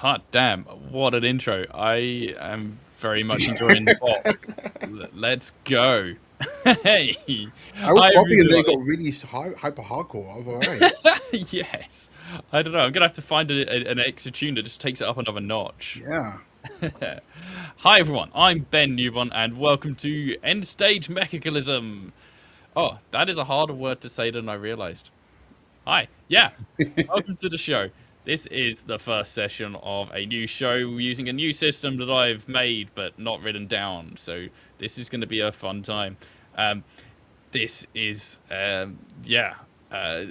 Hot damn, what an intro. I am very much enjoying the box. Let's go. Hey, I was hi popping and they everybody. got really hyper hardcore. I was alright. Yes, I don't know. I'm gonna have to find an extra tune that just takes it up another notch. Yeah. Hi everyone, I'm Ben Newbon, and welcome to End Stage Mechaclysm. Oh, that is a harder word to say than I realized. Hi, yeah, welcome to the show. This is the first session of a new show using a new system that I've made but not written down. So this is going to be a fun time. Um, this is, yeah. Uh,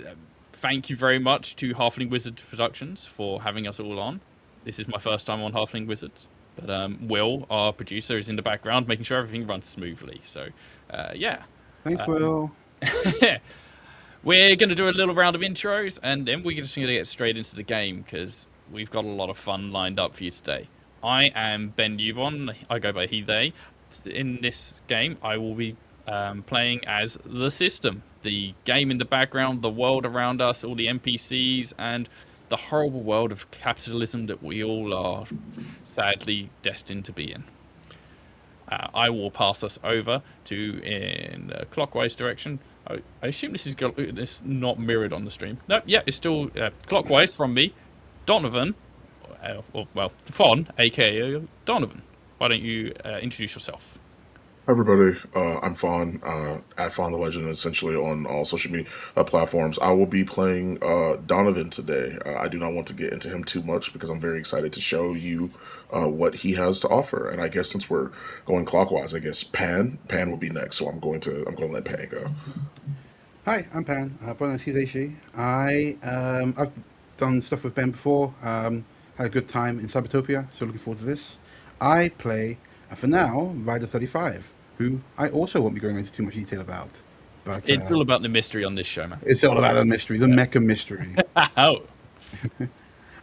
Thank you very much to Halfling Wizards Productions for having us all on. This is my first time on Halfling Wizards. But Will, our producer, is in the background making sure everything runs smoothly. So, yeah. Thanks, Will. We're going to do a little round of intros, and then we're just going to get straight into the game, because we've got a lot of fun lined up for you today. I am Ben Newbon. I go by he, they. In this game, I will be playing as the system. The game in the background, the world around us, all the NPCs, and the horrible world of capitalism that we all are sadly destined to be in. I will pass us over to in a clockwise direction. I assume this not mirrored on the stream. No, yeah, it's still clockwise from me, Donovan, Fon, aka Donovan. Why don't you introduce yourself? Hi everybody, I'm Fawn, at Fawn the Legend, essentially on all social media platforms. I will be playing Donovan today. I do not want to get into him too much because I'm very excited to show you what he has to offer. And I guess since we're going clockwise, I guess Pan will be next. So I'm going to let Pan go. Hi, I'm Pan. Buenos dias, I've done stuff with Ben before. Had a good time in Cybertopia, so looking forward to this. I play, for now, Rider 35, who I also won't be going into too much detail about. But It's all about the mystery on this show, man. it's all about a mystery, the mecha mystery. Oh,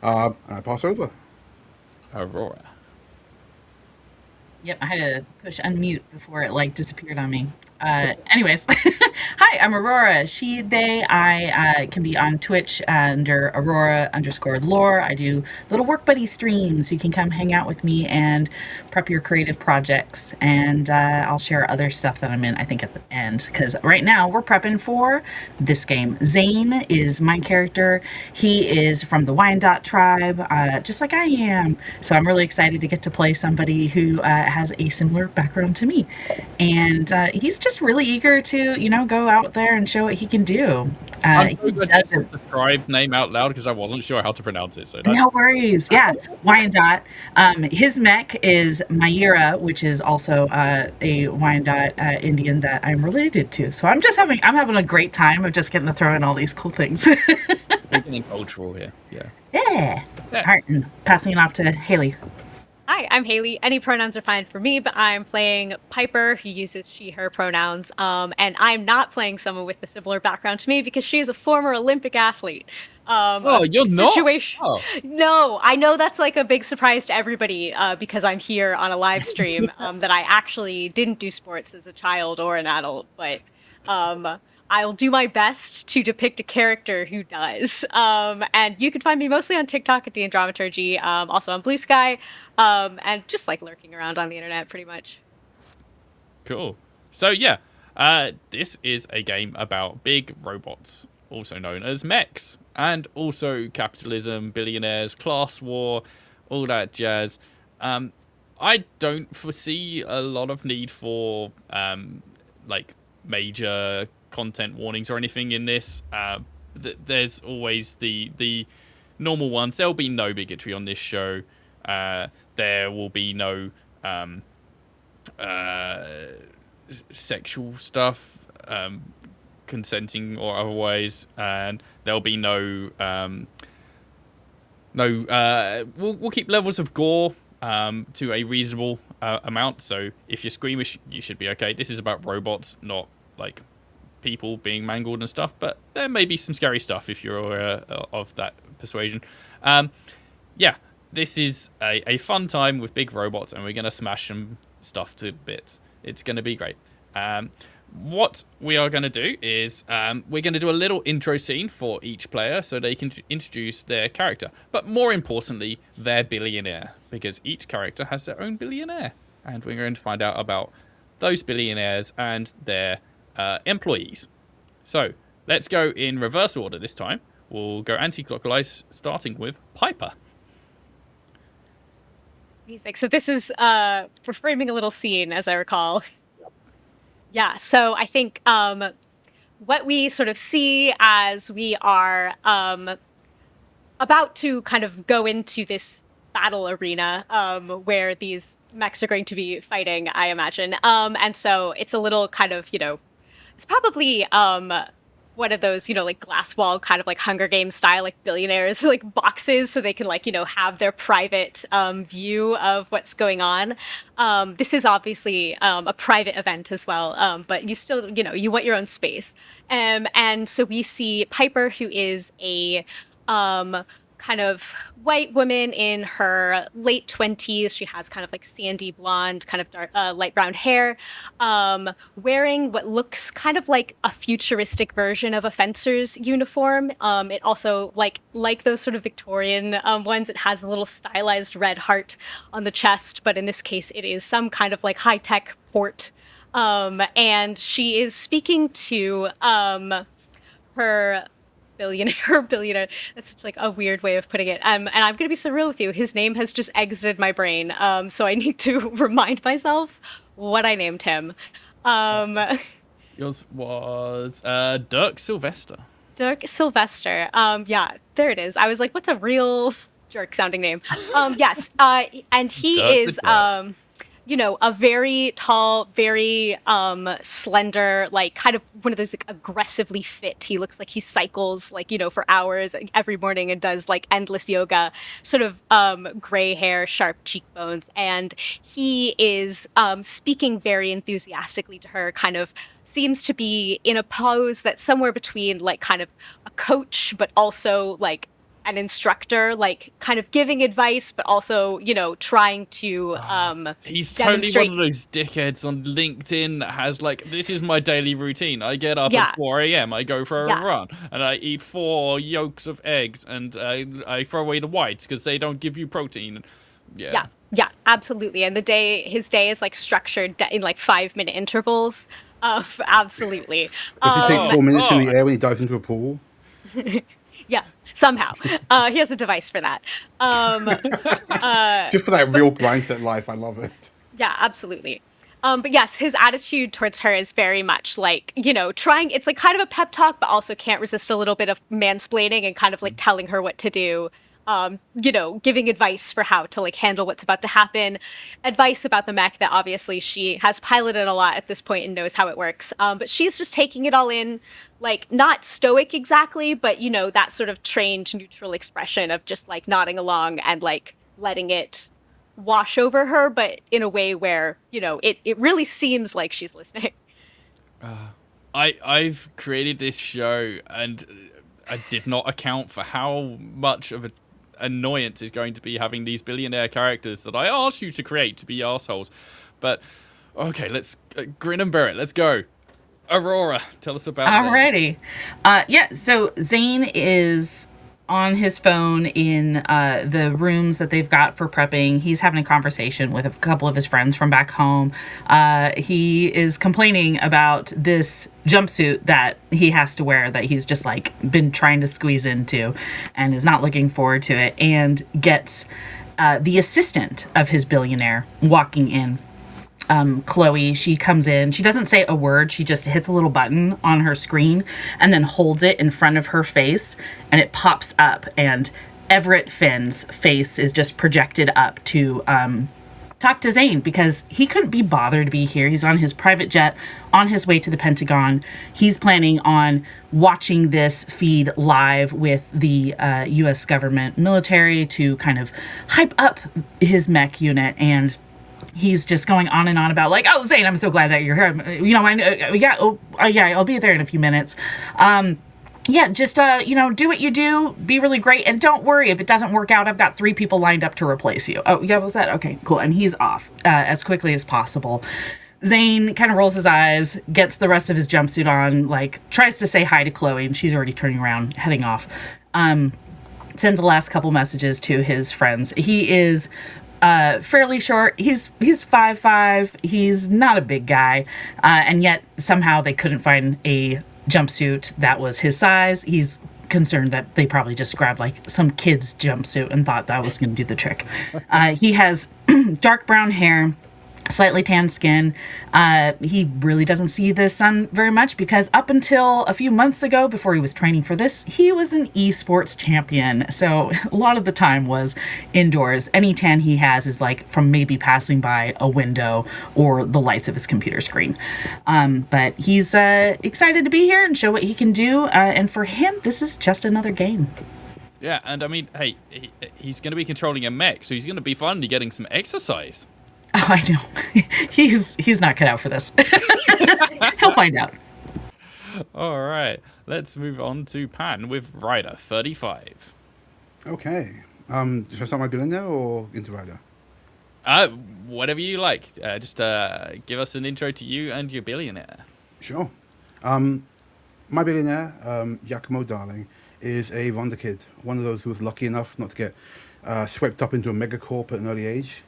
I pass over. Aurora. Yep, I had to push unmute before it like disappeared on me. Anyways, hi, I'm Aurora. She, they, I can be on Twitch under Aurora_lore. I do little work buddy streams. You can come hang out with me and prep your creative projects. And I'll share other stuff that I'm in, I think, at the end. Because right now we're prepping for this game. Zane is my character. He is from the Wyandotte tribe, just like I am. So I'm really excited to get to play somebody who has a similar background to me. And he's just really eager to, go out there and show what he can do. I'm so He glad you doesn't. said the tribe name out loud because I wasn't sure how to pronounce it. So No worries. Yeah, Wyandotte. His mech is Myra, which is also a Wyandotte Indian that I'm related to. So I'm having a great time of just getting to throw in all these cool things. we're getting cultural here. Yeah. Yeah. All right, and passing it off to Haley. Hi, I'm Haley. Any pronouns are fine for me, but I'm playing Piper, who uses she, her pronouns. And I'm not playing someone with a similar background to me because she is a former Olympic athlete. Oh, you're not? Situation. Oh. No, I know that's like a big surprise to everybody because I'm here on a live stream that I actually didn't do sports as a child or an adult, but I'll do my best to depict a character who does. And you can find me mostly on TikTok at DeAndromaturgy, also on Blue Sky, and just like lurking around on the internet pretty much. Cool. So yeah, this is a game about big robots, also known as mechs, and also capitalism, billionaires, class war, all that jazz. I don't foresee a lot of need for like major content warnings or anything in this. There's always the normal ones. There'll be no bigotry on this show. There will be no sexual stuff, consenting or otherwise, and there'll be no we'll keep levels of gore to a reasonable amount. So if you're squeamish, you should be okay. This is about robots, not like people being mangled and stuff, but there may be some scary stuff if you're of that persuasion. Yeah, this is a fun time with big robots, and we're going to smash some stuff to bits. It's going to be great. what we are going to do is we're going to do a little intro scene for each player so they can introduce their character, but more importantly, their billionaire, because each character has their own billionaire, and we're going to find out about those billionaires and their employees. So let's go in reverse order this time. We'll go anti-clockwise, starting with Piper. So this is we're framing a little scene, as I recall. Yeah, so I think what we sort of see as we are about to kind of go into this battle arena where these mechs are going to be fighting, I imagine. And so it's a little kind of, it's probably one of those, like glass wall kind of like Hunger Games style, like billionaires, like boxes so they can like, have their private view of what's going on. This is obviously a private event as well, but you still, you want your own space. And so we see Piper, who is a kind of white woman in her late 20s. She has kind of like sandy blonde, kind of dark, light brown hair, wearing what looks kind of like a futuristic version of a fencer's uniform. It also, like those sort of Victorian ones, it has a little stylized red heart on the chest, but in this case, it is some kind of like high-tech port. And she is speaking to her billionaire. That's such like a weird way of putting it. And I'm gonna be so real with you. His name has just exited my brain. So I need to remind myself what I named him. Yours was Dirk Sylvester. Dirk Sylvester. Yeah, there it is. I was like, what's a real jerk sounding name? Yes. And he is a very tall, very slender, like kind of one of those like aggressively fit. He looks like he cycles like, for hours every morning and does like endless yoga, sort of gray hair, sharp cheekbones. And he is speaking very enthusiastically to her, kind of seems to be in a pose that's somewhere between like kind of a coach, but also like an instructor, like kind of giving advice, but also, trying to he's demonstrate. Totally one of those dickheads on LinkedIn that has like, this is my daily routine. I get up at 4 a.m. I go for a run and I eat 4 yolks of eggs and I throw away the whites because they don't give you protein. Yeah, absolutely. And his day is like structured in like 5-minute intervals. Absolutely. Does he take 4 minutes in the air when he dives into a pool? Yeah, somehow. He has a device for that. Just for that real grindset life, I love it. Yeah, absolutely. But yes, his attitude towards her is very much like, trying, it's like kind of a pep talk, but also can't resist a little bit of mansplaining and kind of like telling her what to do. Giving advice for how to like handle what's about to happen, advice about the mech that obviously she has piloted a lot at this point and knows how it works. But she's just taking it all in, like not stoic exactly, but that sort of trained neutral expression of just like nodding along and like letting it wash over her, but in a way where, it really seems like she's listening. I've created this show and I did not account for how much of a annoyance is going to be having these billionaire characters that I asked you to create to be assholes. But okay, let's grin and bear it. Let's go. Aurora, tell us about Alrighty. So Zane is on his phone in the rooms that they've got for prepping. He's having a conversation with a couple of his friends from back home. He is complaining about this jumpsuit that he has to wear that he's just like been trying to squeeze into and is not looking forward to it, and gets the assistant of his billionaire walking in. Chloe, she comes in, she doesn't say a word, she just hits a little button on her screen and then holds it in front of her face and it pops up, and Everett Finn's face is just projected up to talk to Zane because he couldn't be bothered to be here. He's on his private jet on his way to the Pentagon. He's planning on watching this feed live with the US government military to kind of hype up his mech unit, and he's just going on and on about like, oh, Zane, I'm so glad that you're here. I'll be there in a few minutes. Just do what you do, be really great, and don't worry if it doesn't work out. I've got 3 people lined up to replace you. Oh, yeah, was that? Okay, cool. And he's off as quickly as possible. Zane kind of rolls his eyes, gets the rest of his jumpsuit on, like tries to say hi to Chloe, and she's already turning around, heading off. Sends the last couple messages to his friends. He is fairly short. He's 5'5". He's not a big guy, and yet somehow they couldn't find a jumpsuit that was his size. He's concerned that they probably just grabbed like some kid's jumpsuit and thought that was going to do the trick. He has dark brown hair, slightly tan skin. He really doesn't see the sun very much because up until a few months ago, before he was training for this, he was an esports champion. So a lot of the time was indoors. Any tan he has is like from maybe passing by a window or the lights of his computer screen. But he's excited to be here and show what he can do. And for him, this is just another game. Yeah, and I mean, hey, he's going to be controlling a mech, so he's going to be finally getting some exercise. Oh, I know. He's not cut out for this. He'll find out. All right, let's move on to Pan with Rider 35. Okay. Should I start my billionaire or into Rider? Whatever you like. Just give us an intro to you and your billionaire. Sure. My billionaire, Giacomo Darling, is a wonder kid. One of those who was lucky enough not to get swept up into a megacorp at an early age.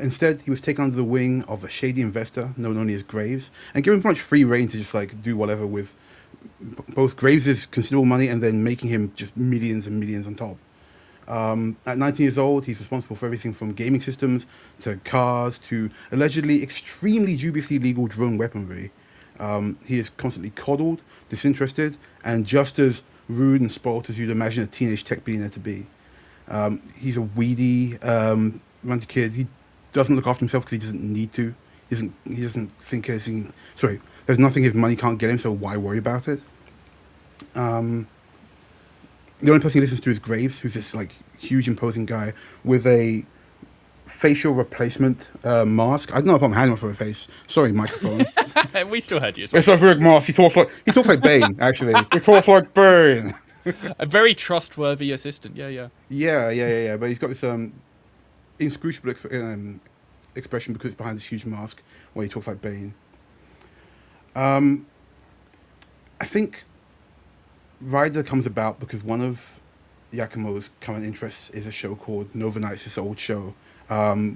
Instead, he was taken under the wing of a shady investor known only as Graves, and given pretty much free reign to just like do whatever with both Graves' considerable money and then making him just millions and millions on top. At 19 years old, he's responsible for everything from gaming systems to cars to allegedly extremely dubiously legal drone weaponry. He is constantly coddled, disinterested, and just as rude and spoilt as you'd imagine a teenage tech billionaire to be. He's a weedy, ranty kid. He doesn't look after himself because he doesn't need to. He doesn't think anything. Sorry, there's nothing his money can't get him, so why worry about it? The only person he listens to is Graves, who's this like huge, imposing guy with a facial replacement mask. I don't know if I'm handing off for a face. Sorry, microphone. We still heard you. It's a big mask. He talks like Bane. Actually, he talks like Bane. A very trustworthy assistant. Yeah. Yeah. But he's got this inscrutable expression because it's behind this huge mask where he talks like Bane. I think Rider comes about because one of Giacomo's current interests is a show called Nova Nights, this old show,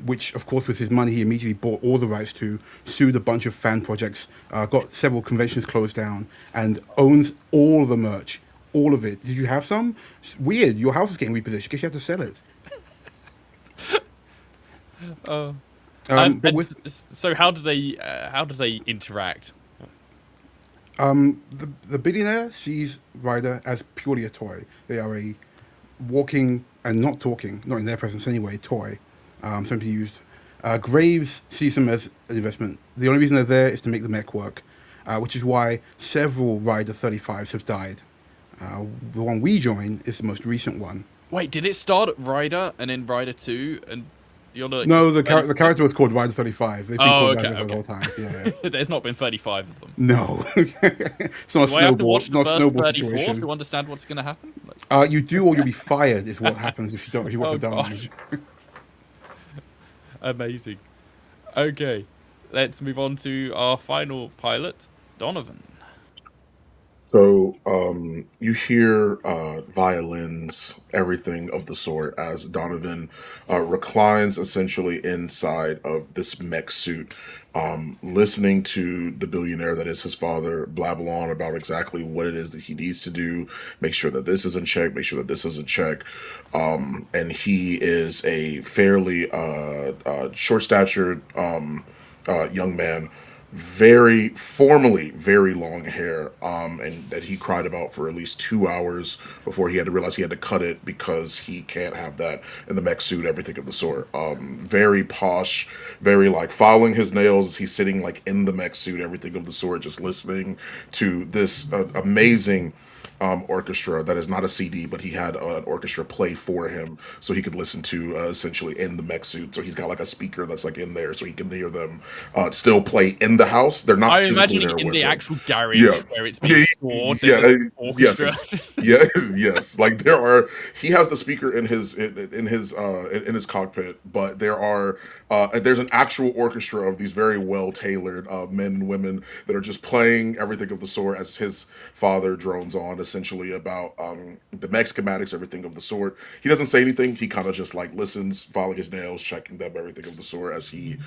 which, of course, with his money, he immediately bought all the rights to, sued a bunch of fan projects, got several conventions closed down, and owns all the merch. All of it. Did you have some? It's weird. Your house is getting repositioned. Guess you have to sell it. So how do they interact? The billionaire sees Rider as purely a toy. They are a walking and not talking, not in their presence anyway, toy, something to be used. Graves sees them as an investment. The only reason they're there is to make the mech work, which is why several Rider 35s have died. The one we join is the most recent one. Wait, did it start at Rider and then Rider 2 and you're like... No, the character was called Rider 35. They've been called Rider the whole time. Yeah. There's not been 35 of them. No. It's not a snowball situation. To understand what's going to happen? You do or you'll be fired is what happens if you work for Darling. Amazing. Okay, let's move on to our final pilot, Donovan. So you hear violins, everything of the sort, as Donovan reclines essentially inside of this mech suit, listening to the billionaire that is his father blabble on about exactly what it is that he needs to do, make sure that this is in check, make sure that this is in check. And he is a fairly short-statured young man, very formally very long hair, and that he cried about for at least 2 hours before he had to realize he had to cut it because he can't have that in the mech suit, everything of the sort. Very posh, very like filing his nails as he's sitting like in the mech suit, everything of the sort, just listening to this amazing orchestra that is not a CD, but he had an orchestra play for him so he could listen to essentially in the mech suit. So he's got like a speaker that's like in there so he can hear them still play in the house. They're not I'm physically imagining there in with the him. actual garage Yeah. where it's being stored. Yeah, There's an yes, orchestra. yeah, yes. Like there are, he has the speaker in his cockpit, but there's an actual orchestra of these very well tailored men and women that are just playing everything of the sort as his father drones on, essentially about the mech schematics, everything of the sort. He doesn't say anything. He kind of just like listens, filing his nails, checking them, everything of the sort, as he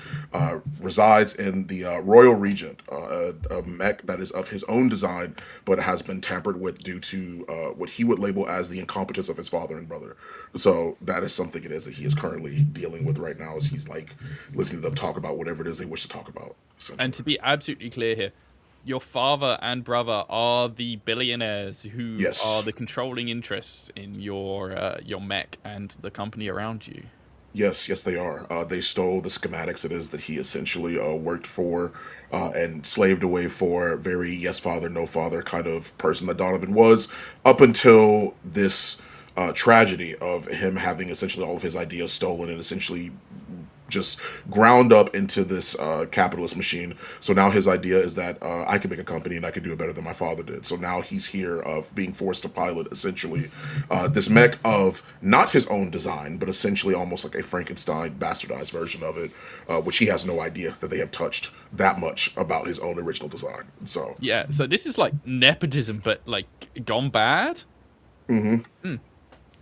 resides in the Royal Regent, a mech that is of his own design, but has been tampered with due to what he would label as the incompetence of his father and brother. So that is something it is that he is currently dealing with right now, as he's like listening to them talk about whatever it is they wish to talk about. And to be absolutely clear here, your father and brother are the billionaires who Yes. are the controlling interests in your mech and the company around you. Yes, yes, they are. They stole the schematics it is that he essentially worked for and slaved away for. Very yes father, no father kind of person that Donovan was, up until this tragedy of him having essentially all of his ideas stolen and essentially just ground up into this capitalist machine. So now his idea is that I can make a company and I can do it better than my father did. So now he's here of being forced to pilot essentially this mech of not his own design, but essentially almost like a Frankenstein bastardized version of it, which he has no idea that they have touched that much about his own original design. So Yeah, so this is like nepotism, but like gone bad.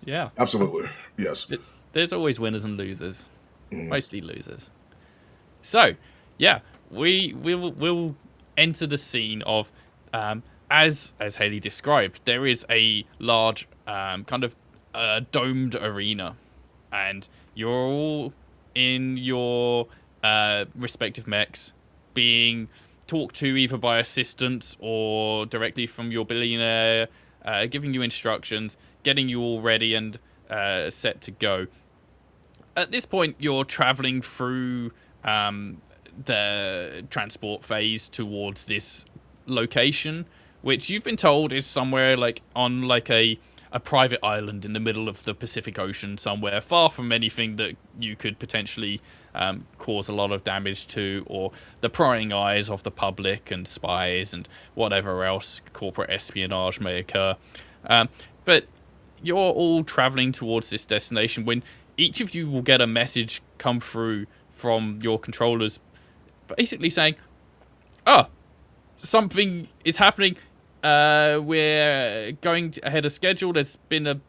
Yeah, absolutely, yes. there's always winners and losers. Mostly losers. So, yeah, we'll enter the scene of as Haley described. There is a large kind of domed arena, and you're all in your respective mechs, being talked to either by assistants or directly from your billionaire, giving you instructions, getting you all ready and set to go. At this point, you're traveling through the transport phase towards this location, which you've been told is somewhere like on like a private island in the middle of the Pacific Ocean, somewhere far from anything that you could potentially cause a lot of damage to, or the prying eyes of the public and spies and whatever else corporate espionage may occur. But you're all traveling towards this destination when each of you will get a message come through from your controllers basically saying, something is happening. We're going ahead of schedule. There's been a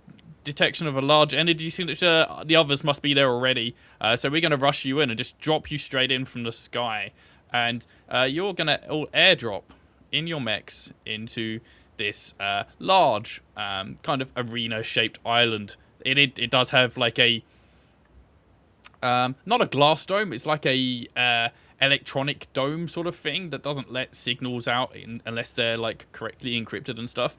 detection of a large energy signature. The others must be there already. So we're going to rush you in and just drop you straight in from the sky. And you're going to all airdrop in your mechs into this large kind of arena-shaped island. It does have like a not a glass dome. It's like a electronic dome sort of thing that doesn't let signals out unless they're like correctly encrypted and stuff.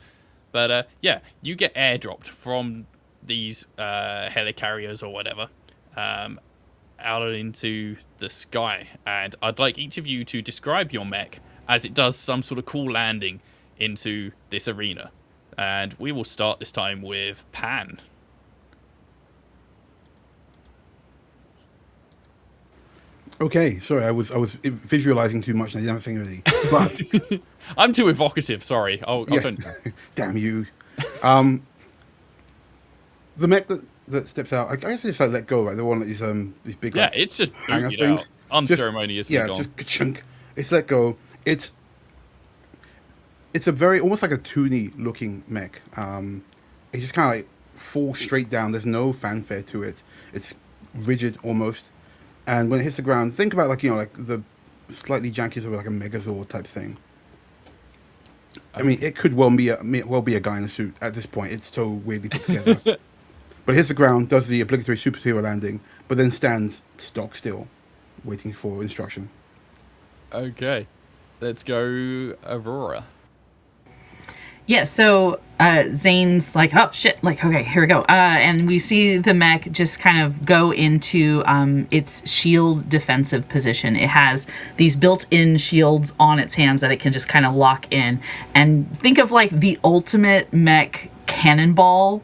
But yeah, you get airdropped from these helicarriers or whatever out into the sky. And I'd like each of you to describe your mech as it does some sort of cool landing into this arena. And we will start this time with Pan. Okay, sorry, I was visualizing too much and I didn't think of anything. But I'm too evocative, sorry. I'll yeah, turn. damn you. The mech that steps out, I guess it's like let go, right? The one that is these big Yeah, like, it's just hanger booted out. things. Unceremoniously Yeah, gone. just ka-chunk. It's let go. It's a very almost like a toony looking mech. It just kind of like falls straight down. There's no fanfare to it. It's rigid almost. And when it hits the ground, think about like like the slightly janky sort of like a Megazord type thing. I mean, it could well be a guy in a suit at this point. It's so weirdly put together. But it hits the ground, does the obligatory superhero landing, but then stands stock still, waiting for instruction. Okay, let's go Aurora. Yeah, so Zane's like, oh shit, like, okay, here we go. And we see the mech just kind of go into its shield defensive position. It has these built-in shields on its hands that it can just kind of lock in. And think of like the ultimate mech cannonball,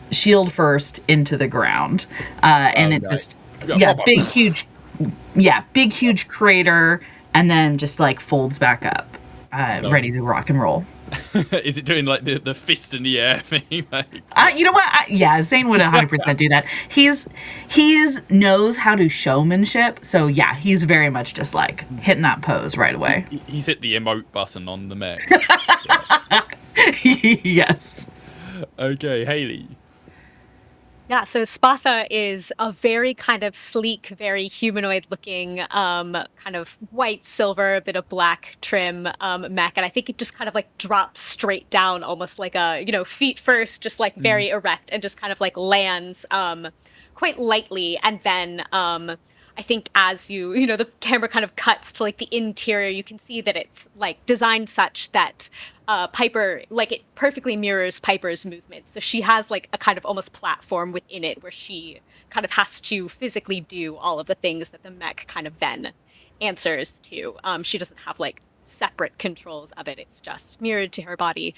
shield first into the ground. And it nice. just, big, huge crater. and then just like folds back up, ready to rock and roll. Is it doing like the fist in the air thing? Like, You know what? Yeah, Zane would 100% do that. He's knows how to showmanship, so yeah, he's very much just like hitting that pose right away. he's hit the emote button on the mech. Yes. Okay, Haley. Yeah, so Spatha is a very kind of sleek, very humanoid-looking, kind of white, silver, a bit of black trim mech, and I think it just kind of like drops straight down, almost like a, feet first, just like very erect, and just kind of like lands quite lightly, and then I think as the camera kind of cuts to like the interior, you can see that it's like designed such that Piper, like it perfectly mirrors Piper's movements. So she has like a kind of almost platform within it where she kind of has to physically do all of the things that the mech kind of then answers to. She doesn't have like separate controls of it. It's just mirrored to her body.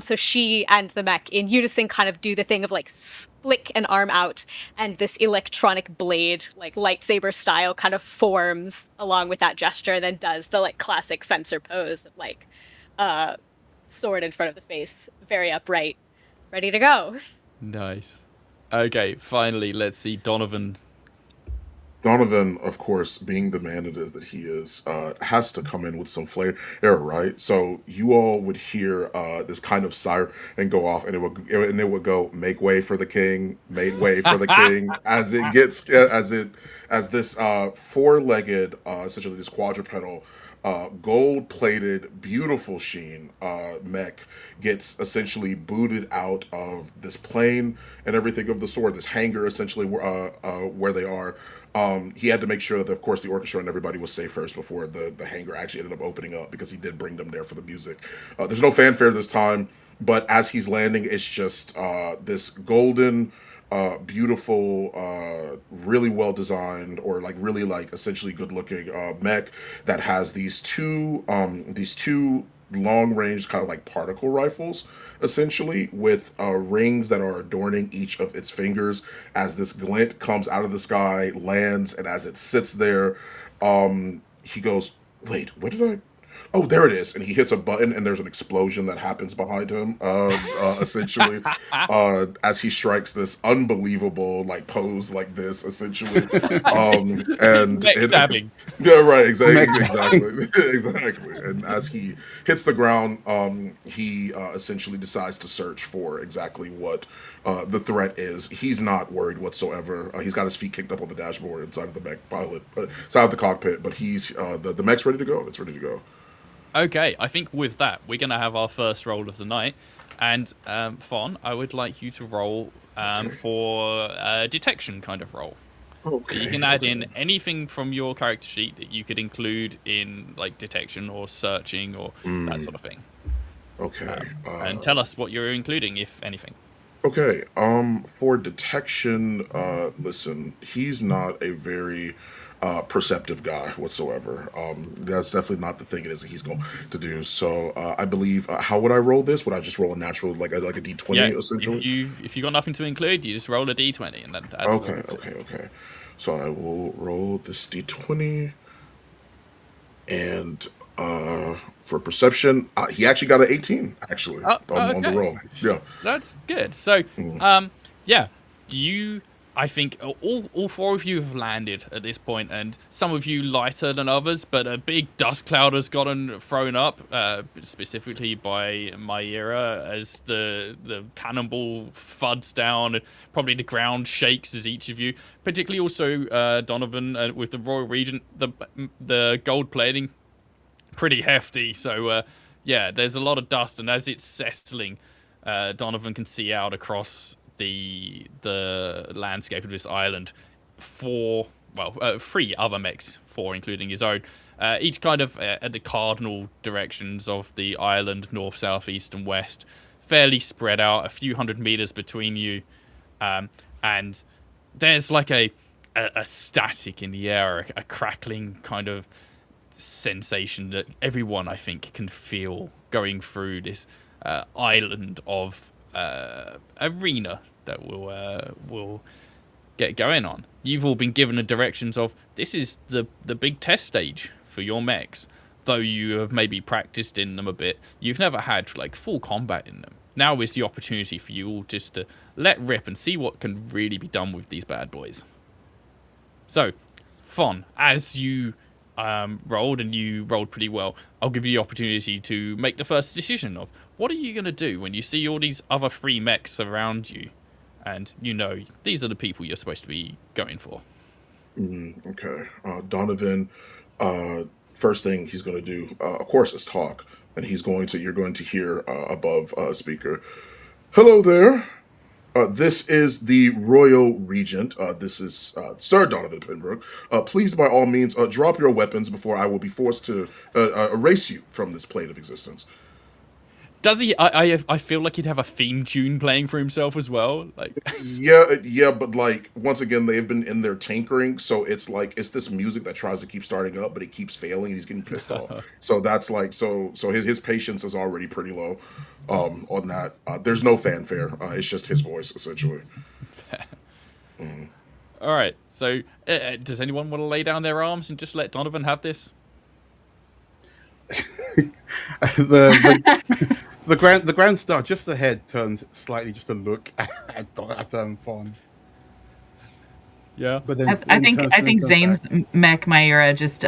So she and the mech in unison kind of do the thing of like flick an arm out, and this electronic blade, like lightsaber style, kind of forms along with that gesture, and then does the like classic fencer pose of like sword in front of the face, very upright, ready to go. Nice. Okay, finally, let's see Donovan. Donovan, of course, being the man it is that he is, has to come in with some flair, right? So you all would hear this kind of siren go off, and it would go, "Make way for the king, make way for the king," as it gets as this four-legged, essentially this quadrupedal, gold-plated, beautiful sheen mech gets essentially booted out of this plane and everything of the sort, this hangar essentially where they are. He had to make sure that, of course, the orchestra and everybody was safe first before the hangar actually ended up opening up, because he did bring them there for the music. There's no fanfare this time, but as he's landing, it's just this golden, beautiful, really well designed, or like really like essentially good looking mech that has these two long range kind of like particle rifles, essentially, with rings that are adorning each of its fingers. As this glint comes out of the sky, lands, and as it sits there, he goes, "Wait, what did I? Oh, there it is!" And he hits a button, and there's an explosion that happens behind him, essentially, as he strikes this unbelievable like pose like this, essentially, and Stabbing. yeah, right, exactly, exactly. And as he hits the ground, he essentially decides to search for exactly what the threat is. He's not worried whatsoever. He's got his feet kicked up on the dashboard inside of the mech pilot, inside of the cockpit. But he's the mech's ready to go. It's ready to go. Okay, I think with that, we're going to have our first roll of the night. And, Fawn, I would like you to roll for a detection kind of roll. Okay. So you can add in anything from your character sheet that you could include in, like, detection or searching or that sort of thing. Okay. And tell us what you're including, if anything. Okay. For detection, listen, he's not a very perceptive guy whatsoever. That's definitely not the thing it is that he's going to do. So I believe, how would I roll this? Would I just roll a natural, like a D20, essentially? If you got nothing to include, you just roll a D20 and then add Okay. So I will roll this D20, and for perception, he actually got an 18, actually, on the roll. Yeah. That's good. So, yeah, I think all four of you have landed at this point, and some of you lighter than others, but a big dust cloud has gotten thrown up, specifically by Myra, as the cannonball thuds down, and probably the ground shakes as each of you, particularly also Donovan, with the Royal Regent, the gold plating, pretty hefty. So, yeah, there's a lot of dust, and as it's settling, Donovan can see out across the landscape of this island three other mechs, four including his own, each kind of at the cardinal directions of the island, north, south, east, and west, fairly spread out, a few hundred meters between you, and there's like a static in the air, a crackling kind of sensation that everyone, I think, can feel going through this island of arena that will get going on. You've all been given the directions of, this is the big test stage for your mechs, though you have maybe practiced in them a bit, you've never had like full combat in them. Now is the opportunity for you all just to let rip and see what can really be done with these bad boys. So, Fon, as you rolled, and you rolled pretty well, I'll give you the opportunity to make the first decision of what are you going to do when you see all these other free mechs around you, and you know these are the people you're supposed to be going for. Okay. Donovan, first thing he's going to do, of course, is talk. And you're going to hear above speaker, "Hello there. This is the Royal Regent. This is Sir Donovan Pembroke. Please, by all means, drop your weapons before I will be forced to erase you from this plane of existence." Does he? I feel like he'd have a theme tune playing for himself as well. Like, Yeah, but like once again, they've been in there tinkering, so it's like it's this music that tries to keep starting up, but it keeps failing, and he's getting pissed off. So that's like so his patience is already pretty low on that. There's no fanfare. It's just his voice essentially. all right. So, does anyone want to lay down their arms and just let Donovan have this? The Grand Star just ahead turns slightly just to look at Fawn. Yeah. But then I think turns Zane's back. mech Myra just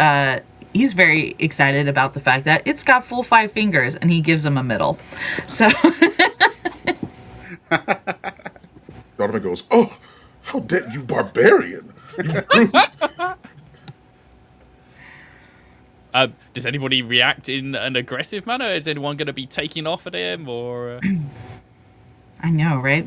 he's very excited about the fact that it's got full 5 fingers, and he gives him a middle. So Donovan goes, "Oh, how dare you, barbarian! You brutes!" Does anybody react in an aggressive manner? Is anyone going to be taking off at him, or? I know, right?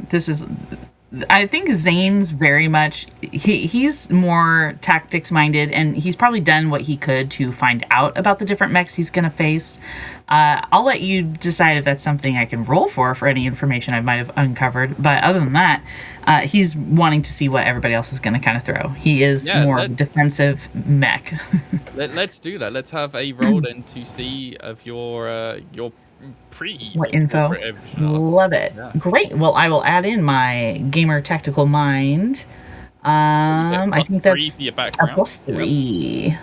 I think Zane's very much he's more tactics minded, and he's probably done what he could to find out about the different mechs he's going to face. I'll let you decide if that's something I can roll for any information I might have uncovered. But other than that, he's wanting to see what everybody else is going to kind of throw. He is more of a defensive mech. Let's do that. Let's have a roll then to see of your What info? Love it. Yeah. Great. Well, I will add in my gamer tactical mind. I think that's a +3.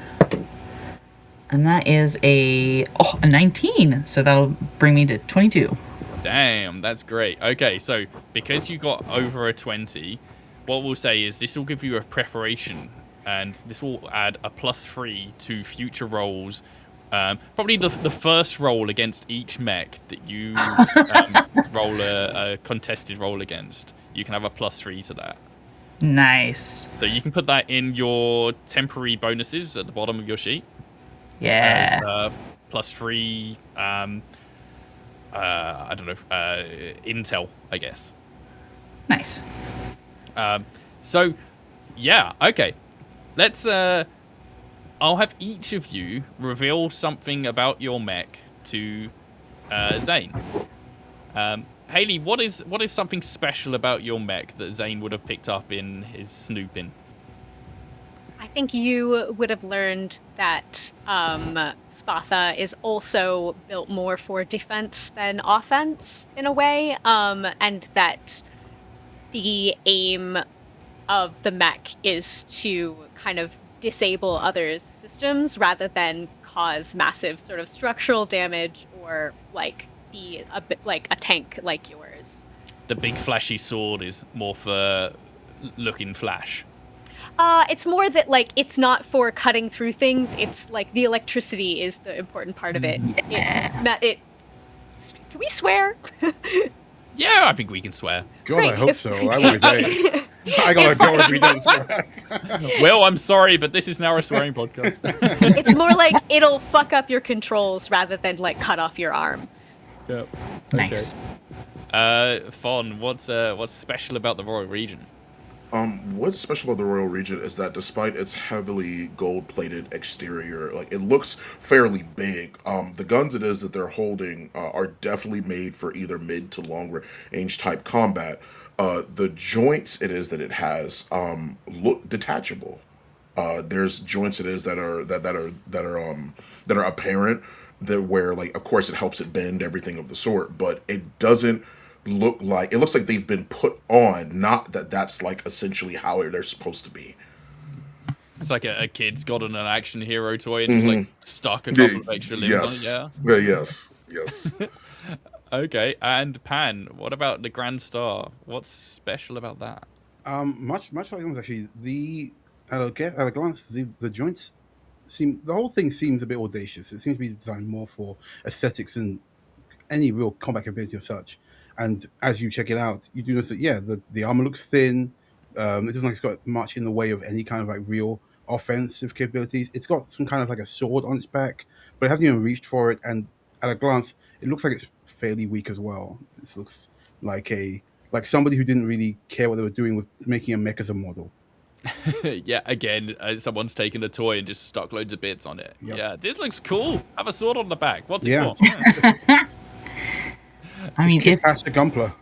And that is a 19. So that'll bring me to 22. Damn, that's great. Okay, so because you got over a 20, what we'll say is this will give you a preparation, and this will add a +3 to future rolls. Probably the first roll against each mech that you roll a contested roll against. You can have a +3 to that. Nice. So you can put that in your temporary bonuses at the bottom of your sheet. Yeah. +3, I don't know, intel, I guess. Nice. So, yeah, okay. Let's, I'll have each of you reveal something about your mech to Zane. Haley, what is something special about your mech that Zane would have picked up in his snooping? I think you would have learned that Spatha is also built more for defense than offense in a way, and that the aim of the mech is to kind of disable others' systems rather than cause massive sort of structural damage or like be a bit like a tank like yours. The big flashy sword is more for looking flash. It's more that like it's not for cutting through things. It's like the electricity is the important part of it. Can we swear? Yeah, I think we can swear. God, Great, I hope so. I really do. I gotta go if we don't swear. Well, I'm sorry, but this is now a swearing podcast. It's more like it'll fuck up your controls rather than like cut off your arm. Yep. Nice. Okay. Fon, what's special about the Royal Region? What's special about the Royal Regent is that despite its heavily gold-plated exterior, like it looks fairly big. The guns it is that they're holding are definitely made for either mid to long range type combat. The joints it is that it has look detachable. There's joints it is that are apparent that where like of course it helps it bend everything of the sort, but it doesn't look like it looks like they've been put on, not that that's like essentially how they're supposed to be. It's like a kid's gotten an action hero toy and just like stuck a Yeah, couple of extra limbs on it. Yeah. Yes. Okay. And Pan, what about the Grand Star? What's special about that? Much like ones actually. At a glance, the joints the whole thing seems a bit audacious. It seems to be designed more for aesthetics and any real combat capability of such. And as you check it out, you do notice that the armor looks thin. It doesn't like it's got much in the way of any kind of like real offensive capabilities. It's got some kind of like a sword on its back, but it hasn't even reached for it. And at a glance, it looks like it's fairly weak as well. It looks like somebody who didn't really care what they were doing with making a Mechaclysm model. Yeah, again, someone's taken a toy and just stuck loads of bits on it. Yep. Yeah, this looks cool. Have a sword on the back. What's it Yeah. for? Yeah. I mean, Past the Gumpler.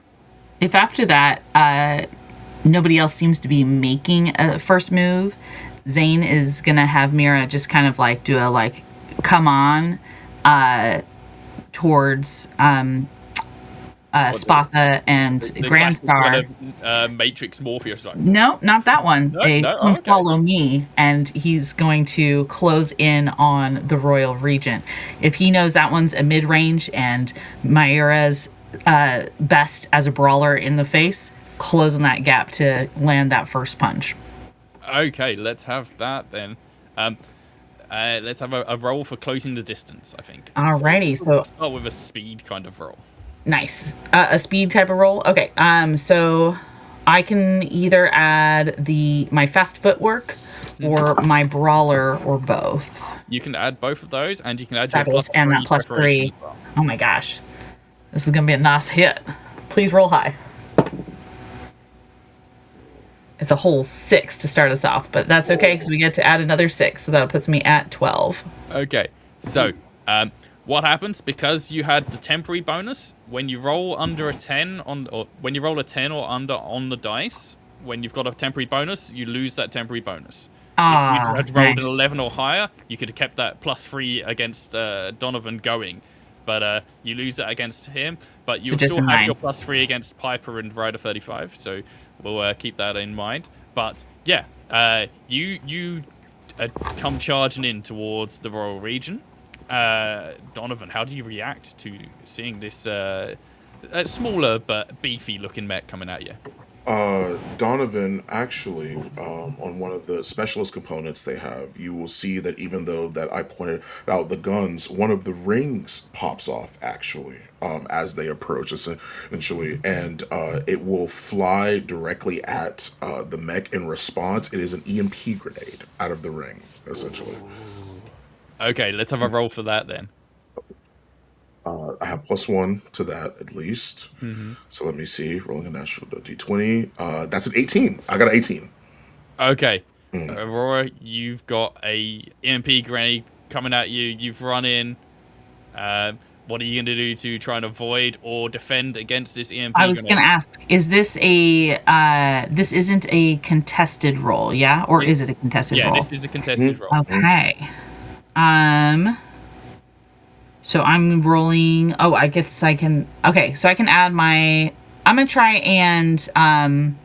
if after that nobody else seems to be making a first move, Zane is gonna have Mira just kind of like do a like come on towards Spatha and The Grand classic Star. kind of, Matrix Morpheus. Like, No, not that one. No, They no? come Okay. follow me, and he's going to close in on the Royal Regent. If he knows that one's a mid-range and Myra's best as a brawler in the face, closing that gap to land that first punch. okay, let's have that then. Let's have a roll for closing the distance, I think. Alrighty, so We'll start with a speed kind of roll. nice. A speed type of roll. Okay. So I can either add my fast footwork or my brawler or both. You can add both of those, and you can add Fabulous. your And that plus preparation 3. as well. Oh my gosh. This is going to be a nice hit. Please roll high. It's a whole 6 to start us off, but that's okay because we get to add another 6. So that puts me at 12. Okay, so what happens because you had the temporary bonus when you roll under a 10 or when you roll a 10 or under on the dice, when you've got a temporary bonus, you lose that temporary bonus. If you had rolled nice. an 11 or higher, you could have kept that +3 against Donovan going, but you lose that against him. But you'll just still a have 9. your +3 against Piper and Rider 35, so we'll keep that in mind. But yeah, you come charging in towards the Royal Region. Donovan, how do you react to seeing this smaller but beefy looking mech coming at you? Donovan, actually, on one of the specialist components they have, you will see that even though that I pointed out the guns, one of the rings pops off actually, as they approach essentially, and it will fly directly at the mech in response. It is an EMP grenade out of the ring, essentially. Okay, let's have a roll for that then. I have +1 to that at least. So let me see. Rolling a natural d20. That's an 18. I got an 18. Okay, Aurora, you've got a EMP grenade coming at you. You've run in. What are you going to do to try and avoid or defend against this EMP I was grenade? going to ask, is this this isn't a contested roll, yeah? Or is it a contested Yeah, roll? this is a contested roll. Okay. So I'm rolling. Oh, I guess I can. Okay, so I can add my. I'm gonna try and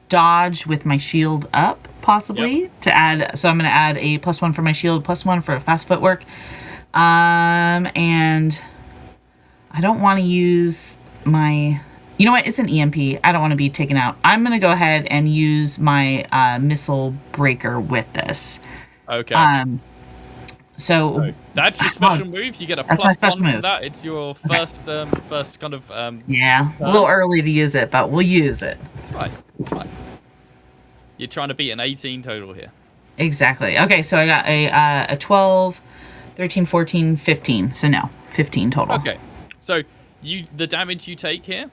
dodge with my shield up, possibly to add. So I'm gonna add a +1 for my shield, +1 for fast footwork. And I don't want to use my. You know what? It's an EMP. I don't want to be taken out. I'm gonna go ahead and use my missile breaker with this. Okay. So that's your special move. You get a That's my +1 special for move. that. It's your first kind of. yeah, a little early to use it, but we'll use it. It's fine. It's fine. You're trying to beat an 18 total here. Exactly. Okay, so I got a 12, 13, 14, 15. So no, 15 total. Okay, so the damage you take here,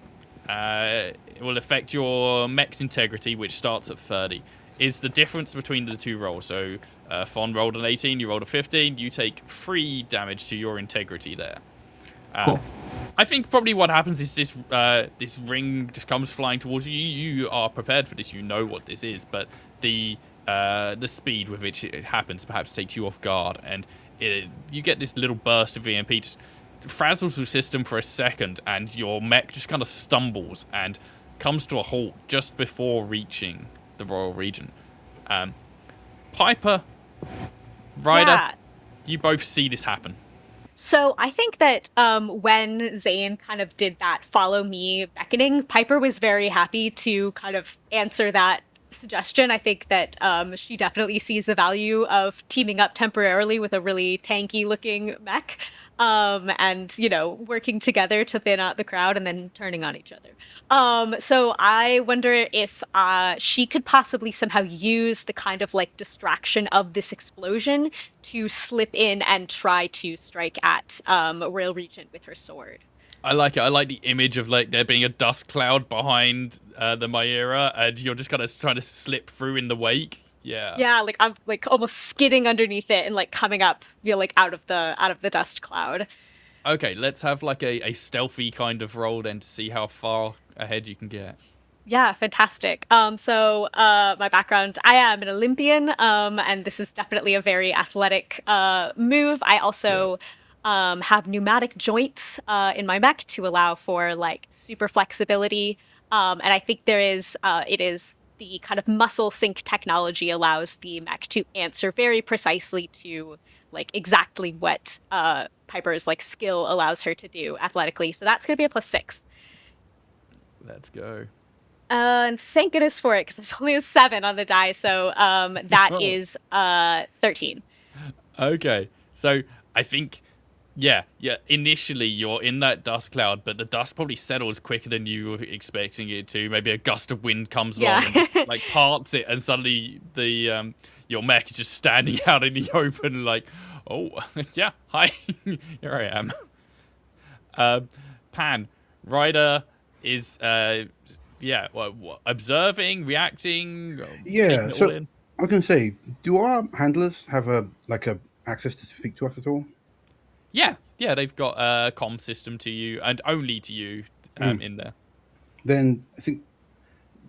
it will affect your mech's integrity, which starts at 30. Is the difference between the two rolls. So Fon rolled an 18, you rolled a 15. You take 3 damage to your integrity there. Cool. I think probably what happens is this ring just comes flying towards you. You are prepared for this. You know what this is, but the speed with which it happens perhaps takes you off guard, and you get this little burst of EMP, just frazzles the system for a second, and your mech just kind of stumbles and comes to a halt just before reaching the Royal Region. Piper, Ryder, Yeah. you both see this happen. So I think that when Zane kind of did that follow me beckoning, Piper was very happy to kind of answer that suggestion. I think that she definitely sees the value of teaming up temporarily with a really tanky looking mech, and working together to thin out the crowd and then turning on each other. So I wonder if she could possibly somehow use the kind of like distraction of this explosion to slip in and try to strike at Royal Regent with her sword. I like it. I like the image of like there being a dust cloud behind the Myra, and you're just kind of trying to slip through in the wake. Yeah. Yeah, like I'm like almost skidding underneath it and like coming up, like out of the dust cloud. Okay, let's have like a stealthy kind of roll then to see how far ahead you can get. Yeah, fantastic. So my background, I am an Olympian, and this is definitely a very athletic move. I also have pneumatic joints in my mech to allow for like super flexibility. And I think it is the kind of muscle sync technology allows the mech to answer very precisely to like exactly what Piper's like skill allows her to do athletically. So that's going to be a +6. Let's go. And thank goodness for it, because it's only a 7 on the die, so that is 13. Okay, so I think, yeah. Initially, you're in that dust cloud, but the dust probably settles quicker than you were expecting it to. Maybe a gust of wind comes along, and, like parts it, and suddenly the your mech is just standing out in the open, like, oh yeah, hi, here I am. Pan, Ryder is observing, reacting. Yeah, taking it so all in. I was going to say, do our handlers have a access to speak to us at all? Yeah, they've got a comm system to you, and only to you in there. Then I think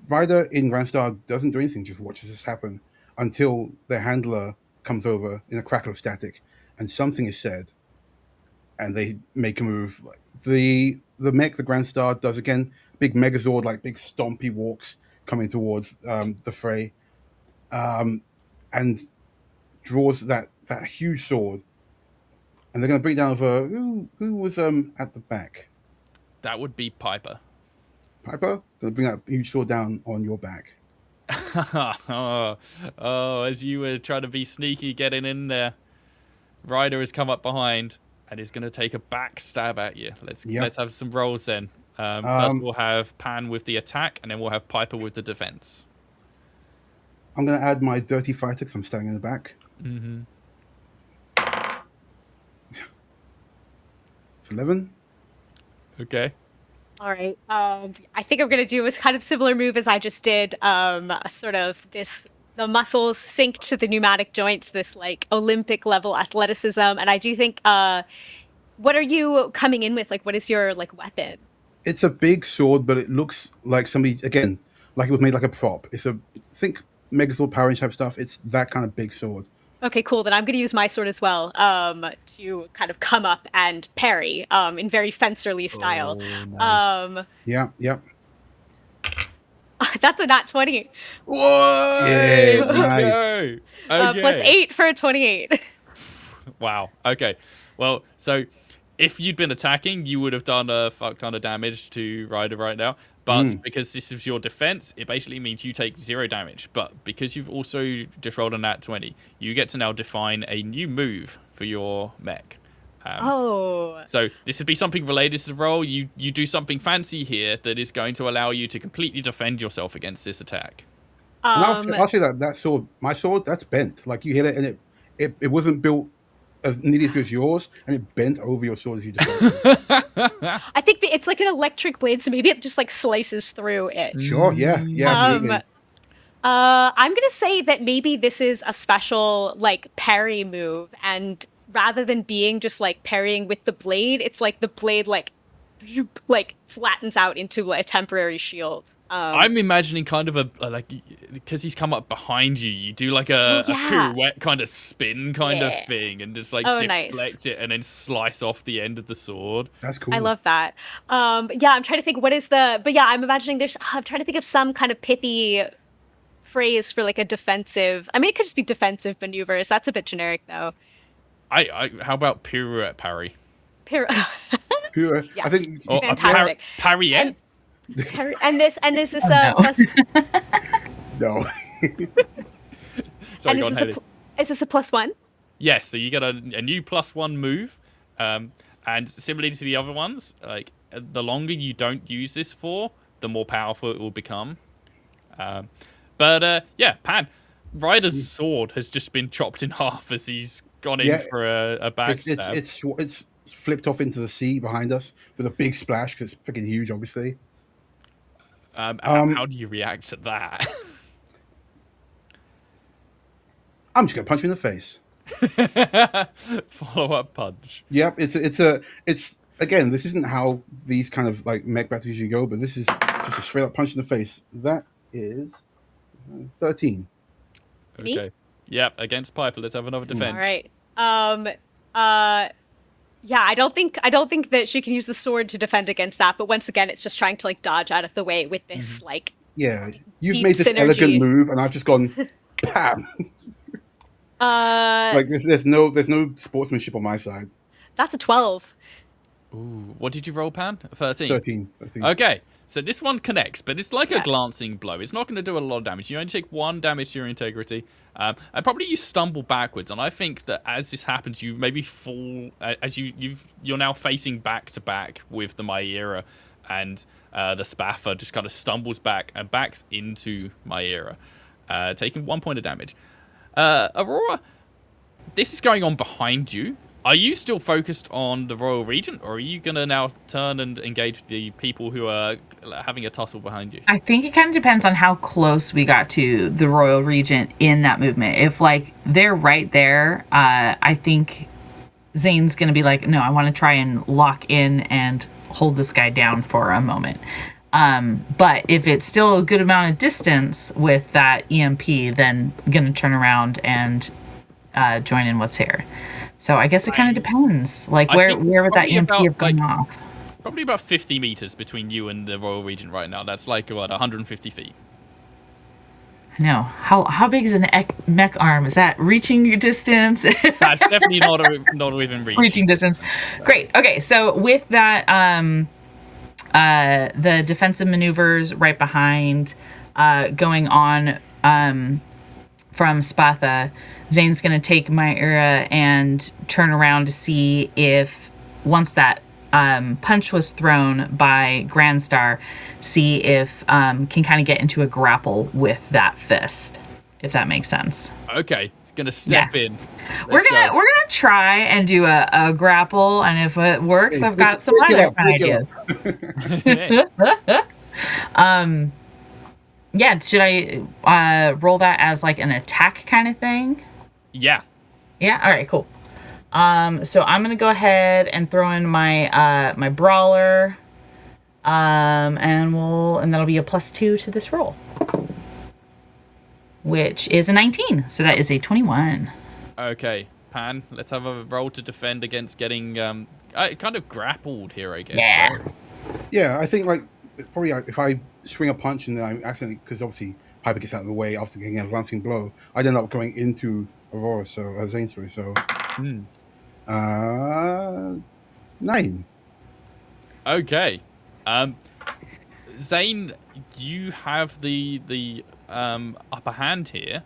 Ryder in Grand Star doesn't do anything, just watches this happen until their handler comes over in a crackle of static, and something is said, and they make a move. Like the mech, the Grand Star does again, big Megazord, like big stompy walks coming towards the fray, and draws that huge sword, and they're going to bring down over who was at the back. That would be Piper. Piper, going to bring that huge sword down on your back. oh, as you were trying to be sneaky getting in there, Ryder has come up behind and is going to take a back stab at you. Let's have some rolls then. First we'll have Pan with the attack, and then we'll have Piper with the defense. I'm going to add my dirty fighter because I'm standing in the back. Mm-hmm. It's 11. Okay. All right. I think I'm going to do a kind of similar move as I just did. Sort of the muscles sync to the pneumatic joints, this like Olympic level athleticism. And I do think, what are you coming in with? Like, what is your like weapon? It's a big sword, but it looks like somebody, again, like it was made like a prop. Think Megazord Power Range type stuff. It's that kind of big sword. Okay, cool. Then I'm going to use my sword as well to kind of come up and parry in very fencerly style. Oh, nice. Yeah. That's a nat 20. Whoa! Yeah, Okay. +8 for a 28. Wow. Okay. Well, so if you'd been attacking, you would have done a fuck ton of damage to Ryder right now. But because this is your defense, it basically means you take 0 damage. But because you've also just rolled a nat 20, you get to now define a new move for your mech. So this would be something related to the role. You do something fancy here that is going to allow you to completely defend yourself against this attack. And I'll say that sword, my sword, that's bent. Like you hit it, and it wasn't built as nearly as good as yours, and it bent over your sword as you defended. I think it's like an electric blade, so maybe it just like slices through it. Sure, yeah, absolutely. I'm gonna say that maybe this is a special like parry move, and rather than being just like parrying with the blade, it's like the blade like flattens out into a temporary shield. I'm imagining kind of a like, because he's come up behind you, you do like a pirouette kind of spin kind of thing, and just like deflect it and then slice off the end of the sword. That's cool. I love that. I'm trying to think I'm imagining I'm trying to think of some kind of pithy phrase for like a defensive. I mean, it could just be defensive maneuvers. That's a bit generic, though. How about pirouette parry? Pir- Pure. I yes, think. Or fantastic. a parriette? And this is Oh, no. plus. No. Sorry, And go is on, this, Haley. is this a +1? Yes, so you get a new +1 move, and similarly to the other ones, like the longer you don't use this for, the more powerful it will become. But yeah, Pan, Ryder's sword has just been chopped in half as he's gone in for a backstab. It's flipped off into the sea behind us with a big splash because it's freaking huge, obviously. How do you react to that? I'm just gonna punch you in the face. Follow-up punch. Yep, it's again. This isn't how these kind of like mech battles usually go, but this is just a straight up punch in the face. That is 13. Me? Okay. Yep, against Piper. Let's have another defense. All right. Yeah, I don't think that she can use the sword to defend against that. But once again, it's just trying to like dodge out of the way with this like. Yeah, you've Deep made this synergy. elegant move, and I've just gone, bam. Like there's no sportsmanship on my side. That's a 12. Ooh, what did you roll, Pan? 13. 13. Okay, so this one connects, but it's like a Yeah. glancing blow. It's not going to do a lot of damage. You only take 1 damage to your integrity. And probably you stumble backwards, and I think that as this happens, you maybe fall as you're now facing back to back with the Myera, and the Spaffer just kind of stumbles back and backs into Myera, taking 1 point of damage. Aurora, this is going on behind you. Are you still focused on the Royal Regent, or are you going to now turn and engage the people who are having a tussle behind you? I think it kind of depends on how close we got to the Royal Regent in that movement. If like they're right there, I think Zane's going to be like, no, I want to try and lock in and hold this guy down for a moment. But if it's still a good amount of distance with that EMP, then I'm going to turn around and join in with Sarah. So I guess it kind of depends. Like where would that EMP have gone off? Probably about 50 meters between you and the Royal Regent right now. That's like, what, 150 feet? I know. How big is an mech arm? Is that reaching your distance? That's definitely not within reach. Reaching distance. Great. Okay, so with that, the defensive maneuvers right behind, going on from Spatha, Zane's going to take Myra and turn around to see if once that punch was thrown by Grand Star, see if can kind of get into a grapple with that fist, if that makes sense. Okay, gonna step in. We're gonna try and do a grapple, and if it works, Hey, I've got some break it other up, kind break it ideas. Yeah, should I roll that as like an attack kind of thing? Yeah. Yeah. All right. Cool. So I'm gonna go ahead and throw in my my brawler, and that'll be a +2 to this roll, which is a 19. So that is a 21. Okay, Pan, let's have a roll to defend against getting kind of grappled here, I guess. Yeah. Right? Yeah, I think like probably if I swing a punch and then I accidentally, because obviously Piper gets out of the way after getting a glancing blow, I'd end up going into Aurora, so Zane, sorry, so 9. Okay. Zane, you have the upper hand here.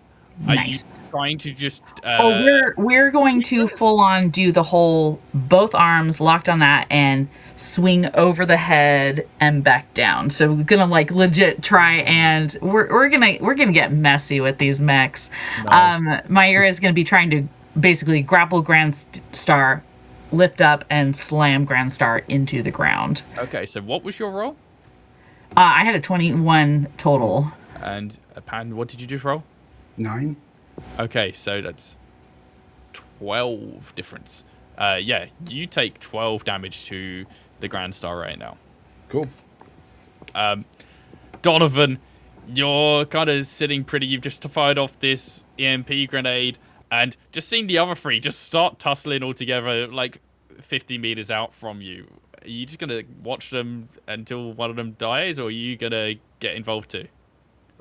Are Nice. you trying to just We're going to full on do the whole both arms locked on that and swing over the head and back down. So we're gonna like legit try and we're gonna get messy with these mechs. Nice. Myra is gonna be trying to basically grapple Grand Star, lift up and slam Grand Star into the ground. Okay, so what was your roll? I had a 21 total. And Pan, what did you just roll? 9. Okay, so that's 12 difference. Yeah, you take 12 damage to the Grand Star right now. Cool. Donovan, you're kind of sitting pretty. You've just fired off this EMP grenade and just seen the other 3 just start tussling all together like 50 meters out from you. Are you just going to watch them until one of them dies, or are you going to get involved too?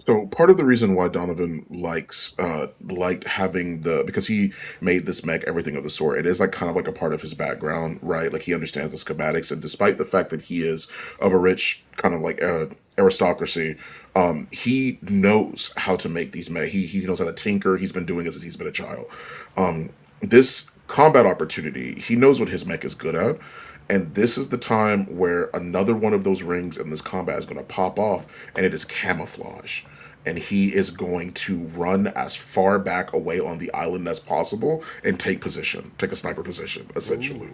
So part of the reason why Donovan liked having because he made this mech everything of the sort. It is like kind of like a part of his background, right? Like he understands the schematics, and despite the fact that he is of a rich kind of like aristocracy, he knows how to make these mech. He knows how to tinker. He's been doing this since he's been a child. This combat opportunity, he knows what his mech is good at. And this is the time where another one of those rings in this combat is going to pop off, and it is camouflage. And he is going to run as far back away on the island as possible and take a sniper position, essentially.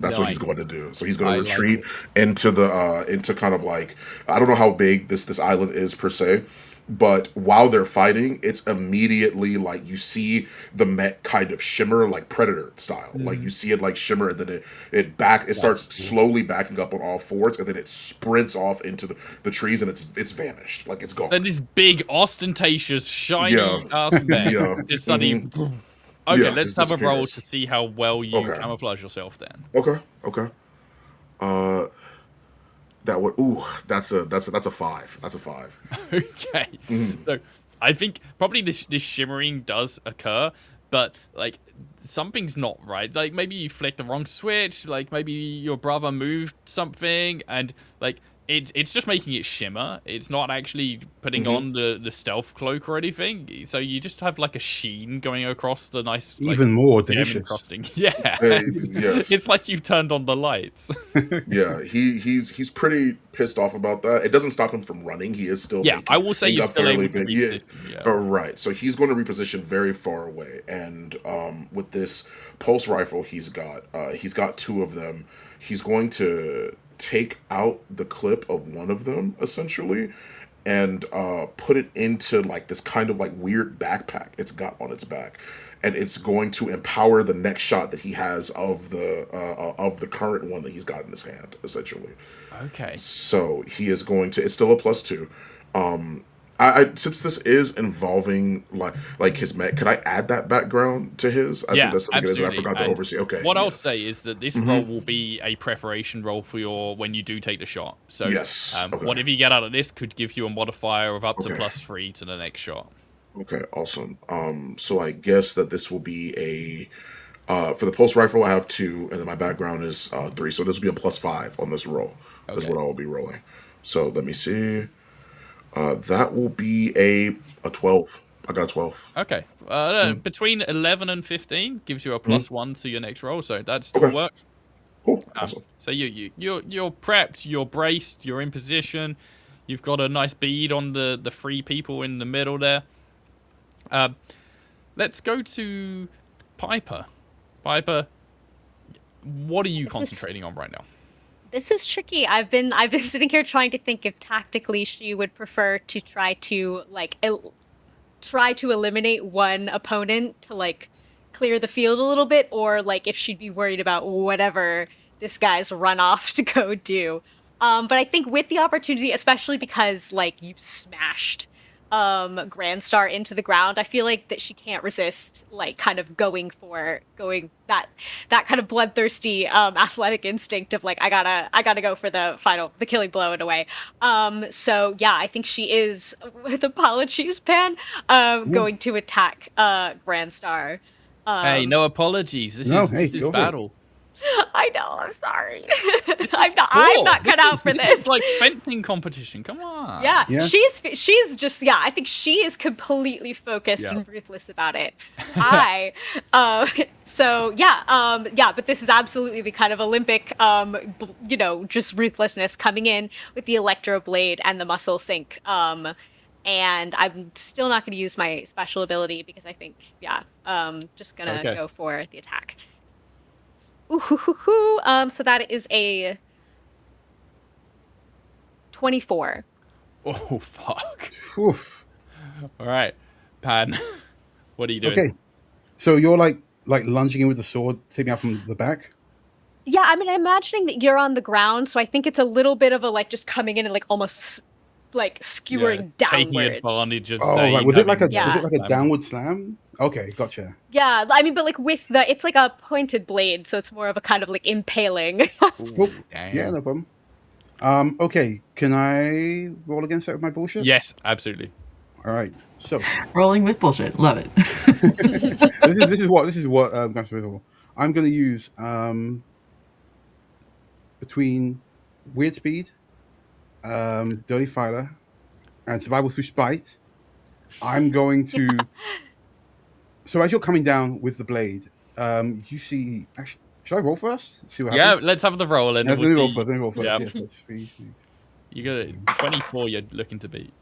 That's what he's Nice. going to do. So he's going I to like retreat it. into the into kind of like, I don't know how big this island is per se, but while they're fighting, it's immediately like you see the mech kind of shimmer like Predator style. Like you see it like shimmer, and then it That's starts cool. slowly backing up on all fours, and then it sprints off into the trees, and it's vanished, like it's So gone. this big, ostentatious, Yeah, shiny ass mech yeah, just suddenly. Okay, yeah. let's Just have a roll to disappears. see how well you Okay, camouflage yourself then. okay. Uh, that would ooh, that's a five. That's a five. Okay. Mhm. So I think probably this shimmering does occur, but like something's not right. Like maybe you flicked the wrong switch, like maybe your brother moved something and like it's just making it shimmer. It's not actually putting Mhm. on the stealth cloak or anything. So you just have like a sheen going across the nice like Even more gem delicious. encrusting. Yeah. Yes. It's like you've turned on the lights. Yeah, he's pretty pissed off about that. It doesn't stop him from running. He is still Yeah, I making will say making you're a still fairly able to big, yeah. reposition, yeah. Right. So he's going to reposition very far away, and with this pulse rifle he's got two of them. He's going to take out the clip of one of them essentially, and put it into like this kind of like weird backpack it's got on its back, and it's going to empower the next shot that he has of the current one that he's got in his hand essentially. Okay. So he is going to. It's still a +2. Um, since this is involving like his mech, could I add that background to his? I think Yeah, that's something that I absolutely. forgot to And oversee. Okay, what I'll yeah. say is that this Hmm. roll will be a preparation roll for your when you do take the shot. So Yes. Okay. whatever you get out of this could give you a modifier of up to Okay. +3 to the next shot. Okay. Awesome. So I guess that this will be a for the pulse rifle I have two, and then my background is three. So this will be a +5 on this roll. Is Okay. what I will be rolling. So let me see. That will be a 12. I got a 12. Okay. Mm-hmm. Between 11 and 15 gives you a +1 to your next roll, so that still Okay. works. Cool. Awesome. So you're prepped, you're braced, you're in position. You've got a nice bead on the three people in the middle there. Uh, let's go to Piper. Piper, what are you This is concentrating on right now? this is tricky. I've been sitting here trying to think if tactically she would prefer to try to try to eliminate one opponent to like clear the field a little bit, or like if she'd be worried about whatever this guy's run off to go do. But I think with the opportunity, especially because like you smashed Grand Star into the ground, I feel like that she can't resist like kind of going that kind of bloodthirsty athletic instinct of like I gotta go for the killing blow in a way. So yeah, I think she is, with apologies, Pan, Yeah. going to attack Grand Star. Hey, Um no apologies. This No, is hey, this is go for it. battle. I know, I'm sorry. This I'm is not sport. cut out for This is this. like fencing competition. Come on. Yeah, Yeah. she's just, yeah, I think she is completely focused Yeah. and ruthless about it. I so yeah, but this is absolutely the kind of Olympic just ruthlessness coming in with the electro blade and the muscle sink. And I'm still not going to use my special ability because I think, just gonna Okay. go for the attack. Ooh, hoo, hoo, hoo. So that is a 24. Oh fuck. Oof. All right, Pan. What are you doing? Okay. So you're like lunging in with the sword, taking out from the back. Yeah, I mean, I'm imagining that you're on the ground, so I think it's a little bit of a like just coming in and like almost like skewering taking downwards. advantage of Oh, say right. Was it like a Yeah. was it like a downward slam? Okay, gotcha. Yeah, I mean, but like with it's like a pointed blade, so it's more of a kind of like impaling. Cool. Yeah, no problem. Okay, can I roll against that with my bullshit? Yes, absolutely. All right. So Rolling with bullshit. Love it. this is what I'm going to use between weird speed, dirty fighter, and survival through spite. I'm going to. So as you're coming down with the blade, you see. Actually, should I roll first? See what Yeah, happens. let's have the roll and Yeah, we'll let me roll see. first. Let me roll first. Yeah. Yeah, that's 3, 6, You got it. 24 you're looking to beat.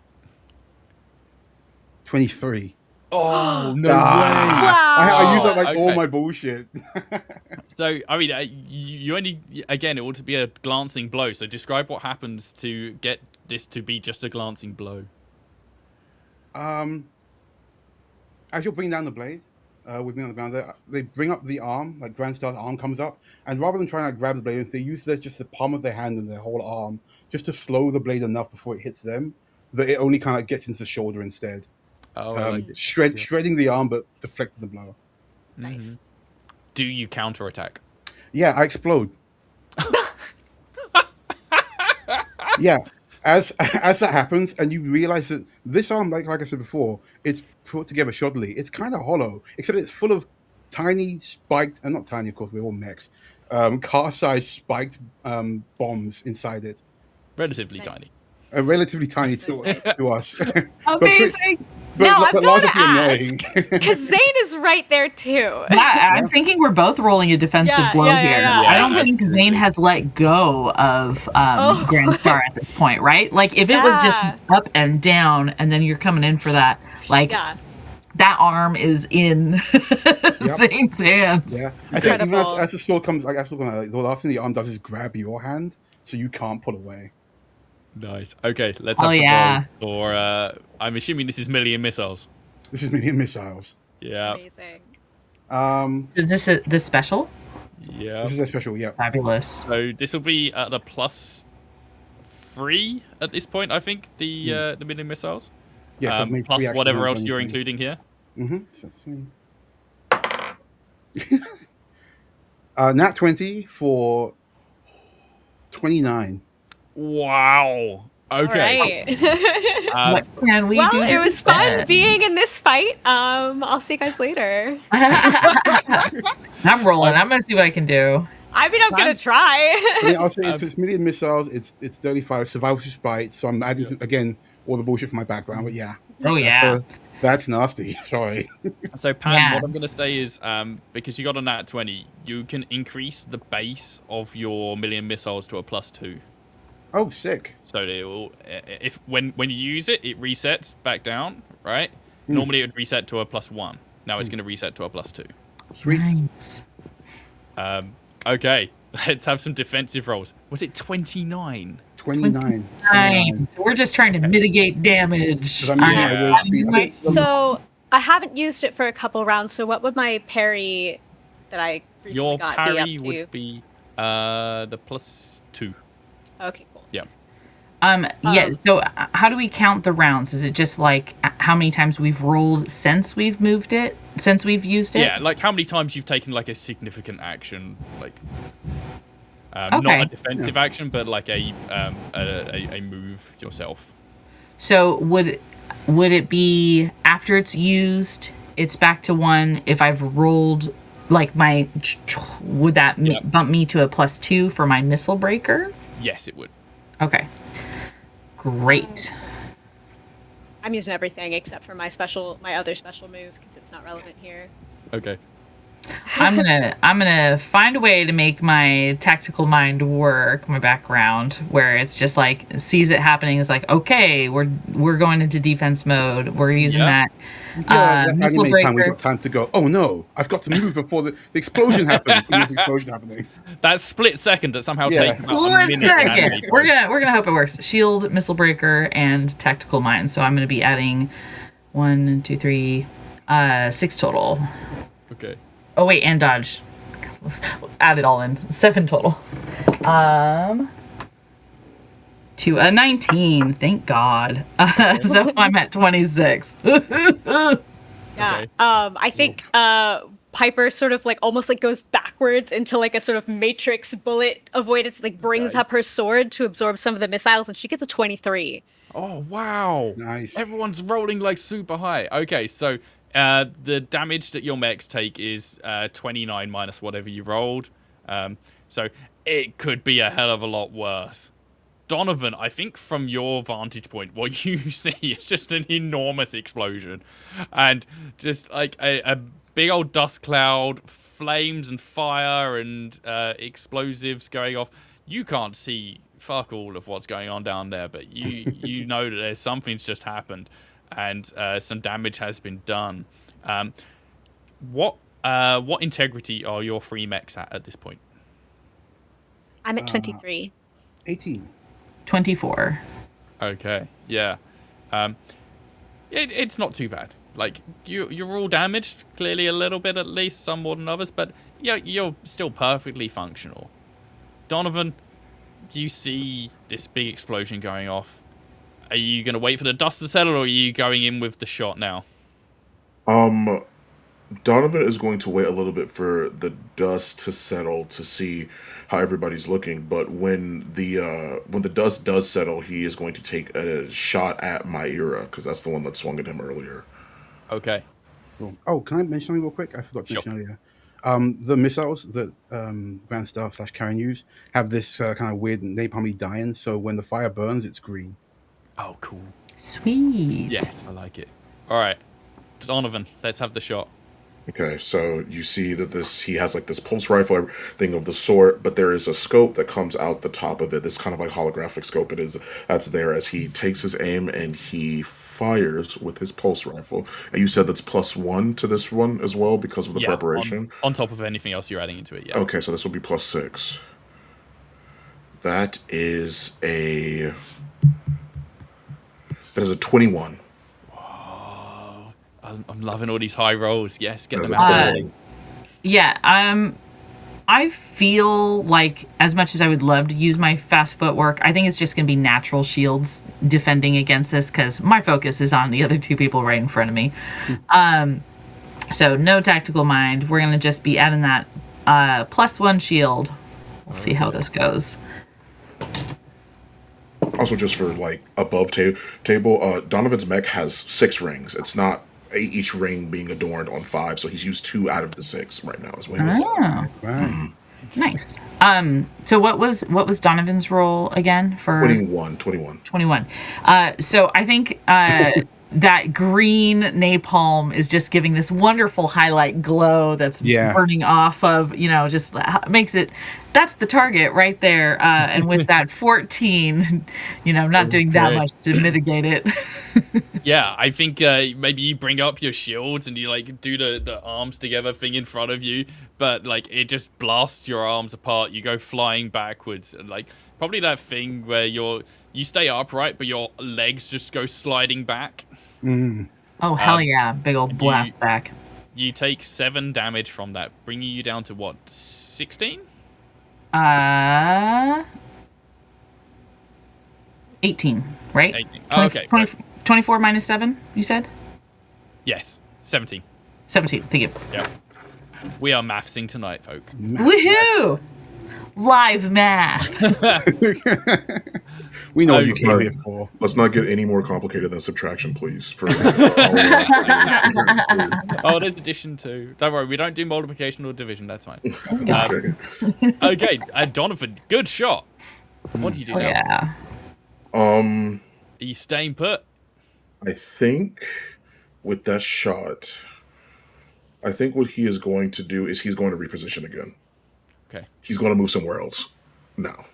23. Oh, no Ah, I use Wow. up like all Okay. my bullshit. So, I mean, you only, again, it ought to be a glancing blow. So describe what happens to get this to be just a glancing blow. As you're bringing down the blade, with me on the ground there, they bring up the arm, like Grand Star's arm comes up, and rather than trying to grab the blade, they use just the palm of their hand and their whole arm just to slow the blade enough before it hits them that it only kind of gets into the shoulder instead. Oh, I like it. Shredding the arm but deflecting the blow. Nice. Do you counterattack? Yeah, I explode. Yeah, as that happens, and you realize that this arm, like I said before, it's put together shoddily. It's kind of hollow, except it's full of tiny spiked, and not tiny, of course, we're all mechs, car-sized spiked bombs inside it. Relatively Nice. tiny. Relatively tiny to us. Amazing. Now, I've larger gotta to annoying. Because Zane is right there too. I'm thinking we're both rolling a defensive Yeah, blow yeah, here. yeah. I don't Yeah, think Zane has let go of Oh. Grand Star at this point, right? Like, if it was just Yeah. up and down, and then you're coming in for that, like, Yeah. that arm is in Zane's hands. Yeah, I think even Incredible. as the sword comes, like the last thing the arm does is grab your hand, so you can't pull away. Nice. Okay, let's Oh, have the yeah. roll. Or, I'm assuming this is million missiles. This is medium missiles. Yeah. Amazing. Is this special? Yeah. This is a special. Yeah. Fabulous. So this will be at a +3 at this point, I think, the million missiles. Yeah. So it means Plus 3 actions, whatever not else you're 23. including here. Nat 20 for 29. Wow. Okay. All right. What can we do? Well, it was fun instead? being in this fight. I'll see you guys later. I'm rolling. I'm gonna see what I can do. I mean, I'm gonna try. But then I'll say it's medium missiles. It's dirty fire, survival to spite. So I'm adding again all the bullshit from my background. But yeah, Oh yeah. that's nasty. Sorry. So Pan, Yeah. what I'm going to say is, because you got a nat 20, you can increase the base of your million missiles to a +2. Oh, sick. So it will, if when you use it, it resets back down, right? Normally it would reset to a +1. Now it's going to reset to a +2. Sweet. Nice. Okay, let's have some defensive rolls. Was it 29? 29. Fine. So we're just trying to mitigate damage. 'Cause I'm using my Yeah. word speed. I think So I haven't used it for a couple rounds. So what would my parry that I recently Your got parry be up to? would be the +2. Okay, cool. Yeah. Yeah. So how do we count the rounds? Is it just like how many times we've rolled since we've moved it, since we've used it? Yeah, like how many times you've taken like a significant action, like not Okay. a defensive action, but like a move yourself. So would it be after it's used, it's back to 1? If I've rolled like my, would that Yeah. bump me to a +2 for my missile breaker? Yes, it would. Okay. Great. I'm using everything except for my other special move because it's not relevant here. Okay. I'm gonna find a way to make my tactical mind work, my background, where it's just like sees it happening. It's like, okay, we're going into defense mode. We're using Yeah. that missile anime time. We've breaker. got time to go. Oh no! I've got to move before the explosion happens. When there's an explosion happening. That split second that somehow Yeah. takes about a One minute. second. We're gonna hope it works. Shield, missile breaker, and tactical mind. So I'm gonna be adding 1, 2, 3, 6 total. Okay. Oh wait, and dodge. Add it all in. 7 total. To a 19. Thank God. So I'm at 26. Yeah. Okay. I think Piper sort of like almost like goes backwards into like a sort of matrix bullet avoidance, like brings Nice. up her sword to absorb some of the missiles, and she gets a 23. Oh, wow. Nice. Everyone's rolling like super high. Okay, so the damage that your mechs take is 29 minus whatever you rolled. So it could be a hell of a lot worse. Donovan, I think from your vantage point, what you see is just an enormous explosion. And just like a big old dust cloud, flames and fire and explosives going off. You can't see fuck all of what's going on down there, but you know that there's something's just happened, and some damage has been done. What integrity are your free mechs at this point? I'm at 23. 18. 24. Okay, yeah. It's not too bad. Like you're all damaged, clearly a little bit at least, some more than others, but you're still perfectly functional. Donovan, you see this big explosion going off. Are you going to wait for the dust to settle, or are you going in with the shot now? Donovan is going to wait a little bit for the dust to settle to see how everybody's looking. But when the dust does settle, he is going to take a shot at Myra because that's the one that swung at him earlier. Okay. Cool. Oh, can I mention something real quick? I forgot to mention earlier. The missiles that Grand Star / Karen use have this kind of weird napalmy dye, so when the fire burns, it's green. Oh, cool. Sweet. Yes, I like it. All right, Donovan, let's have the shot. Okay, so you see that he has like this pulse rifle thing of the sort, but there is a scope that comes out the top of it. This kind of like holographic scope that's there as he takes his aim and he fires with his pulse rifle. And you said that's +1 to this one as well because of the preparation? On top of anything else you're adding into it, yeah. Okay, so this will be +6. That is a 21. I'm loving all these high rolls. Yes, get them out. Yeah, I feel like as much as I would love to use my fast footwork, I think it's just going to be natural shields defending against this because my focus is on the other two people right in front of me. So no tactical mind. We're going to just be adding that +1 shield. We'll see how this goes. Also, just for like above table, Donovan's mech has 6 rings. It's not each ring being adorned on 5, so he's used 2 out of the 6 right now. Is what he was. Right. Nice. So what was Donovan's role again for 21. 21. So I think that green napalm is just giving this wonderful highlight glow that's burning off of, just makes it, that's the target right there. And with that 14, not doing that much to mitigate it. Yeah, I think maybe you bring up your shields and you like do the arms together thing in front of you, but like it just blasts your arms apart. You go flying backwards, and like probably that thing where you stay upright, but your legs just go sliding back. Mm. Oh hell yeah! Big old blast back. You take 7 damage from that, bringing you down to what, 16? 18, right? 18. Oh, okay. 24 minus 7, you said? Yes, 17. 17, thank you. Yeah. We are mathsing tonight, folk. Woohoo! Live math. We know what you came here for. Let's not get any more complicated than subtraction, please. Oh, there's addition too. Don't worry, we don't do multiplication or division. That's fine. Okay, Donovan, good shot. What do you do now? Yeah. Are you staying put? I think with that shot, I think what he is going to do is he's going to reposition again. Okay. He's going to move somewhere else now.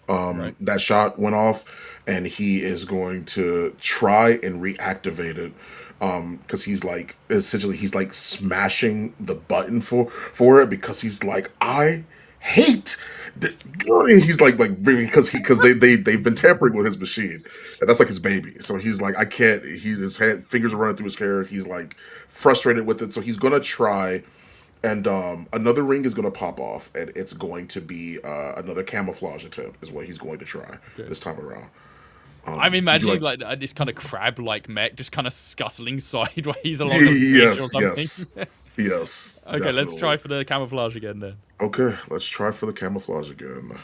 Right. That shot went off, and he is going to try and reactivate it. Because he's like essentially he's like smashing the button for it because he's like, I hate. He's like because they've been tampering with his machine, and that's like his baby. So he's like, I can't. His fingers are running through his hair. He's like frustrated with it. So he's gonna try, and another ring is gonna pop off, and it's going to be another camouflage attempt. Is what he's going to try this time around. I'm imagining like this kind of crab-like mech just kind of scuttling sideways along the edge or something. Yes. Okay, definitely. Let's try for the camouflage again then. Okay, let's try for the camouflage again.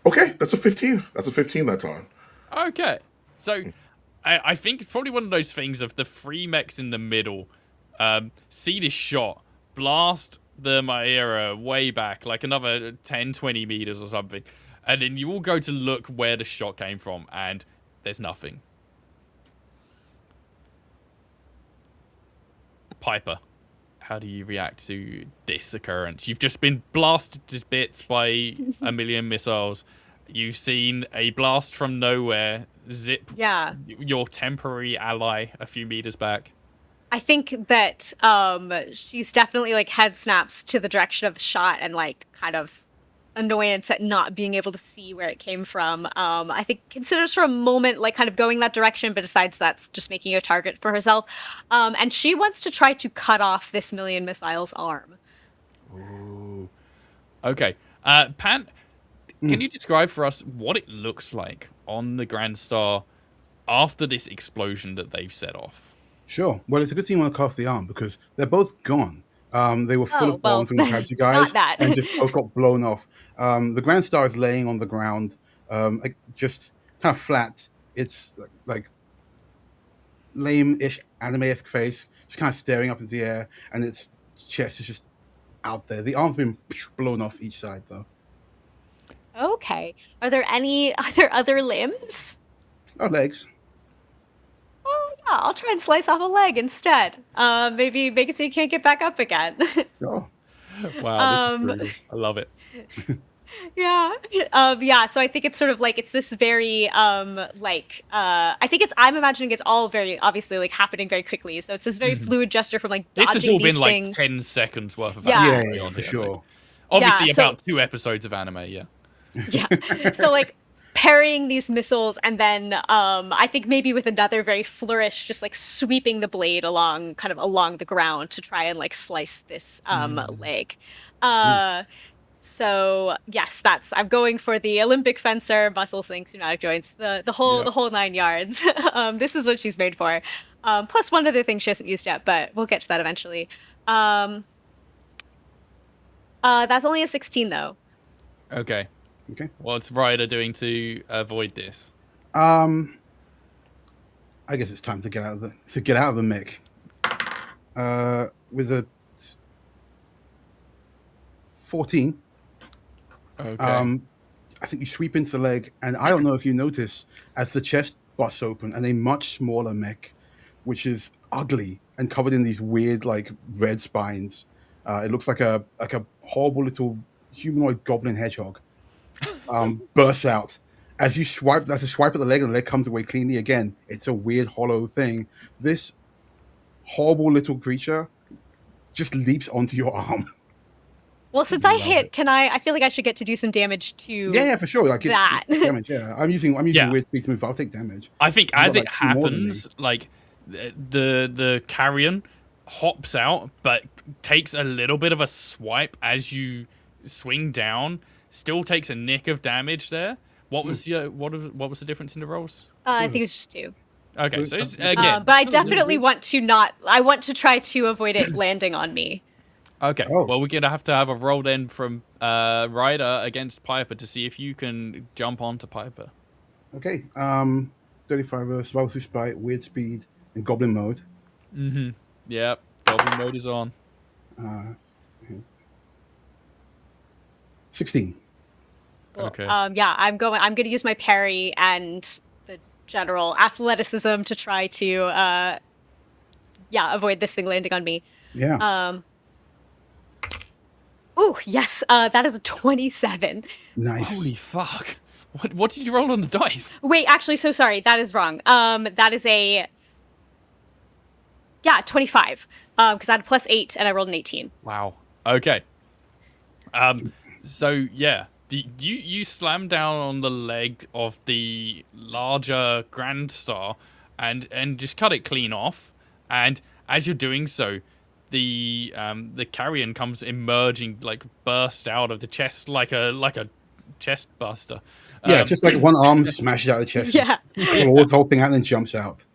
Okay, that's a 15. That's a 15 that time. Okay. So I think it's probably one of those things of the 3 mechs in the middle. See this shot, blast the Maera way back, like another 10, 20 meters or something. And then you all go to look where the shot came from, and there's nothing. Piper, how do you react to this occurrence? You've just been blasted to bits by a million missiles. You've seen a blast from nowhere zip your temporary ally a few meters back. I think that she's definitely like head snaps to the direction of the shot and like kind of annoyance at not being able to see where it came from. I think considers for a moment like kind of going that direction, but decides that's just making a target for herself. And she wants to try to cut off this million missiles arm. Ooh. Okay. Pan, can you describe for us what it looks like on the Grand Star after this explosion that they've set off? Sure. Well, it's a good thing you want to cut off the arm because they're both gone. They were full of bombs when we grabbed you guys, not that. and just both got blown off. The Grand Star is laying on the ground, like, just kind of flat. It's like lame-ish anime-esque face, just kind of staring up into the air, and its chest is just out there. The arm's been blown off each side, though. Okay. Are there other limbs? Oh, legs. Oh yeah, I'll try and slice off a leg instead. Maybe make it so you can't get back up again. Oh. Wow, this is brutal. I love it. Yeah. Yeah, so I think it's sort of like it's this very I think I'm imagining it's all very obviously like happening very quickly. So it's this very fluid gesture from like dodging This has all these been things. like 10 seconds worth of Yeah. anime. Yeah, for sure. Obviously Yeah, so- about 2 episodes of anime, yeah. Yeah. So like parrying these missiles and then I think maybe with another very flourish, just like sweeping the blade along the ground to try and like slice this leg. So yes, I'm going for the Olympic fencer, muscles, links, pneumatic joints, the whole 9 yards. This is what she's made for. Plus one other thing she hasn't used yet, but we'll get to that eventually. That's only a 16 though. Okay. Okay. What's Ryder doing to avoid this? I guess it's time to get out of the mech. With a 14. Okay. I think you sweep into the leg, and I don't know if you notice as the chest busts open, and a much smaller mech, which is ugly and covered in these weird like red spines. It looks like a horrible little humanoid goblin hedgehog. Bursts out as you swipe. That's a swipe at the leg, and the leg comes away cleanly again. It's a weird hollow thing. This horrible little creature just leaps onto your arm. Well, since I hit, I feel like I should get to do some damage to Yeah, for sure. Like it's that. damage. Yeah, I'm using Yeah. weird speed to move, but I'll take damage. I think You've as got, it like, 2 more than me. happens, like the carrion hops out, but takes a little bit of a swipe as you swing down. Still takes a nick of damage there. What was what was the difference in the rolls? I think it's just 2. Okay, so it's, again, But I definitely want to try to avoid it landing on me. okay. Oh. Well, we're gonna have to have a roll then from Ryder against Piper to see if you can jump onto Piper. Okay. 35 survival through spite, weird speed, and goblin mode. Mm-hmm. Yep. Goblin mode is on. 16. Cool. Okay. Yeah, I'm going to use my parry and the general athleticism to try to avoid this thing landing on me. Yeah. Oh, yes. That is a 27. Nice. Holy fuck! What did you roll on the dice? Wait, actually, so sorry. That is wrong. That is a 25. Because I had a +8 and I rolled an 18. Wow. Okay. So yeah, you slam down on the leg of the larger Grand Star, and just cut it clean off. And as you're doing so, the carrion comes emerging, like burst out of the chest like a chest buster. Yeah, just like one arm smashes out of the chest. Yeah. Claws the whole thing out and then jumps out.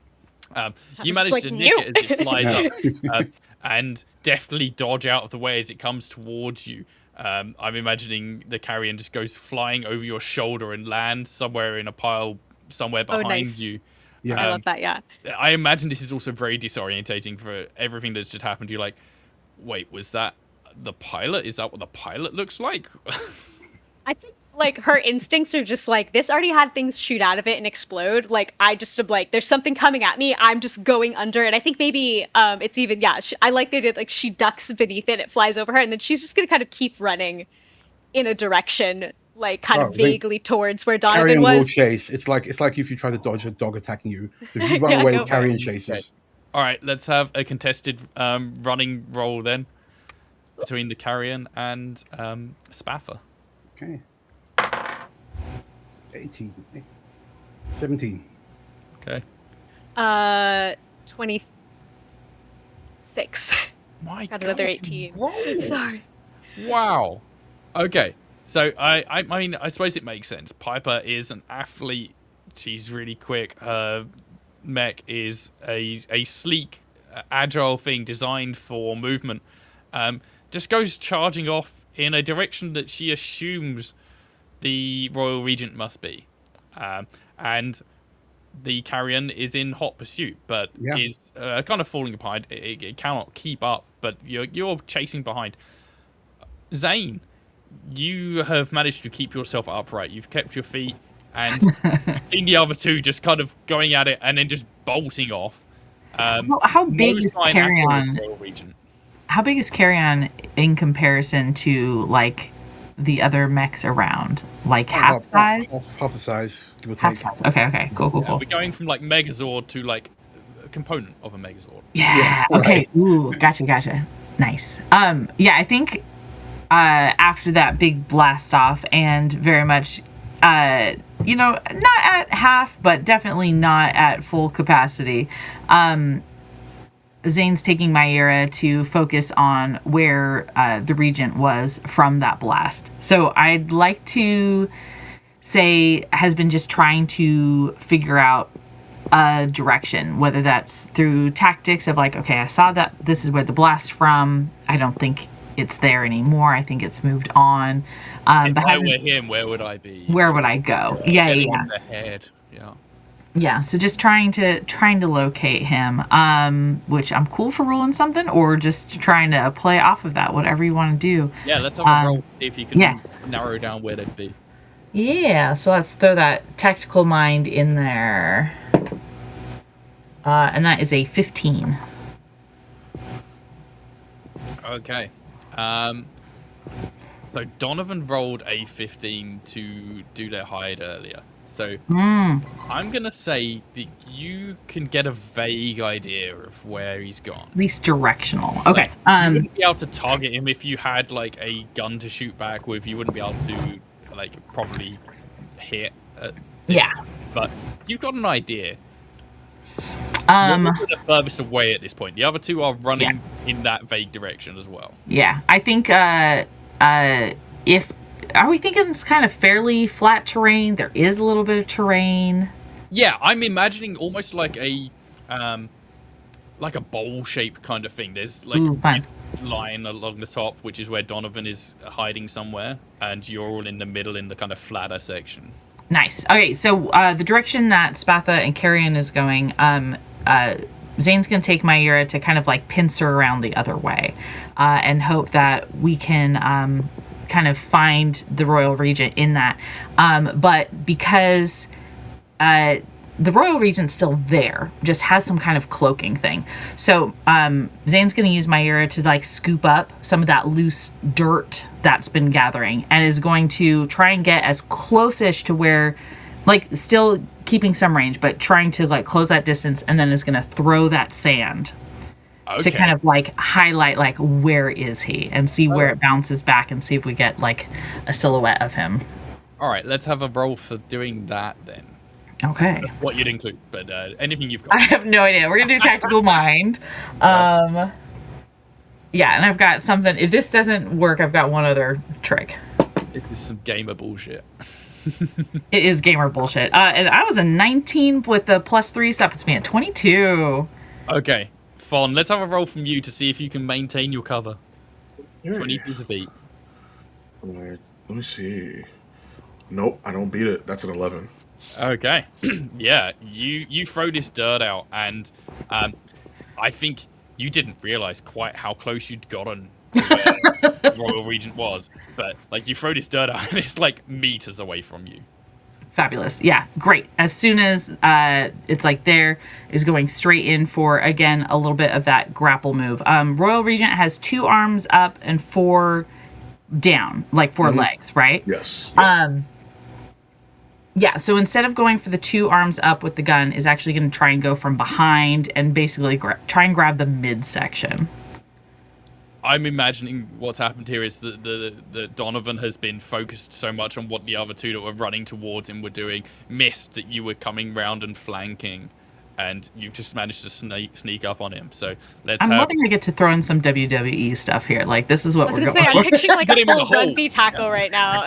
You just manage like, to nick it as it flies Yeah. up, and deftly dodge out of the way as it comes towards you. I'm imagining the carrion just goes flying over your shoulder and lands somewhere in a pile somewhere Oh, behind nice. you. Yeah. I love that. Yeah. I imagine this is also very disorientating for everything that's just happened. You're like, wait, was that the pilot? Is that what the pilot looks like? I think like her instincts are just like this already had things shoot out of it and explode. Like I just am like there's something coming at me. I'm just going under it. I think maybe it's even I like they did like she ducks beneath it, it flies over her, and then she's just gonna kind of keep running in a direction like kind Oh, of they- vaguely towards where Donovan Carrion will was. chase. It's like if you try to dodge a dog attacking you. If you run Yeah, away, go for Carrion it. chases. All right, let's have a contested running roll then between the Carrion and Spaffer. Okay. 18. 17. Okay. 26. My Got another God, 18. rolls. Sorry. Wow. Okay. So I mean, I suppose it makes sense. Piper is an athlete. She's really quick. Her mech is a sleek, agile thing designed for movement. Just goes charging off in a direction that she assumes the Royal Regent must be. And the Carrion is in hot pursuit, but Yeah. is kind of falling behind. It cannot keep up, but you're chasing behind. Zane, you have managed to keep yourself upright. You've kept your feet, and you've seen the other two just kind of going at it and then just bolting off. Well, how big No is sign at all of Carrion? Royal Regent. How big is Carrion in comparison to like the other mechs around? Like half size? Half the size, give or Half take. size. Okay. Cool. We're going from like Megazord to like a component of a Megazord. Yeah. Okay. Ooh. Gotcha. Nice. Yeah. I think after that big blast off, and very much, not at half, but definitely not at full capacity. Zane's taking Myra to focus on where the Regent was from that blast. So I'd like to say has been just trying to figure out a direction, whether that's through tactics of like, okay, I saw that this is where the blast from. I don't think it's there anymore. I think it's moved on. If But I hasn't- were him, where would I be? where would I go? Yeah. Getting in the head. Yeah. Yeah, so just trying to locate him, which I'm cool for rolling something, or just trying to play off of that, whatever you want to do. Yeah, let's have a roll. See if you can yeah. narrow down where they'd be. Yeah, so let's throw that tactical mind in there. And that is a 15. Okay. So Donovan rolled a 15 to do their hide earlier. So I'm gonna say that you can get a vague idea of where he's gone. At least directional. Okay. You wouldn't be able to target him if you had like a gun to shoot back with. You wouldn't be able to like probably hit. Yeah. But you've got an idea. Um, You're the furthest away at this point. The other two are running in that vague direction as well. Yeah, I think if are we thinking it's kind of fairly flat terrain? There is a little bit of terrain. Yeah, I'm imagining almost like a bowl shape kind of thing. There's like Ooh, fun. a line along the top, which is where Donovan is hiding somewhere, and you're all in the middle in the kind of flatter section. Nice. Okay, so the direction that Spatha and Carrion is going, Zane's going to take Myra to kind of like pincer around the other way and hope that we can kind of find the Royal Regent in that. But because the Royal Regent's still there, just has some kind of cloaking thing. So Zane's going to use Myra to like scoop up some of that loose dirt that's been gathering and is going to try and get as close-ish to where, like still keeping some range, but trying to like close that distance, and then is going to throw that sand to kind of like highlight like where is he and see where it bounces back and see if we get like a silhouette of him. All right, let's have a roll for doing that then. Okay. What you'd include, but anything you've I got. have no idea. We're gonna do tactical mind. Yeah, and I've got something. If this doesn't work, I've got one other trick. This is some gamer bullshit. It is gamer bullshit. And I was a 19 with a +3, so that puts me at 22. Okay, Fawn, let's have a roll from you to see if you can maintain your cover. Yeah. 22 to beat. Alright, let me see. Nope, I don't beat it. That's an 11. Okay. Yeah, you throw this dirt out, and I think you didn't realize quite how close you'd gotten to where Royal Regent was. But like, you throw this dirt out, and it's like meters away from you. Fabulous. Yeah, great. As soon as it's like there is going straight in for, again, a little bit of that grapple move. Royal Regent has 2 arms up and 4 down, like 4 legs, right? Yes. Yeah, so instead of going for the 2 arms up with the gun, is actually going to try and go from behind and basically try and grab the midsection. I'm imagining what's happened here is that the Donovan has been focused so much on what the other 2 that were running towards him were doing, missed that you were coming round and flanking, and you've just managed to sneak up on him. So I'm loving to get to throw in some WWE stuff here. Like, this is what we're going I'm picturing like Put a him in full the hole. rugby tackle right now.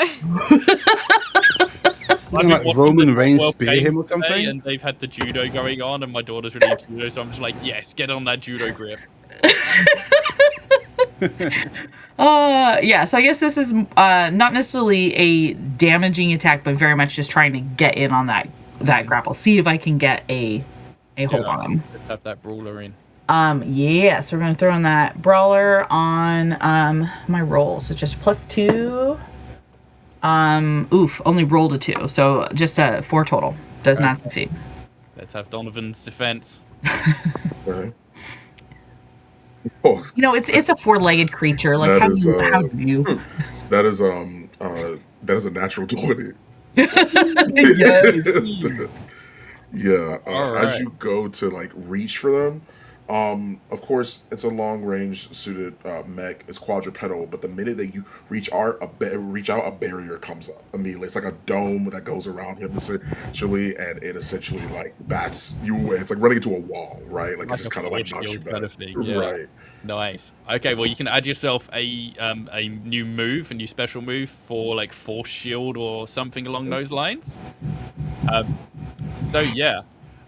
Like Roman Reigns spear him or something? And they've had the judo going on, and my daughter's really into judo, so I'm just like, yes, get on that judo grip. Yeah, so I guess this is not necessarily a damaging attack, but very much just trying to get in on that grapple. See if I can get a hold on him. Let's have that brawler in. Yeah, so we're gonna throw in that brawler on my roll. So just +2. Only rolled a 2, so just a 4 total. Does not succeed. Let's have Donovan's defense. Right. Oh, You know, it's a 4-legged creature. Like, how do you? that is a natural 20. Yes. Yeah. All As right. you go to like reach for them, of course it's a long range suited mech. It's quadrupedal, but the minute that you reach out, a barrier comes up immediately. It's like a dome that goes around him essentially, and it essentially like bats you away. It's like running into a wall, right? Like it just kind of like knocks you back. Kind of thing, yeah. Right. Nice. Okay, well, you can add yourself a new move, a new special move for like force shield or something along those lines. So yeah,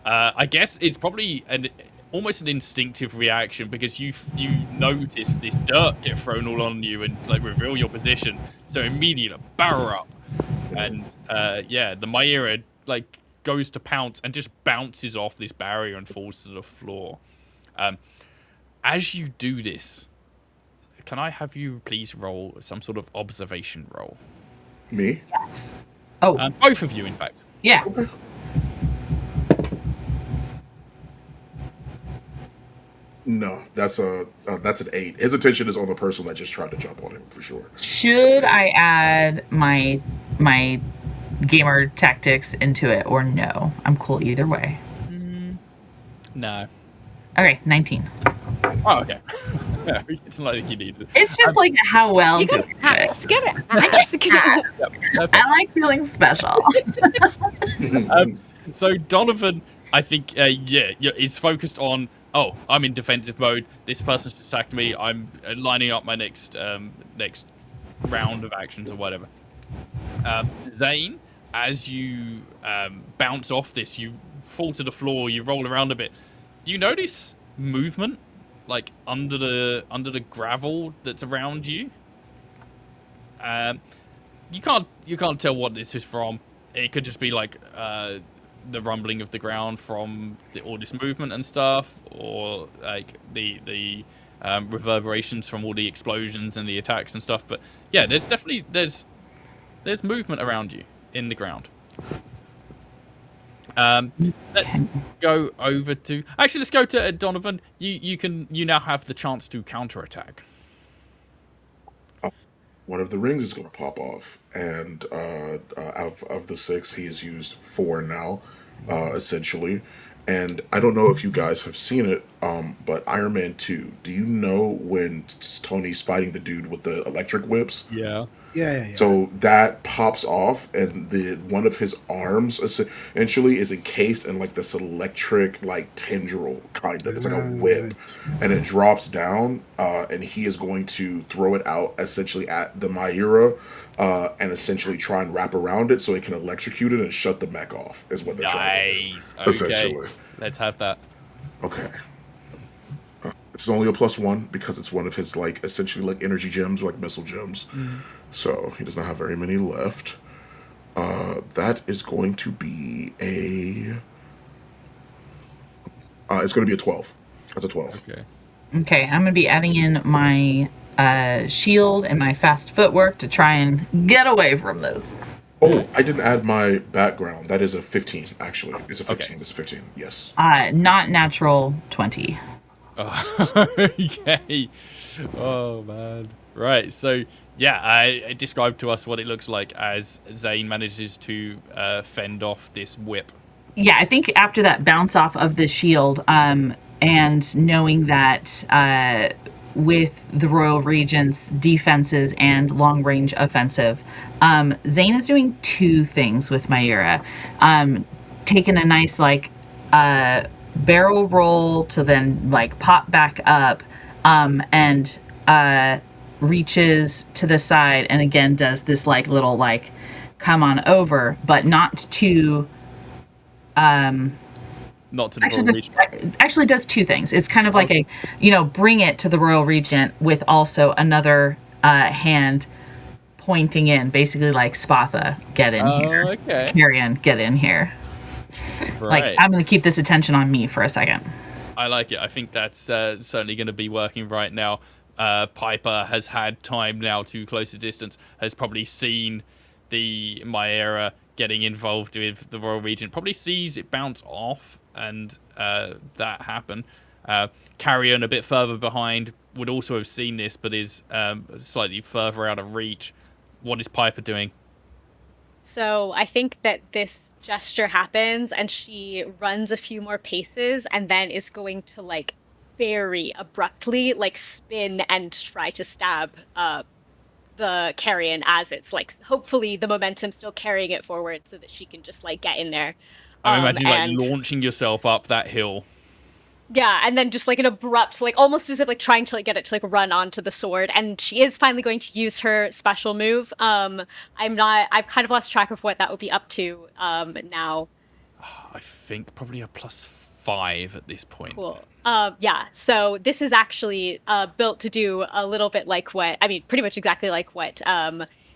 I guess it's probably almost an instinctive reaction because you notice this dirt get thrown all on you and like reveal your position. So immediately barrel up, and yeah, the Myra like goes to pounce and just bounces off this barrier and falls to the floor. As you do this, can I have you please roll some sort of observation roll? Me? Yes. Oh, Both of you, in fact. yeah. No, that's an 8. His attention is on the person that just tried to jump on him for sure. Should I add my gamer tactics into it or no? I'm cool either way. No. Okay, 19. Oh, okay. It's not like you need it. It's just like how well You do can I do it? ask. Get it. Yep. I like feeling special. So Donovan, I think, is focused on, oh, I'm in defensive mode. This person's attacked me. I'm lining up my next round of actions or whatever. Zane, as you bounce off this, you fall to the floor. You roll around a bit. You notice movement, like under the gravel that's around you. You can't tell what this is from. It could just be like the rumbling of the ground from all this movement and stuff, or like the reverberations from all the explosions and the attacks and stuff. But yeah, there's definitely there's movement around you in the ground. Let's go over to let's go to Donovan. You now have the chance to counterattack. One of the rings is going to pop off, and of the 6, he has used 4 now, essentially. And I don't know if you guys have seen it, but Iron Man 2. Do you know when Tony's fighting the dude with the electric whips? Yeah. Yeah. So that pops off, and one of his arms essentially is encased in like this electric like tendril kind of. It's like a whip, and it drops down, and he is going to throw it out essentially at the Myra, and essentially try and wrap around it so it can electrocute it and shut the mech off. Is what they're trying to do. Okay. Essentially. Let's have that. Okay. This is only a +1 because it's one of his like essentially like energy gems, or like missile gems. So he does not have very many left. That is going to be it's going to be a 12. That's a 12. Okay. Okay, I'm gonna be adding in my shield and my fast footwork to try and get away from this. Oh, I didn't add my background. That is a 15, actually. It's a 15. Okay. It's a 15. Yes. Not natural 20. Oh, okay. Oh man. Right. So yeah, I described to us what it looks like as Zane manages to fend off this whip. Yeah, I think after that bounce off of the shield, and knowing that with the Royal Regent's defenses and long range offensive, Zane is doing two things with Myra. Taking a nice barrel roll to then pop back up, and reaches to the side and again does this little come on over, but not to Not to the Royal Regent. actually does two things. It's kind of like bring it to the Royal Regent with also another hand pointing in, basically like Spatha, get in here. Okay. Carrion, get in here. Right. I'm going to keep this attention on me for a second. I like it. I think that's certainly going to be working right now. Piper has had time now to close the distance, has probably seen the Myra getting involved with the Royal Regent, probably sees it bounce off and that happen. Carrion, a bit further behind, would also have seen this, but is slightly further out of reach. What is Piper doing? So I think that this gesture happens and she runs a few more paces and then is going to very abruptly spin and try to stab the carrion as it's hopefully the momentum still carrying it forward so that she can just get in there. I imagine launching yourself up that hill. Yeah, and then just an abrupt, almost as if trying to get it to run onto the sword. And she is finally going to use her special move. I've kind of lost track of what that would be up to now. I think probably a +5 at this point. Cool. Yeah, so this is actually built to do a little bit pretty much exactly like what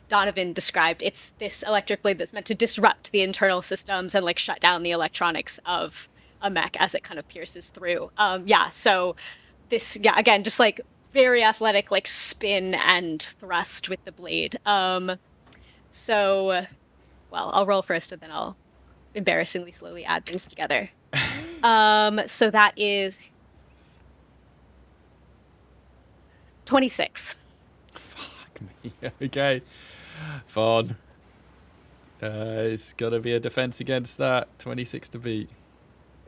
Donovan described. It's this electric blade that's meant to disrupt the internal systems and shut down the electronics of a mech as it kind of pierces through. So this, again, just very athletic, spin and thrust with the blade. I'll roll first and then I'll embarrassingly slowly add things together. So that is 26. Fuck me. Okay. Fun. It's got to be a defense against that. 26 to beat.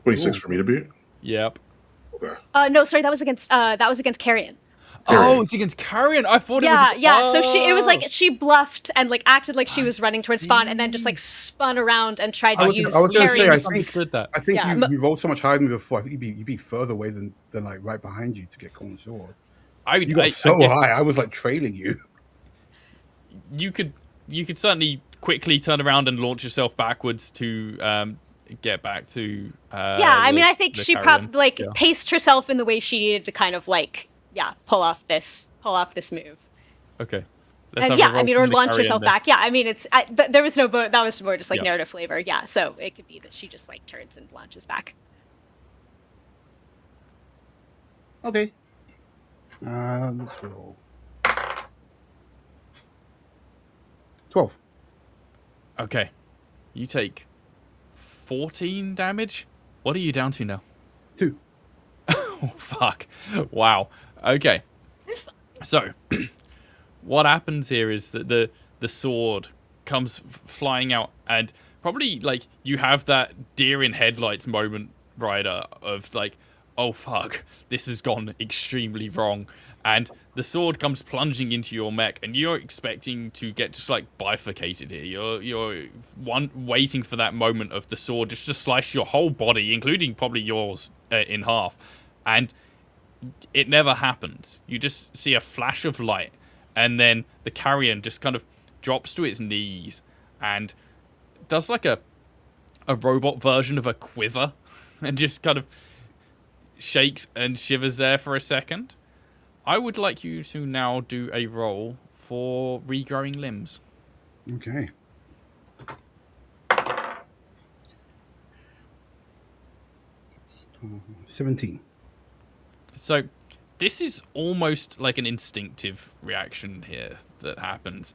26 for me to beat? Yep. Okay. No, sorry, that was against Carrion. Oh, it's against Carrion. I thought it was. Yeah. So it was she bluffed and acted like she was running towards Spawn, and then just spun around and tried to use. I was going to say, I think you rolled so much higher than me before. I think you'd be further away than right behind you to get corner sword. You got so high. I was trailing you. You could certainly quickly turn around and launch yourself backwards to get back to. I think she probably paced herself in the way she needed to kind of pull off this move. Okay. Or launch yourself back. Yeah, it's there was no that was more just narrative flavor. Yeah, so it could be that she just turns and launches back. Okay. Let's roll. 12. Okay. You take 14 damage. What are you down to now? 2. Oh, fuck. Wow. Okay. So, what happens here is that the sword comes flying out, and probably you have that deer in headlights moment, Ryder, of oh fuck, this has gone extremely wrong, and the sword comes plunging into your mech, and you're expecting to get just bifurcated here. You're waiting for that moment of the sword just to slice your whole body, including probably yours, in half, and it never happens. You just see a flash of light, and then the carrion just kind of drops to its knees and does a robot version of a quiver and just kind of shakes and shivers there for a second. I would like you to now do a roll for regrowing limbs. Okay. 17. So this is almost like an instinctive reaction here that happens.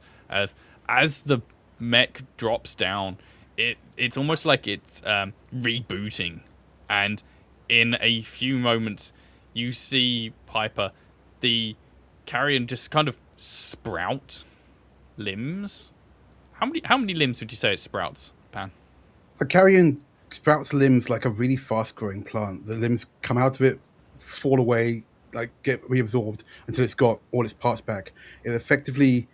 As the mech drops down, it's almost like it's rebooting. And in a few moments, you see Piper, the carrion, just kind of sprout limbs. How many limbs would you say it sprouts, Pan? A carrion sprouts limbs like a really fast-growing plant. The limbs come out of it, fall away, like get reabsorbed until it's got all its parts back. It effectively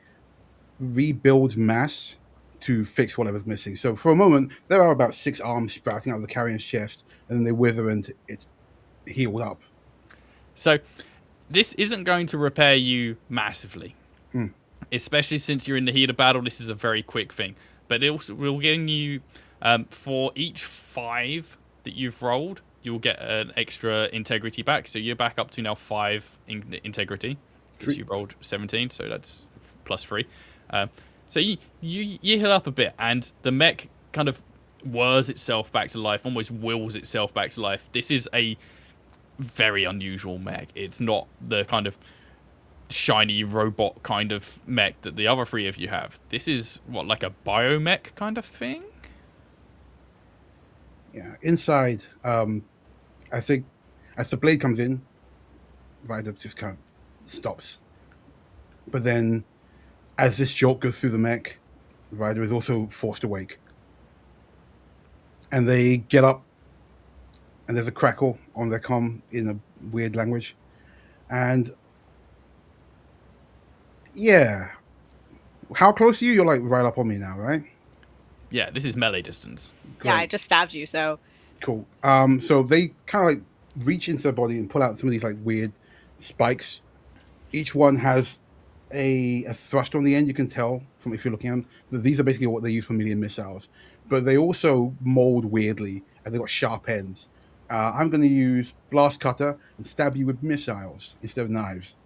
rebuilds mass to fix whatever's missing. So for a moment, there are about 6 arms sprouting out of the carrion's chest, and then they wither and it's healed up. So this isn't going to repair you massively, especially since you're in the heat of battle. This is a very quick thing, but it also will give you for each 5 that you've rolled, you'll get an extra integrity back. So you're back up to now 5 integrity because you rolled 17, so that's +3. So you heal up a bit, and the mech kind of whirs itself back to life, almost wills itself back to life. This is a very unusual mech. It's not the kind of shiny robot kind of mech that the other 3 of you have. This is like a biomech kind of thing. Yeah, inside, I think as the blade comes in, Ryder just kind of stops. But then, as this jolt goes through the mech, Ryder is also forced awake. And they get up, and there's a crackle on their comm in a weird language. And yeah, how close are you? You're like right up on me now, right? Yeah, this is melee distance. Yeah, I Great. just stabbed you, so Cool. So they kind of like reach into their body and pull out some of these like weird spikes. Each one has a thrust on the end. You can tell from if you're looking at them that these are basically what they use for million missiles. But they also mold weirdly, and they've got sharp ends. I'm going to use blast cutter and stab you with missiles instead of knives,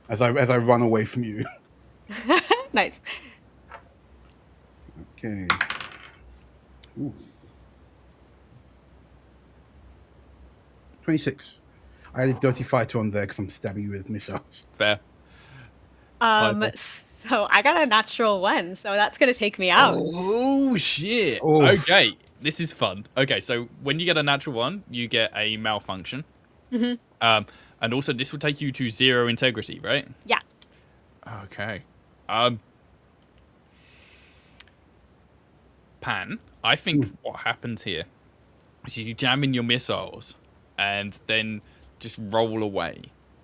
as I run away from you. nice. Okay. Ooh. 26. I added dirty fighter on there because I'm stabbing you with missiles. Fair. Piper. So I got a natural 1, so that's gonna take me out. Oh shit. Oof. Okay, this is fun. Okay, so when you get a natural 1, you get a malfunction. And also this will take you to 0 integrity, right? Yeah. Okay. Pan, I think what happens here is you jam in your missiles and then just roll away.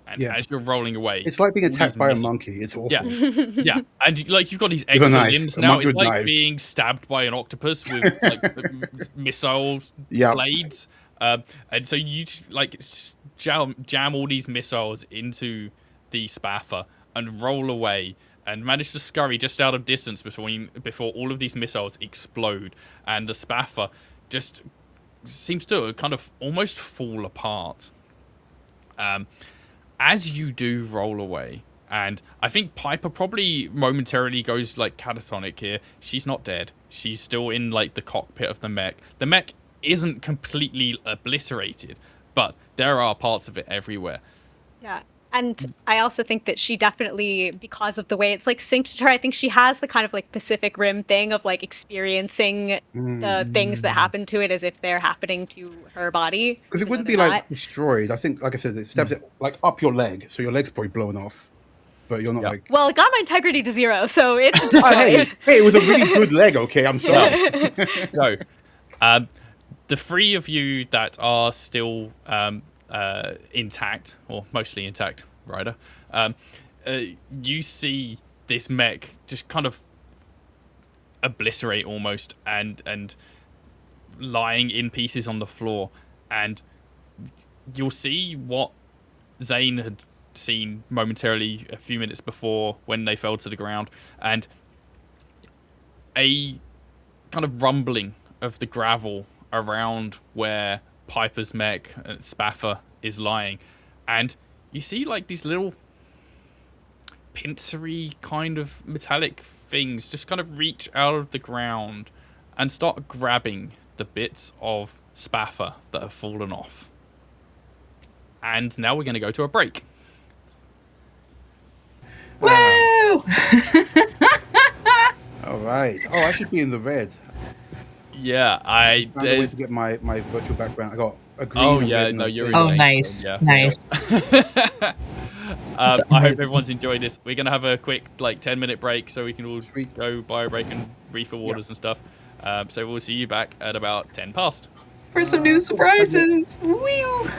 And Yeah. as you're rolling away, It's like being all attacked these by a missiles- monkey. It's awful. Yeah, yeah, and like you've got these a extra knife, limbs a now. It's good like knife. being stabbed by an octopus with like missile Yep. blades. And so you just, like jam all these missiles into the spaffer and roll away and manage to scurry just out of distance before all of these missiles explode, and the spaffer just seems to kind of almost fall apart. As you do roll away, and I think Piper probably momentarily goes like catatonic here. She's not dead. She's still in like the cockpit of the mech. The mech isn't completely obliterated, but there are parts of it everywhere. Yeah. And I also think that she definitely, because of the way it's like synced to her, I think she has the kind of like Pacific Rim thing of like experiencing the things that happen to it as if they're happening to her body. Because it even wouldn't though be they're like not. destroyed. I think, like I said, it stabs it like up your leg, so your leg's probably blown off, but you're not Yeah. like. Well, it got my integrity to 0, so it's Oh, destroyed. hey, it was a really good leg. Okay, I'm sorry. So, the 3 of you that are still intact, or mostly intact, Ryder, you see this mech just kind of obliterate almost and lying in pieces on the floor, and you'll see what Zane had seen momentarily a few minutes before when they fell to the ground, and a kind of rumbling of the gravel around where Piper's mech Spaffer is lying, and you see like these little pincery kind of metallic things just kind of reach out of the ground and start grabbing the bits of Spaffer that have fallen off. And now we're going to go to a break. Woo! All right. Oh, I should be in the red. Yeah, I found a way to get my virtual background. I got a green Oh and yeah, red. And no, a you're yellow. in Oh, late. nice, Yeah. nice. I hope amazing. everyone's enjoyed this. We're gonna have a quick 10-minute break so we can all Sweet. go buy a break and refill waters and stuff. So we'll see you back at about 10 past. For some new surprises. Woo!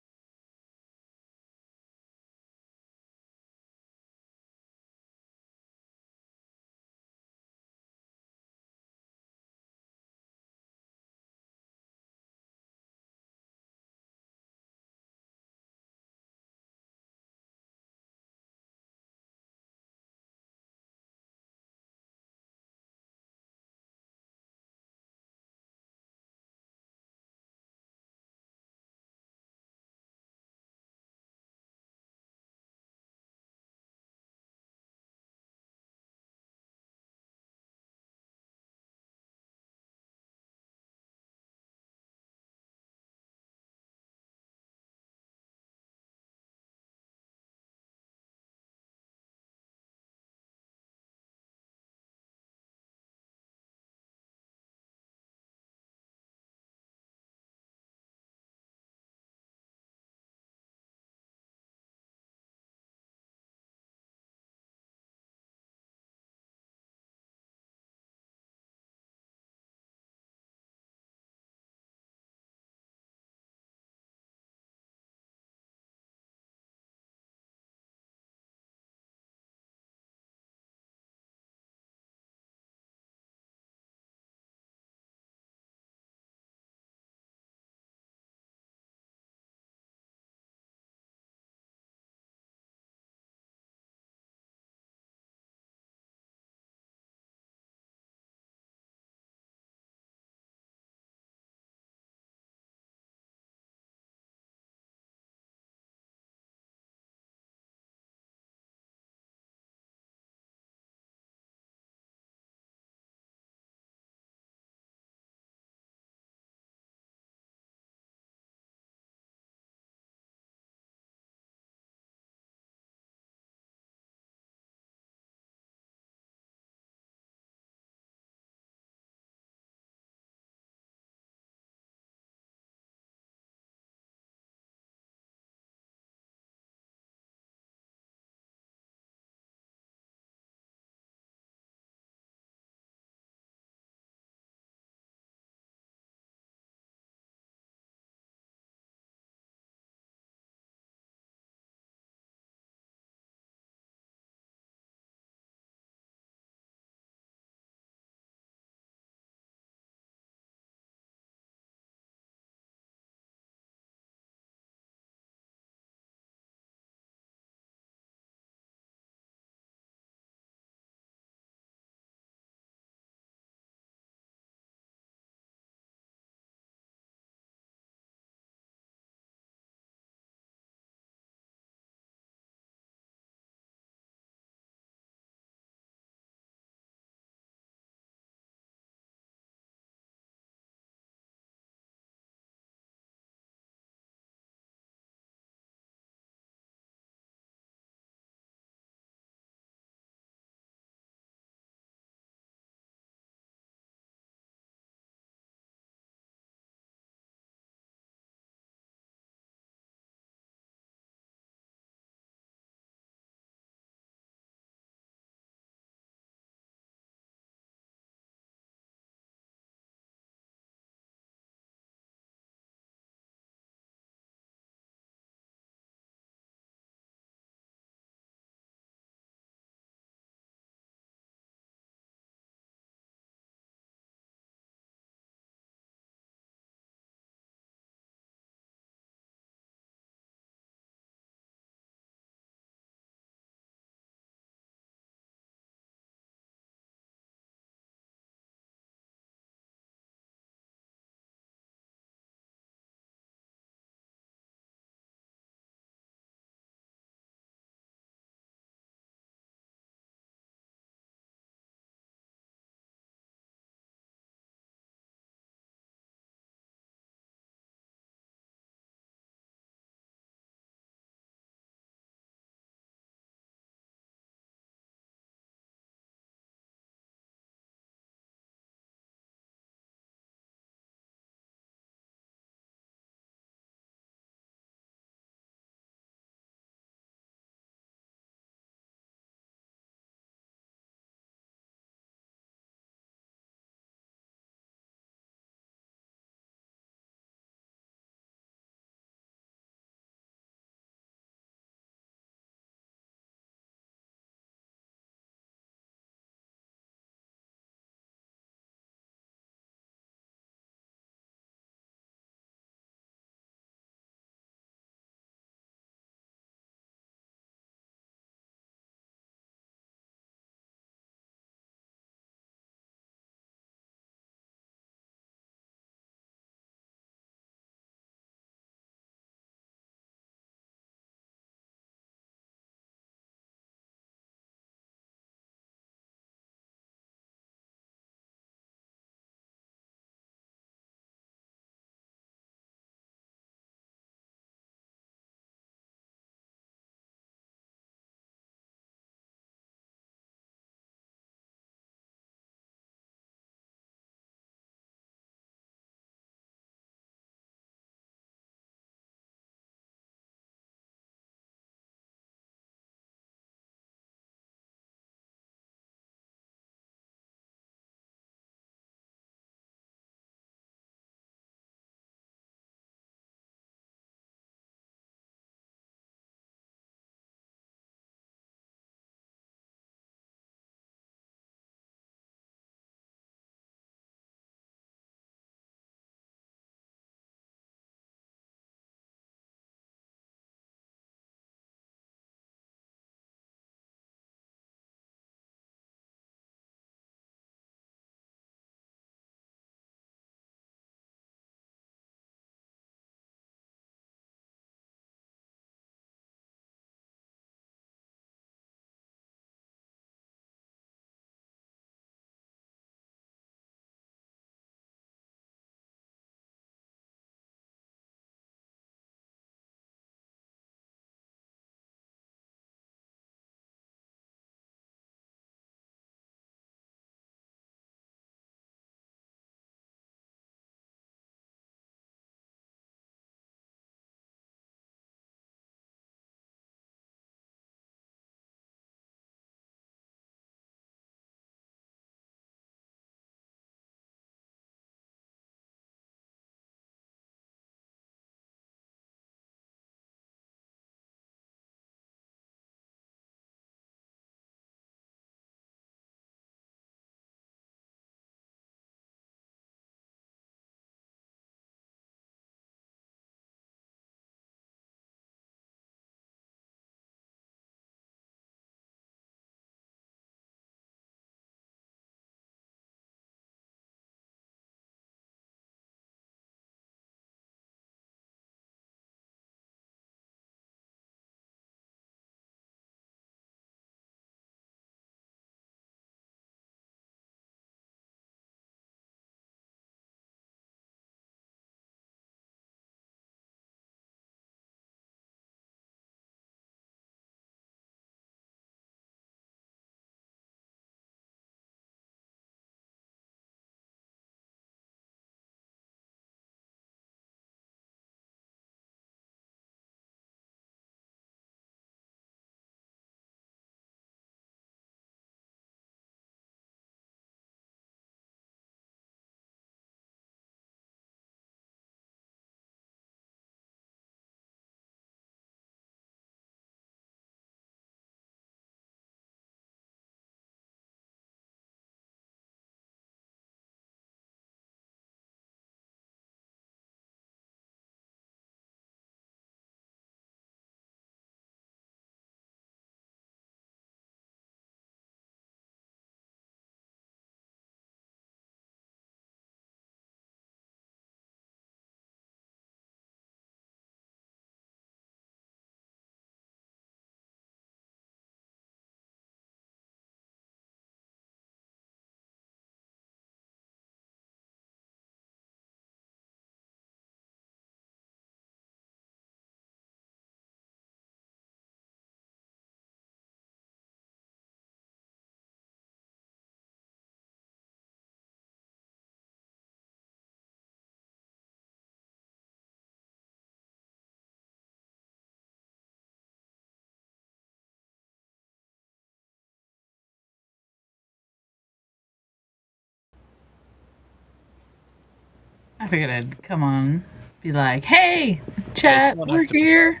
I figured I'd come on, be like, hey, chat, someone we're has to be here.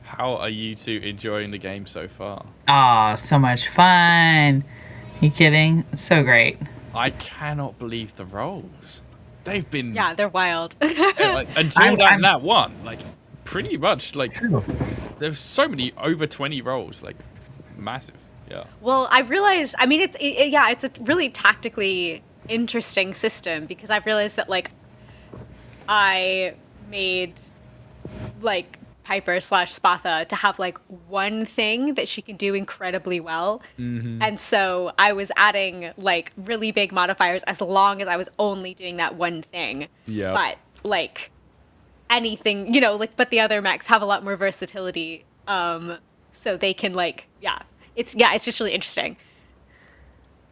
How are you two enjoying the game so far? Aw, so much fun. You kidding? It's so great. I cannot believe the rolls. They've been Yeah, they're wild. yeah, like, until I'm- that one, like pretty much like there's so many over 20 rolls, like massive. Yeah. Well, I realized. I mean, it's a really tactically interesting system because I've realized that like I made like Piper / Spatha to have like one thing that she can do incredibly well, and so I was adding like really big modifiers as long as I was only doing that one thing. Yeah. But like anything, like but the other mechs have a lot more versatility, so they can like it's just really interesting.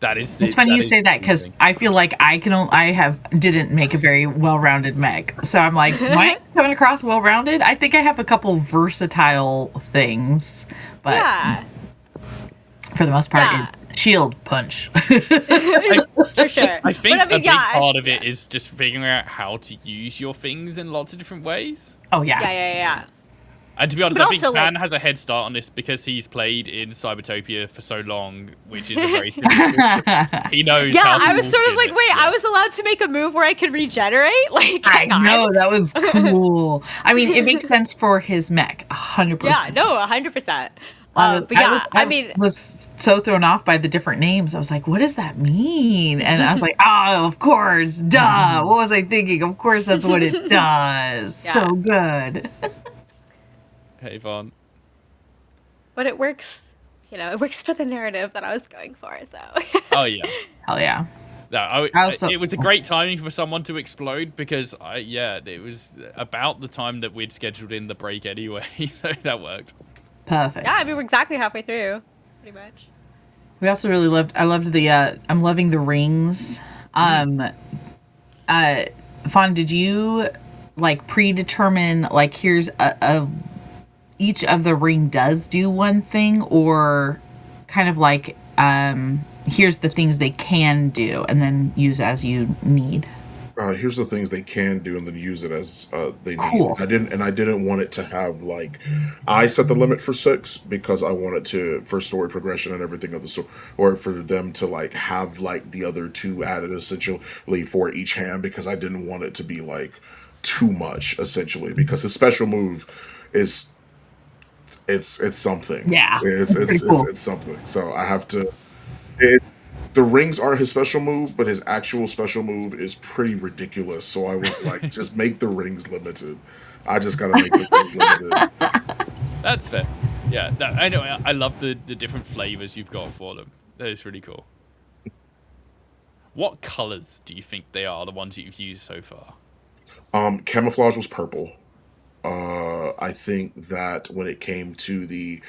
It's funny you say that because I feel like I didn't make a very well-rounded mech. So I'm like, Mike coming across well-rounded? I think I have a couple versatile things, but Yeah, for the most part, Yeah. it's shield punch. for sure. I think But, a big part of it is just figuring out how to use your things in lots of different ways. Oh yeah. Yeah. And to be honest, But I think also, Pan like- has a head start on this because he's played in Cybertopia for so long, which is a very similar system. He knows Yeah, how to I was sort of bullshit like, it. wait, Yeah. I was allowed to make a move where I could regenerate? Like, I hang on. know, that was cool. I mean, it makes sense for his mech, 100%. Yeah, no, 100%. But I mean, was so thrown off by the different names. I was like, what does that mean? And I was like, oh, of course, duh. What was I thinking? Of course, that's what it does. Yeah. So good. Hey, Vaughn. but it works, it works for the narrative that I was going for, so. Oh, yeah. Hell yeah. No, I also- it was a great timing for someone to explode because, it was about the time that we'd scheduled in the break anyway, so that worked. Perfect. Yeah, I mean, we're exactly halfway through, pretty much. We also really loved the, I'm loving the rings. Fawn, did you, like, predetermine, like, here's each of the ring does do one thing, or kind of like, here's the things they can do, and then use as you need? Here's the things they can do, and then use it as they need. Cool. I didn't want it to have like, I set the limit for 6 because I wanted to, for story progression and everything of the sort, or for them to like have like the other 2 added essentially for each hand, because I didn't want it to be like too much essentially, because his special move is it's something. Yeah, it's pretty cool. it's something. So I have to. The rings are his special move, but his actual special move is pretty ridiculous. So I was like, just make the rings limited. I just gotta make the rings limited. That's fair. Yeah, I know. I love the different flavors you've got for them. That is really cool. What colors do you think they are, the ones that you've used so far? Camouflage was purple. I think that when it came to the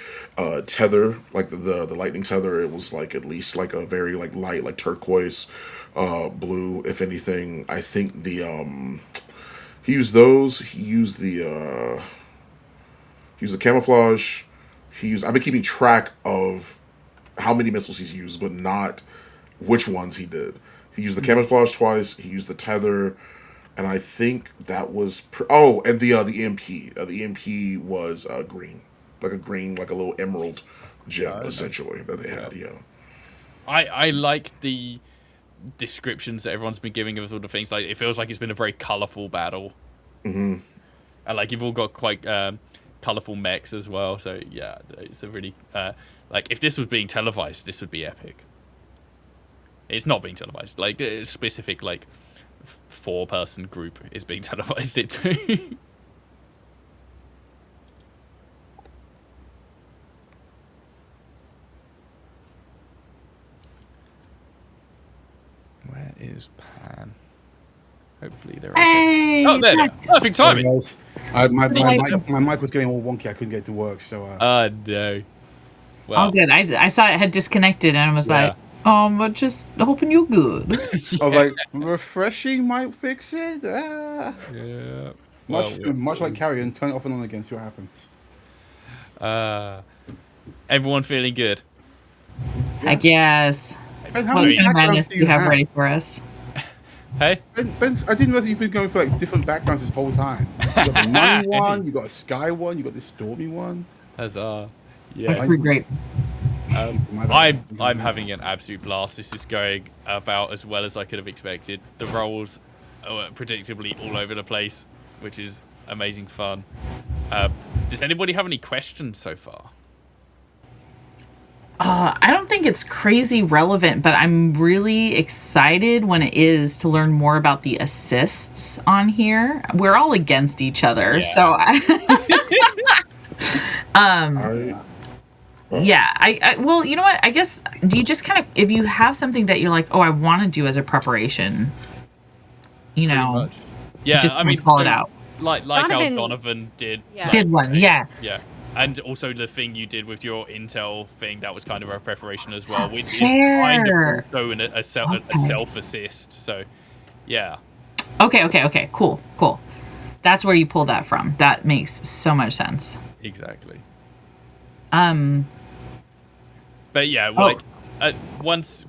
tether, like the lightning tether, it was like at least like a very like light, like turquoise blue, if anything. I think the he used those. He used the camouflage. I've been keeping track of how many missiles he's used, but not which ones he did. He used the camouflage twice. He used the tether. And I think that was and the EMP. The EMP was green, like a little emerald gem, essentially, that they had. Yeah. I like the descriptions that everyone's been giving of all the things. Like, it feels like it's been a very colorful battle. Mm-hmm. And like, you've all got quite colorful mechs as well. So yeah, it's a really like, if this was being televised, this would be epic. It's not being televised. Like, a specific like 4-person group is being televised it too. Where is Pan? Hopefully they're okay. Hey! Oh, there they are. Perfect Sorry, timing. guys. My mic was getting all wonky. I couldn't get it to work. So No. Well, All good. I saw it had disconnected, and I was Yeah. like, I'm just hoping you're good. I was like, refreshing might fix it. yeah. Much like Carrion, turn it off and on again. See what happens. Everyone feeling good? Heck yes. Ben, how What many kind of backgrounds madness do do you have have? ready for us? Hey, Ben, I didn't know that you've been going for like different backgrounds this whole time. You got the money one, you got a sky one, you got this stormy one. huzzah. That's Yeah. pretty great. My bad. I'm having an absolute blast. This is going about as well as I could have expected. The roles are predictably all over the place, which is amazing fun. Does anybody have any questions so far? I don't think it's crazy relevant, but I'm really excited when it is to learn more about the assists on here. We're all against each other, Yeah. so I, yeah. I well, you know what? I guess do you just kind of if you have something that you're like, oh, I want to do as a preparation, you know, Much. Yeah, just I mean, call it so, out. like Donovan- how Donovan did. Yeah. like, Did one, yeah. Yeah. And also the thing you did with your Intel thing, that was kind of a preparation as well, which is Fair. kind of also a Okay. self-assist. So, yeah. Okay. Cool. That's where you pulled that from. That makes so much sense. Exactly. Um, But yeah, like once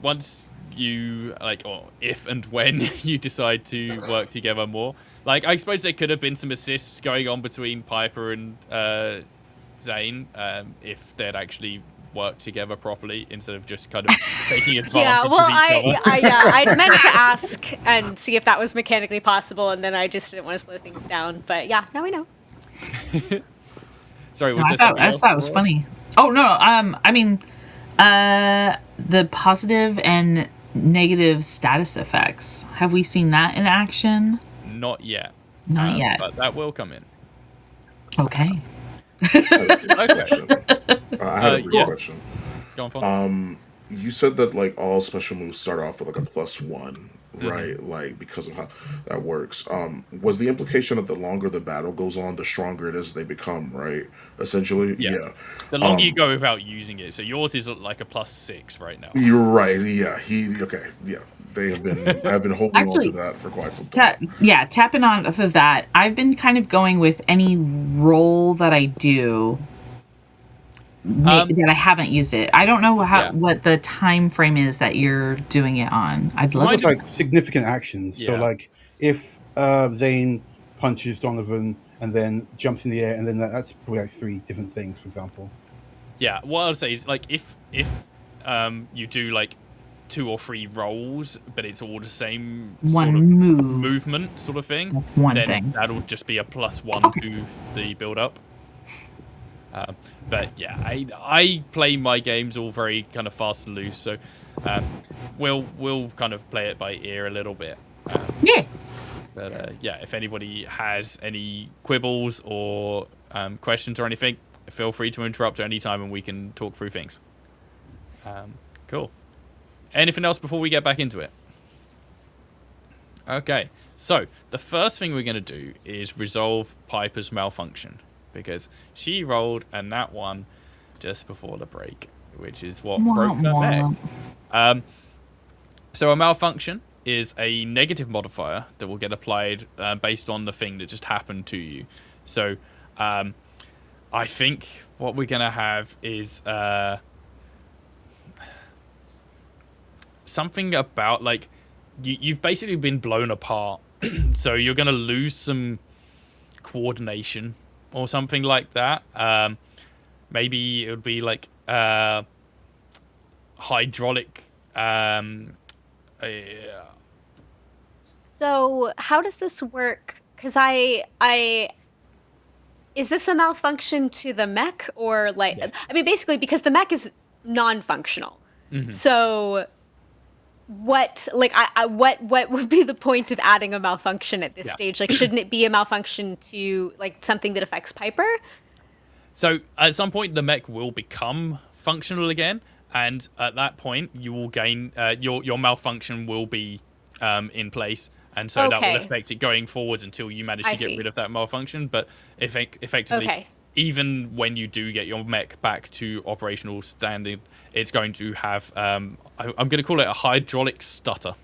you like, or if and when you decide to work together more, like I suppose there could have been some assists going on between Piper and Zane if they'd actually worked together properly instead of just kind of taking advantage Yeah, well, of each other. I meant to ask and see if that was mechanically possible, and then I just didn't want to slow things down. But yeah, now we know. Sorry, was I there thought something else? it was funny. Oh no, I mean, the positive and negative status effects. Have we seen that in action? Not yet. Not yet. But that will come in. Okay. I had a question. I had a brief Yeah. question. Go on, Paul. You said that like all special moves start off with like a +1, Mm-hmm. right? Like because of how that works. Was the implication that the longer the battle goes on, the stronger it is they become, right? Essentially, yeah. The longer you go without using it, so yours is like a +6 right now. You're right. Yeah, They have been holding on Actually, to that for quite some time. Tapping off of that, I've been kind of going with any roll that I do that I haven't used it. I don't know what the time frame is that you're doing it on. I'd love It's to. like significant actions. So Yeah. like if Zane punches Donovan and then jumps in the air, and then that's probably like 3 different things, for example. Yeah, what I'll say is like if you do like 2 or 3 rolls, but it's all the same One sort of move. movement sort of thing, That's one then thing. that'll just be a +1 to the build up. But yeah, I play my games all very kind of fast and loose, so we'll kind of play it by ear a little bit. Yeah. But yeah, if anybody has any quibbles or questions or anything, feel free to interrupt at any time and we can talk through things. Cool. Anything else before we get back into it? Okay, so the first thing we're going to do is resolve Piper's malfunction, because she rolled a nat 1 just before the break, which is what broke her neck. So a malfunction is a negative modifier that will get applied based on the thing that just happened to you. So I think what we're going to have is something about like you've basically been blown apart. So you're going to lose some coordination or something like that. Maybe it would be like hydraulic. So how does this work? Because is this a malfunction to the mech, or like Yes. I mean basically because the mech is non-functional. So what what would be the point of adding a malfunction at this stage? Like, shouldn't it be a malfunction to like something that affects Piper? So at some point the mech will become functional again, and at that point you will gain your malfunction will be in place, and so that will Okay. affect it going forwards until you manage to I get see. rid of that malfunction. But effectively, Okay. even when you do get your mech back to operational standing, it's going to have I'm going to call it a hydraulic stutter.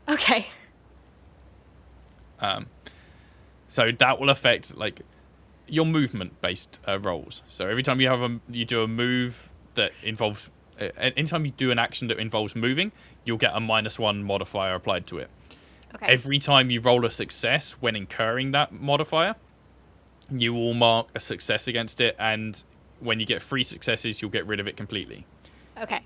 Okay. So that will affect like your movement based rolls. So every time you do a move that involves anytime you do an action that involves moving, you'll get a -1 modifier applied to it. Okay. Every time you roll a success when incurring that modifier, you will mark a success against it, and when you get 3 successes, you'll get rid of it completely. Okay.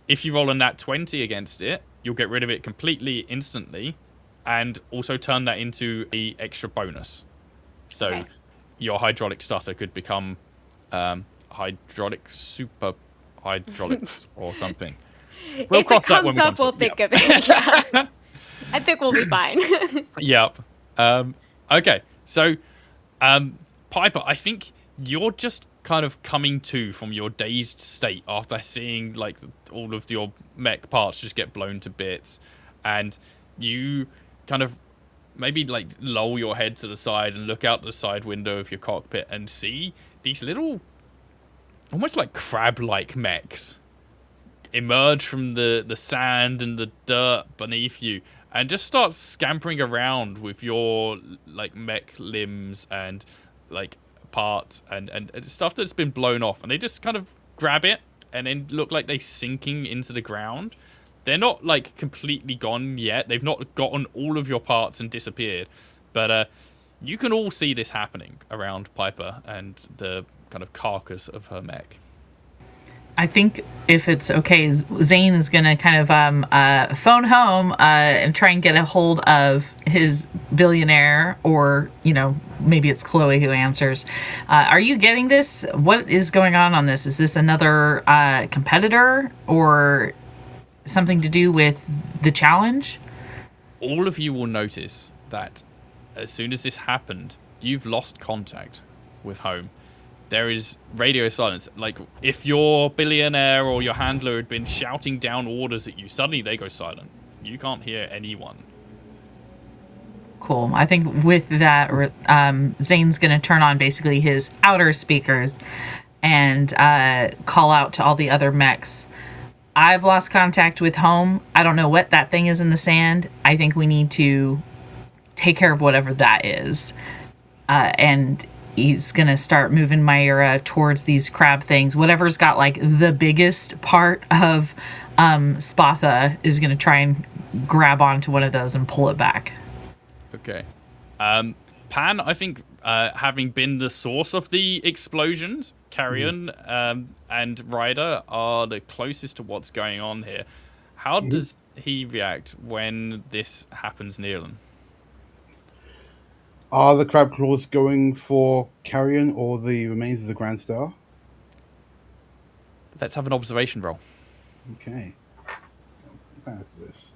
If you roll a nat 20 against it, you'll get rid of it completely instantly, and also turn that into a extra bonus. So Okay. your hydraulic stutter could become hydraulic super hydraulics or something. We'll If it cross that comes when we up, come to we'll it. think of it. Yeah. I think we'll be fine. Yep. Okay. So, Piper, I think you're just kind of coming to from your dazed state after seeing like all of your mech parts just get blown to bits, and you kind of maybe like lower your head to the side and look out the side window of your cockpit and see these little, almost like crab-like mechs emerge from the sand and the dirt beneath you and just start scampering around with your like mech limbs and like parts and stuff that's been blown off, and they just kind of grab it and then look like they're sinking into the ground. They're not like completely gone yet. They've not gotten all of your parts and disappeared, but you can all see this happening around Piper and the kind of carcass of her mech. I think if it's okay, Zane is going to kind of phone home and try and get a hold of his billionaire, or, you know, maybe it's Chloe who answers. Are you getting this? What is going on this? Is this another competitor or something to do with the challenge? All of you will notice that as soon as this happened, you've lost contact with home. There is radio silence. Like, if your billionaire or your handler had been shouting down orders at you, suddenly they go silent. You can't hear anyone. Cool. I think with that, Zane's going to turn on basically his outer speakers and call out to all the other mechs. I've lost contact with home. I don't know what that thing is in the sand. I think we need to take care of whatever that is. And he's going to start moving Myra towards these crab things. Whatever's got like the biggest part of Spatha is going to try and grab onto one of those and pull it back. Okay. Pan, I think, having been the source of the explosions, Carrion and Ryder are the closest to what's going on here. How does he react when this happens near them? Are the crab claws going for Carrion or the remains of the Grand Star? Let's have an observation roll. Okay. That's this.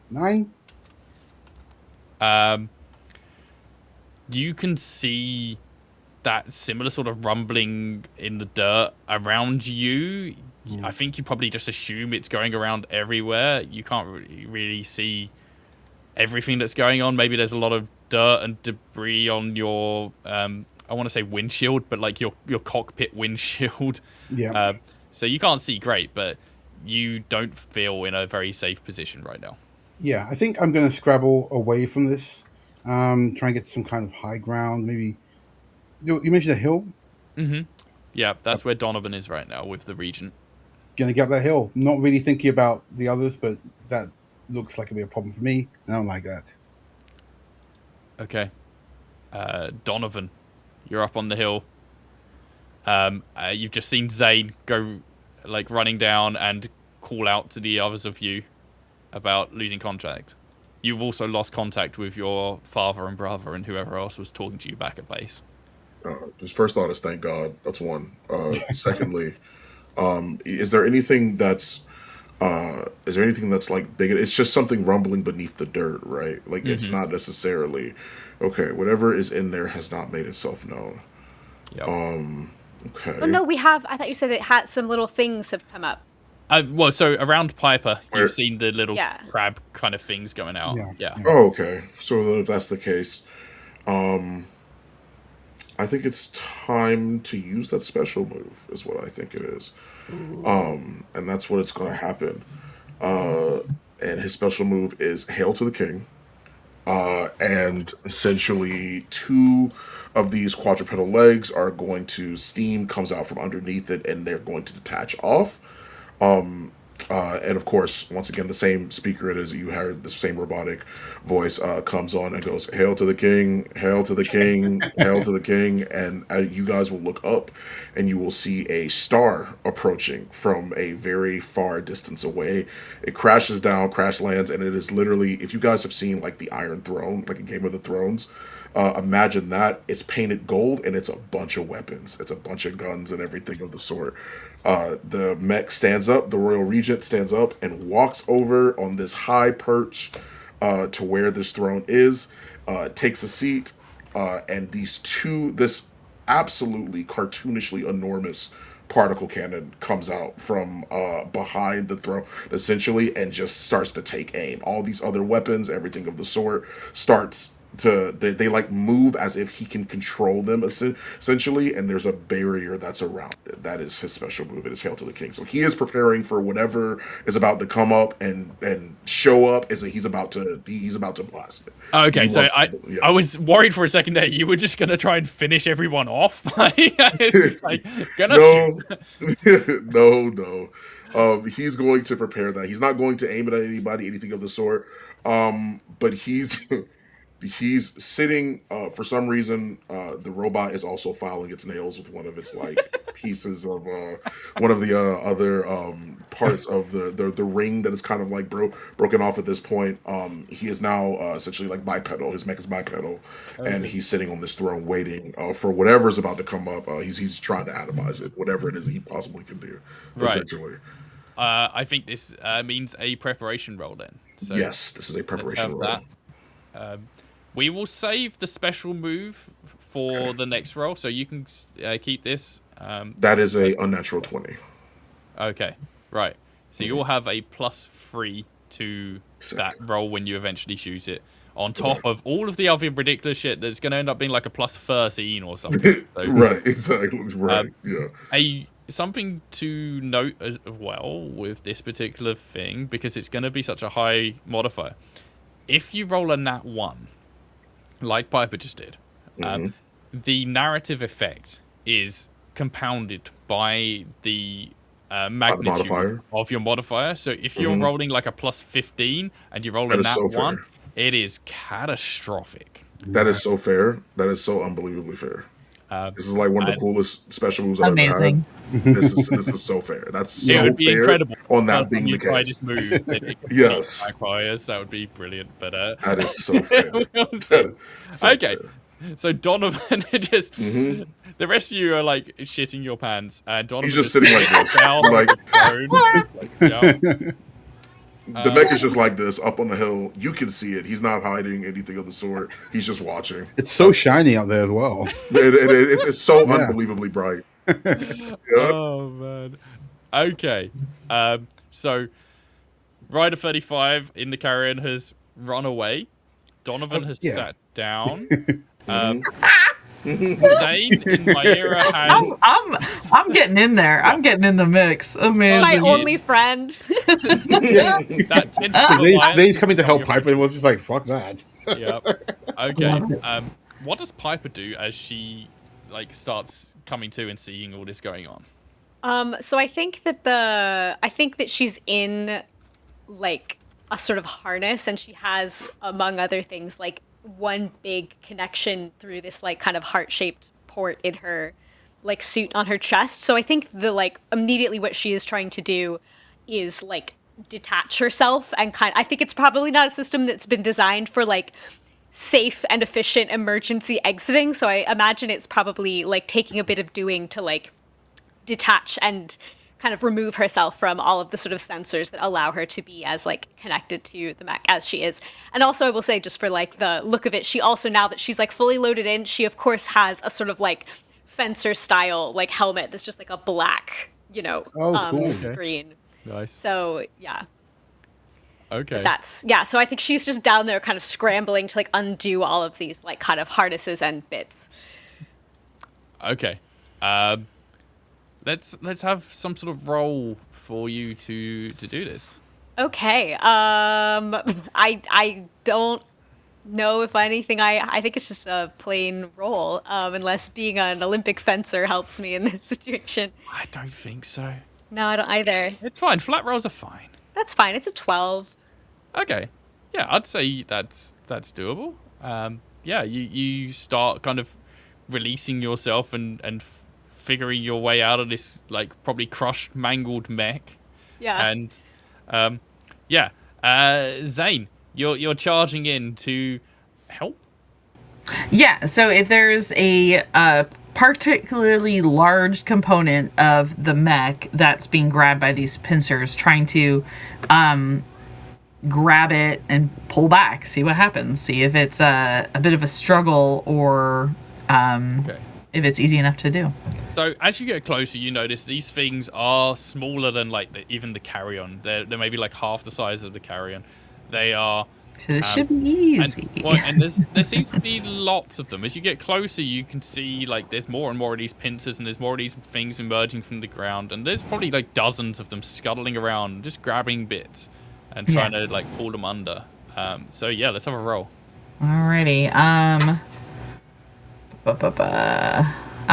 9. You can see that similar sort of rumbling in the dirt around you. I think you probably just assume it's going around everywhere. You can't really see everything that's going on. Maybe there's a lot of dirt and debris on your, I want to say windshield, but like your cockpit windshield. Yeah. So you can't see great, but you don't feel in a very safe position right now. Yeah, I think I'm going to scrabble away from this. Try and get some kind of high ground. Maybe you mentioned a hill. Yeah, that's where Donovan is right now with the Regent. Gonna get up that hill. Not really thinking about the others, but that looks like it'll be a problem for me. I don't like that. Okay. Donovan, you're up on the hill. You've just seen Zane go like running down and call out to the others of you about losing contact. You've also lost contact with your father and brother and whoever else was talking to you back at base. Just first thought is thank God. That's one. Secondly, is there anything that's like big? It's just something rumbling beneath the dirt, right? Like it's not necessarily okay. Whatever is in there has not made itself known. Yep. Okay. Oh no, we have. I thought you said it had some little things have come up. Well, so around Piper, you've seen the little Yeah. crab kind of things going out. Yeah. Oh, okay. So if that's the case, I think it's time to use that special move, is what I think it is. And that's what it's going to happen. And his special move is Hail to the King. And essentially 2 of these quadrupedal legs are going to steam comes out from underneath it, and they're going to detach off. And of course, once again, the same speaker it is. You heard the same robotic voice comes on and goes, "Hail to the king! Hail to the king! Hail to the king!" And you guys will look up, and you will see a star approaching from a very far distance away. It crashes down, crash lands, and it is literally, if you guys have seen like the Iron Throne, like a Game of the Thrones, imagine that. It's painted gold, and it's a bunch of weapons. It's a bunch of guns and everything of the sort. The mech stands up, the royal regent stands up and walks over on this high perch to where this throne is, takes a seat, and this absolutely cartoonishly enormous particle cannon comes out from behind the throne, essentially, and just starts to take aim. All these other weapons, everything of the sort, starts to they like move as if he can control them essentially, and there's a barrier that's around it. That is his special move. It is Hail to the King. So he is preparing for whatever is about to come up and show up. He's about to blast it. Okay, so I was worried for a second there you were just gonna try and finish everyone off. No. He's going to prepare that. He's not going to aim it at anybody, anything of the sort. But he's sitting, for some reason, the robot is also filing its nails with one of its like pieces of one of the other parts of the ring that is kind of like broken off at this point. He is now essentially like bipedal. His mech is bipedal, and he's sitting on this throne waiting for whatever's about to come up. He's trying to atomize it, whatever it is he possibly can do, essentially. I think this means a preparation roll then. So yes, this is a preparation roll. We will save the special move for the next roll, so you can keep this. That is a unnatural 20. Okay, right. So you'll have a +3 to that roll when you eventually shoot it, on top of all of the other ridiculous shit that's going to end up being like a +13 or something. So, right, exactly. Right, yeah. Something to note as well with this particular thing, because it's going to be such a high modifier. If you roll a nat 1, like Piper just did, the narrative effect is compounded by the magnitude of your modifier. So if you're rolling like a +15 and you roll a nat 1, it is catastrophic. That is so fair. That is so unbelievably fair. This is like one of the coolest special moves I've ever had. This is so fair. That's so fair. It would be incredible on that being the case. This move, yes, that would be brilliant. But that is so fair. Okay, so Donovan just the rest of you are like shitting your pants, and Donovan he's just sitting like this, the mech is just like this up on the hill. You can see it. He's not hiding anything of the sort. He's just watching. It's so shiny out there as well. It's so unbelievably bright. Oh man. Okay. So Rider 35 in the carrion has run away. Donovan has sat down. Zane in my era has. I'm getting in there. I'm getting in the mix. Amazing. It's my only friend. Zane's coming to help Piper, and was just like, "Fuck that." Yep. Okay. What does Piper do as she starts coming to and seeing all this going on? So I think that she's in like a sort of harness, and she has, among other things, like one big connection through this like kind of heart-shaped port in her like suit on her chest. So I think immediately what she is trying to do is like detach herself, and I think it's probably not a system that's been designed for like safe and efficient emergency exiting. So I imagine it's probably like taking a bit of doing to like detach and kind of remove herself from all of the sort of sensors that allow her to be as like connected to the mech as she is. And also I will say, just for like the look of it, she also, now that she's like fully loaded in, she of course has a sort of like fencer style like helmet that's just like a black, cool. screen. Nice. So yeah. Okay. So I think she's just down there kind of scrambling to like undo all of these like kind of harnesses and bits. Okay. Let's have some sort of role for you to do this. Okay. I don't know if anything. I think it's just a plain roll, unless being an Olympic fencer helps me in this situation. I don't think so. No, I don't either. It's fine. Flat rolls are fine. That's fine. It's a 12. Okay. Yeah, I'd say that's doable. Yeah, you start kind of releasing yourself and figuring your way out of this like probably crushed, mangled mech. Yeah. And yeah, Zane, you're charging in to help. Yeah, so if there's a particularly large component of the mech that's being grabbed by these pincers, trying to grab it and pull back, see what happens, see if it's a bit of a struggle or Okay. if it's easy enough to do. So as you get closer, you notice these things are smaller than like even the carrion. They're maybe like half the size of the carrion. They are. So this should be easy. And there seems to be lots of them. As you get closer, you can see like there's more and more of these pincers, and there's more of these things emerging from the ground, and there's probably like dozens of them scuttling around, just grabbing bits and trying to like pull them under. So yeah, let's have a roll. Alrighty. I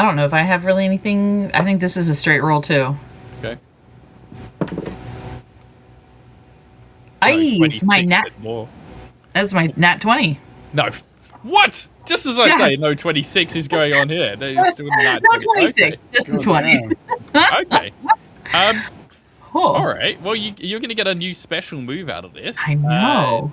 don't know if I have really anything. I think this is a straight roll too. Okay. It's my 26 nat. bit more. That's my nat 20. No. What? Just as I say, no 26 is going on here. There's still nat No 26, just the 20. Okay. Cool. All right. Well, you're going to get a new special move out of this. I know.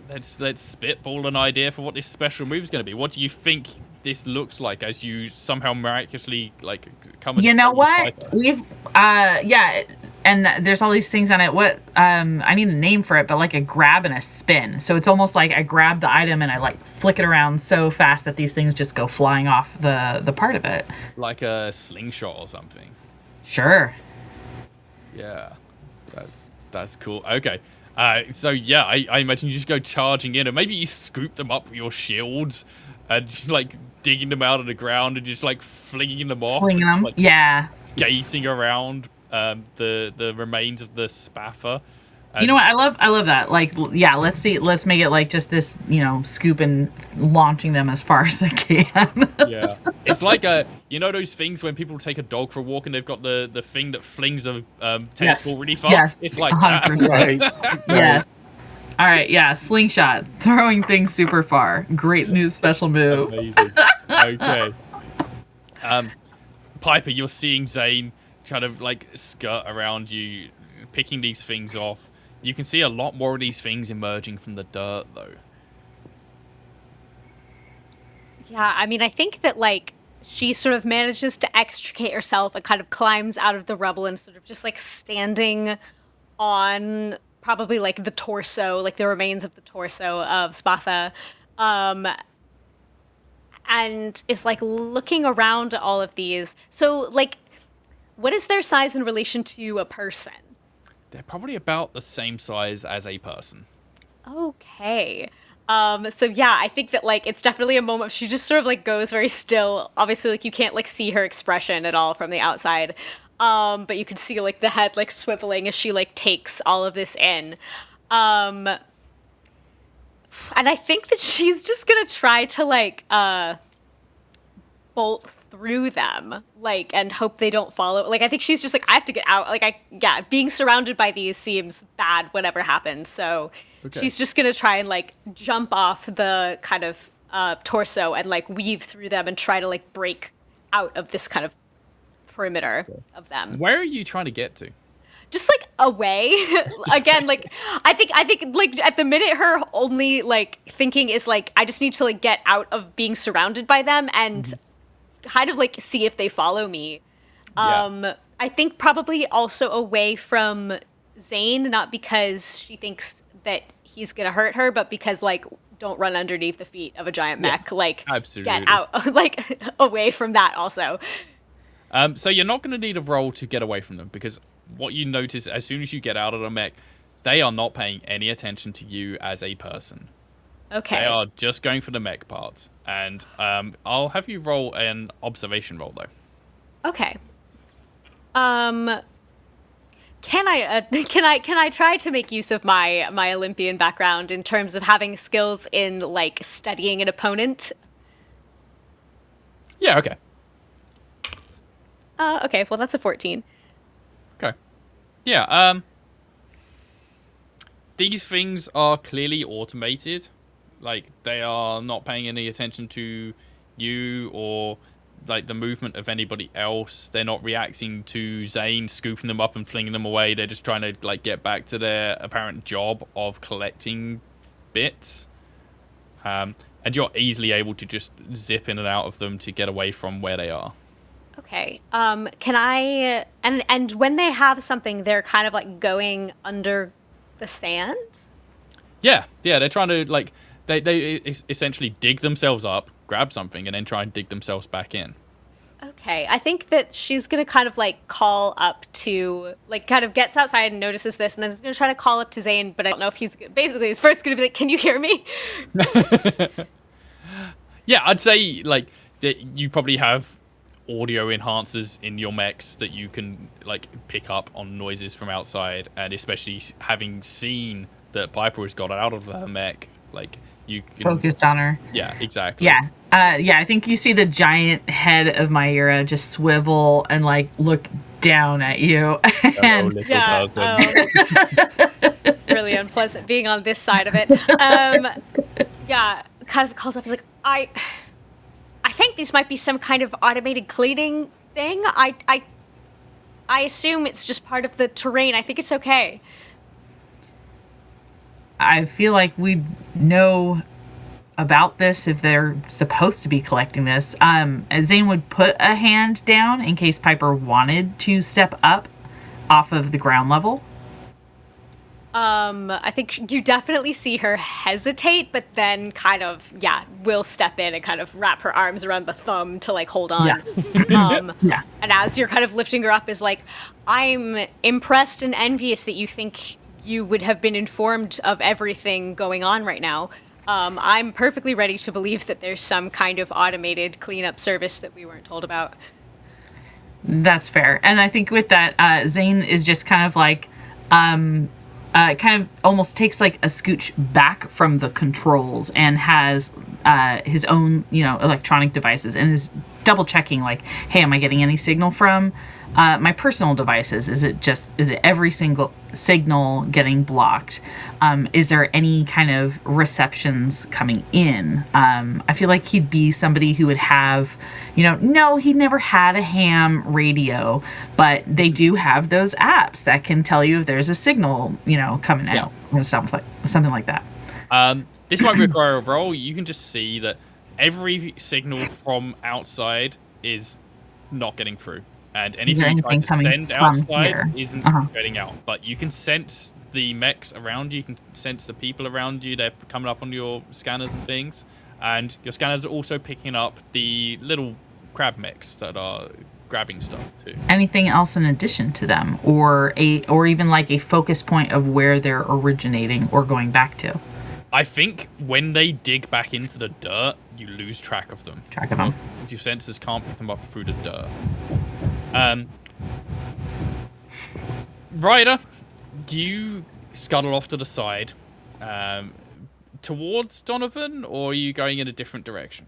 Let's spitball an idea for what this special move is going to be. What do you think this looks like as you somehow miraculously like come? And You know save what? Piper? We've and there's all these things on it. What I need a name for it, but like a grab and a spin. So it's almost like I grab the item and I like flick it around so fast that these things just go flying off the part of it. Like a slingshot or something. Sure. Yeah, that's cool. Okay. So yeah, I imagine you just go charging in, and maybe you scoop them up with your shields, and just, like digging them out of the ground and just like flinging them off. Flinging them. Like, Yeah. skating around the remains of the spaffer. You know what? I love that. Like, yeah, let's make it like just this, scoop and launching them as far as I can. Yeah, it's like those things when people take a dog for a walk and they've got the thing that flings a tennis ball really far. Yes, It's like 100%. that. Right. Yes. All right. Yeah. Slingshot, throwing things super far. Great new special move. Amazing. Okay. Piper, you're seeing Zane trying to like skirt around you, picking these things off. You can see a lot more of these things emerging from the dirt, though. Yeah, I mean, I think that, like, she sort of manages to extricate herself and kind of climbs out of the rubble and sort of just, like, standing on probably, like, the torso, like, the remains of the torso of Spatha, and is, like, looking around at all of these. So, like, what is their size in relation to a person? They're probably about the same size as a person. Okay. So yeah, I think that like it's definitely a moment she just sort of like goes very still. Obviously, like you can't like see her expression at all from the outside. But you can see like the head like swiveling as she like takes all of this in. And I think that she's just gonna try to like bolt through them, like, and hope they don't follow. Like, I think she's just like, I have to get out. Like, being surrounded by these seems bad, whatever happens. So she's just gonna try and like jump off the kind of torso and like weave through them and try to like break out of this kind of perimeter of them. Where are you trying to get to? Just like away. Again, like I think like at the minute her only like thinking is like I just need to like get out of being surrounded by them and kind of like see if they follow me. I think probably also away from Zane, not because she thinks that he's gonna hurt her, but because like don't run underneath the feet of a giant mech. Like absolutely. Get out, like away from that also. So you're not going to need a roll to get away from them, because what you notice as soon as you get out of the mech, they are not paying any attention to you as a person. Okay. They are just going for the mech parts. And I'll have you roll an observation roll, though. Okay. Can I can I try to make use of my Olympian background in terms of having skills in like studying an opponent? Yeah, okay. Okay, well that's a 14. Okay. Yeah, these things are clearly automated. Like, they are not paying any attention to you or like the movement of anybody else. They're not reacting to Zane scooping them up and flinging them away. They're just trying to like get back to their apparent job of collecting bits. And you're easily able to just zip in and out of them to get away from where they are. Okay. Can I and when they have something, they're kind of like going under the sand? Yeah, they're trying to like they essentially dig themselves up, grab something, and then try and dig themselves back in. Okay, I think that she's gonna kind of like call up to, like, kind of gets outside and notices this, and then is gonna try to call up to Zane, but I don't know if he's first gonna be like, "Can you hear me?" Yeah, I'd say like that you probably have audio enhancers in your mechs that you can like pick up on noises from outside, and especially having seen that Piper has got out of her mech, like you can Focused on her. Yeah, exactly. Yeah. I think you see the giant head of Myra just swivel and like look down at you. Hello, little Yeah, person. really unpleasant being on this side of it. Yeah, kind of calls up. He's like, I think this might be some kind of automated cleaning thing. I assume it's just part of the terrain. I think it's okay. I feel like we know about this if they're supposed to be collecting this. Zane would put a hand down in case Piper wanted to step up off of the ground level. I think you definitely see her hesitate, but then kind of, will step in and kind of wrap her arms around the thumb to like hold on. Yeah. And as you're kind of lifting her up, is like, I'm impressed and envious that you think you would have been informed of everything going on right now. I'm perfectly ready to believe that there's some kind of automated cleanup service that we weren't told about. That's fair. And I think with that, Zane is just kind of like, kind of almost takes like a scooch back from the controls and has his own, electronic devices and is double checking like, hey, am I getting any signal from my personal devices? Is it every single signal getting blocked? Is there any kind of receptions coming in? I feel like he'd be somebody who would have, no, he never had a ham radio, but they do have those apps that can tell you if there's a signal, coming out or something like that. This might require a roll. You can just see that every signal from outside is not getting through. And anything you try to send outside isn't getting out. But you can sense the mechs around you. You can sense the people around you. They're coming up on your scanners and things. And your scanners are also picking up the little crab mechs that are grabbing stuff too. Anything else in addition to them? Or even like a focus point of where they're originating or going back to? I think when they dig back into the dirt, you lose track of them. Because your sensors can't pick them up through the dirt. Ryder, you scuttle off to the side towards Donovan, or are you going in a different direction?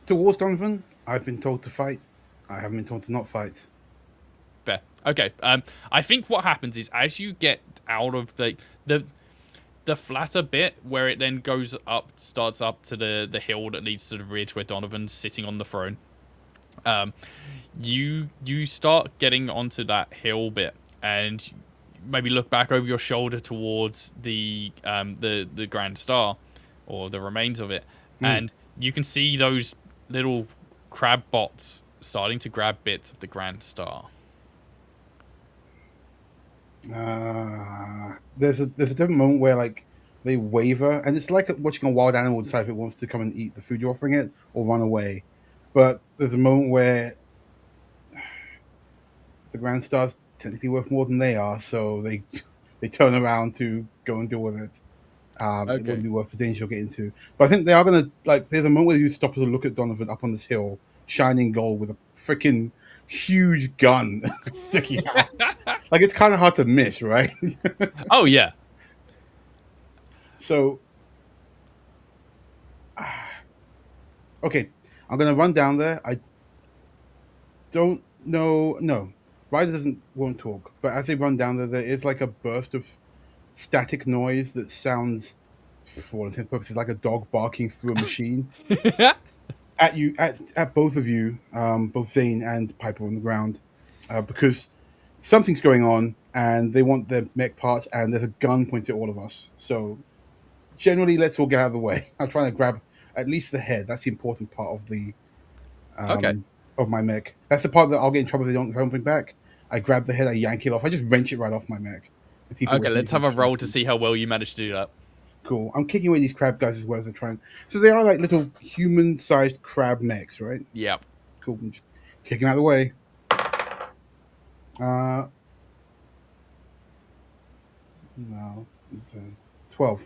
Towards Donovan. I've been told to fight. I haven't been told to not fight. Fair. Okay. I think what happens is as you get out of the flatter bit where it then starts up to the hill that leads to the ridge where Donovan's sitting on the throne. You start getting onto that hill bit and maybe look back over your shoulder towards the Grand Star or the remains of it, and you can see those little crab bots starting to grab bits of the Grand Star. There's a different moment where like they waver, and it's like watching a wild animal decide if it wants to come and eat the food you're offering it or run away. But there's a moment where the Grand Star's technically worth more than they are, so they turn around to go and deal with it. It wouldn't be worth the danger you'll get into. But I think they are gonna there's a moment where you stop to look at Donovan up on this hill, shining gold with a freaking huge gun sticking out. Like, it's kind of hard to miss, right? Oh yeah. So, okay, I'm gonna run down there. I don't know. No, Ryder won't talk. But as they run down there, there is like a burst of static noise that sounds, for all intents and purposes, like a dog barking through a machine at you, at both of you, both Zane and Piper on the ground, because something's going on and they want their mech parts, and there's a gun pointed at all of us. So generally, let's all get out of the way. I'm trying to grab at least the head. That's the important part of the Okay. of my mech. That's the part that I'll get in trouble if I don't bring back. I grab the head, I yank it off. I just wrench it right off my mech. Okay, let's have a roll to see how well you managed to do that. Cool. I'm kicking away these crab guys as well as they're trying. So they are like little human-sized crab mechs, right? Yep. Cool. I'm just kicking out of the way. No. It's 12.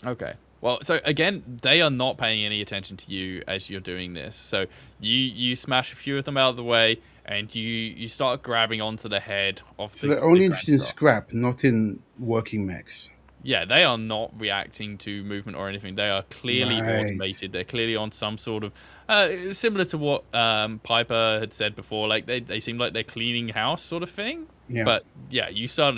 Okay. Well, so again, they are not paying any attention to you as you're doing this. So you smash a few of them out of the way, and you start grabbing onto the head of So the. they're only the interested in Grand Star. scrap, not in working mechs. Yeah, they are not reacting to movement or anything. They are clearly Right. automated. They're clearly on some sort of similar to what Piper had said before. Like they seem like they're cleaning house sort of thing. Yeah. But yeah,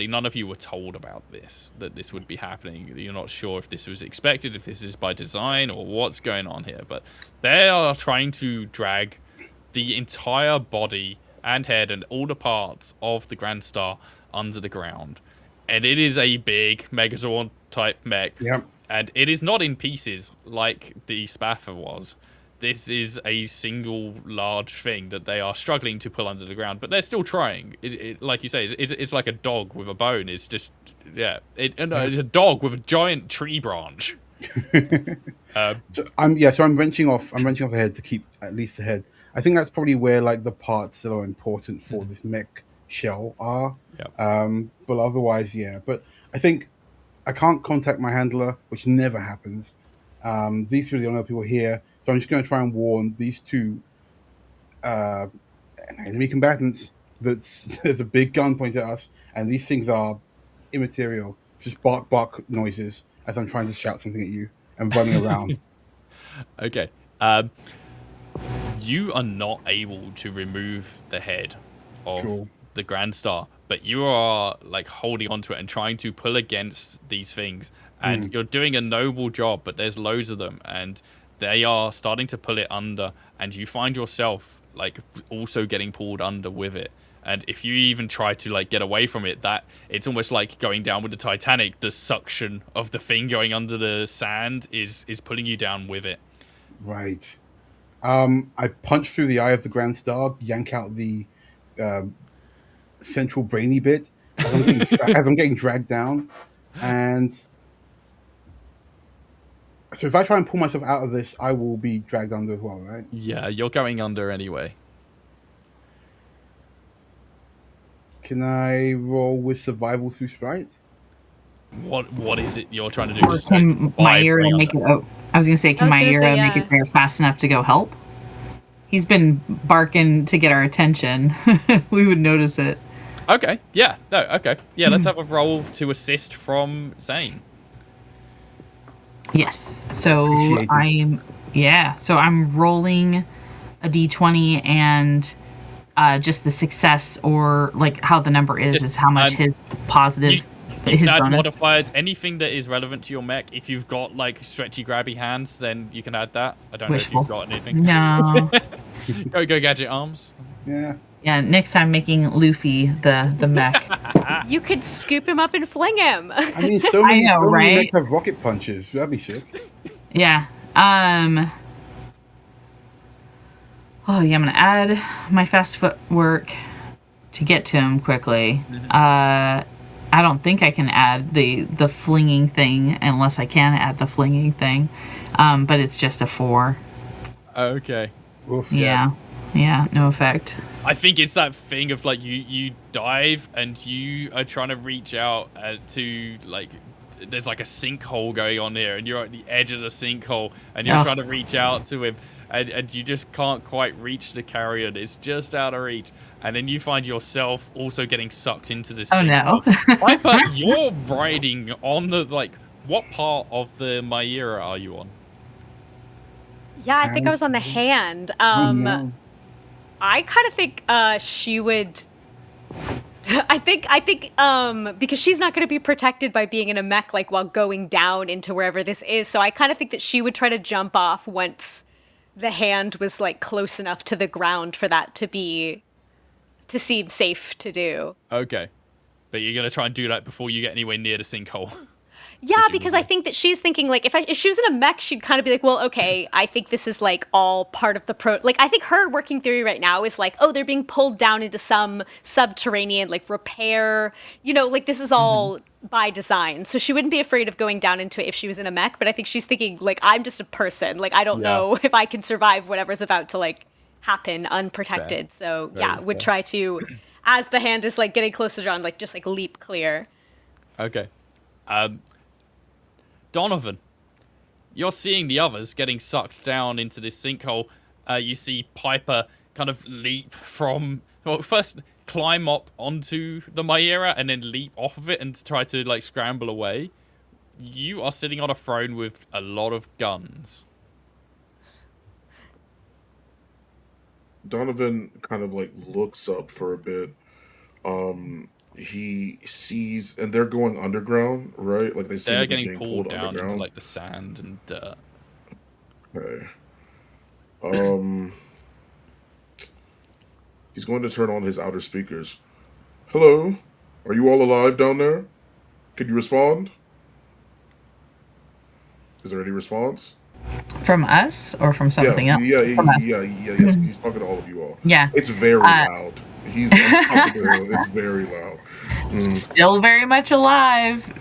none of you were told about this, that this would be happening. You're not sure if this was expected, if this is by design, or what's going on here. But they are trying to drag the entire body and head and all the parts of the Grand Star under the ground. And it is a big Megazord type mech. Yep. And it is not in pieces like the Spaffer was. This is a single large thing that they are struggling to pull under the ground, but they're still trying. Like you say, it's like a dog with a bone. It's just, yeah. It's a dog with a giant tree branch. So I'm wrenching off the head to keep at least the head. I think that's probably where like the parts that are important for this mech shell are. Yep. But otherwise, yeah. But I think I can't contact my handler, which never happens. These two are the only other people here, so I'm just going to try and warn these two enemy combatants that there's a big gun pointed at us, and these things are immaterial. It's just bark noises as I'm trying to shout something at you and running around. Okay. You are not able to remove the head of Cool. the Grand Star, but you are like holding onto it and trying to pull against these things. And you're doing a noble job, but there's loads of them, and they are starting to pull it under, and you find yourself like also getting pulled under with it. And if you even try to like get away from it, that it's almost like going down with the Titanic. The suction of the thing going under the sand is pulling you down with it. Right. I punch through the eye of the Grand Star, yank out the central brainy bit as I'm getting dragged down, and so if I try and pull myself out of this, I will be dragged under as well, right? Yeah, you're going under anyway. Can I roll with survival through sprite? What is it you're trying to do? Or Just can survive Myra going make under? it? Oh, I was gonna say, can I was gonna Myra say, make yeah. it there fast enough to go help? He's been barking to get our attention. We would notice it. Okay, yeah, no, okay. Yeah, let's have a roll to assist from Zane. Yes. So Appreciate it. I'm rolling a d20, and just the success, or like how the number is Just, how much his positive You his can add bonus. modifiers, anything that is relevant to your mech. If you've got like stretchy, grabby hands, then you can add that. I don't know if Wishful. you've got anything. No. Go gadget arms. Yeah. Yeah, next time making Luffy the mech. You could scoop him up and fling him. I mean, so many, know, so many right? mechs have rocket punches. That'd be sick. Yeah. Oh yeah, I'm gonna add my fast footwork to get to him quickly. I don't think I can add the flinging thing unless I can add the flinging thing. But it's just a 4. Okay. Oof. Yeah. Yeah, no effect. I think it's that thing of like you dive and you are trying to reach out to like there's like a sinkhole going on here and you're at the edge of the sinkhole and you're Oh. trying to reach out to him and you just can't quite reach the carrion. It's just out of reach. And then you find yourself also getting sucked into this no. Piper, you're riding on the, like, what part of the Maira are you on? Yeah, I think I was on the hand. Oh, no. I kind of think she would. I think because she's not going to be protected by being in a mech like while going down into wherever this is. So I kind of think that she would try to jump off once the hand was like close enough to the ground for that to seem safe to do. Okay. But you're going to try and do that before you get anywhere near the sinkhole. Yeah, because I think that she's thinking, like, if she was in a mech, she'd kind of be like, well, okay, I think this is, like, all part of the like, I think her working theory right now is, like, oh, they're being pulled down into some subterranean, like, repair, you know, like, this is all by design. So she wouldn't be afraid of going down into it if she was in a mech, but I think she's thinking, like, I'm just a person. Like, I don't know if I can survive whatever's about to, like, happen unprotected. Fair. So, yeah, would try to, as the hand is, like, getting closer to John, like, just, like, leap clear. Okay. Donovan, you're seeing the others getting sucked down into this sinkhole. You see Piper kind of leap from, well, first climb up onto the Maira and then leap off of it and try to, like, scramble away. You are sitting on a throne with a lot of guns. Donovan kind of like looks up for a bit. He sees, and they're going underground, right? Like they're getting pulled down into like the sand and dirt. Okay. He's going to turn on his outer speakers. Hello, are you all alive down there? Can you respond? Is there any response? From us or from something else? Yes. He's talking to all of you all. Yeah. It's very loud. He's it's very loud. Still very much alive.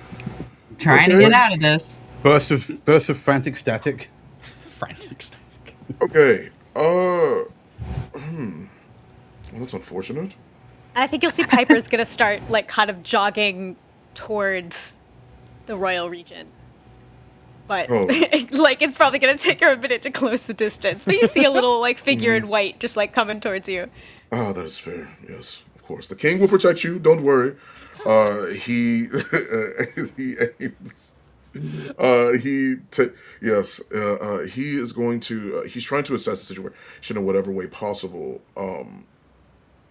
Trying to get out of this. Burst of frantic static. Frantic static. Okay. Well, that's unfortunate. I think you'll see Piper's gonna start like kind of jogging towards the royal region. But like it's probably gonna take her a minute to close the distance. But you see a little like figure in white just like coming towards you. Oh, that is fair. Yes, of course. The king will protect you. Don't worry. He aims. He is going to. He's trying to assess the situation in whatever way possible.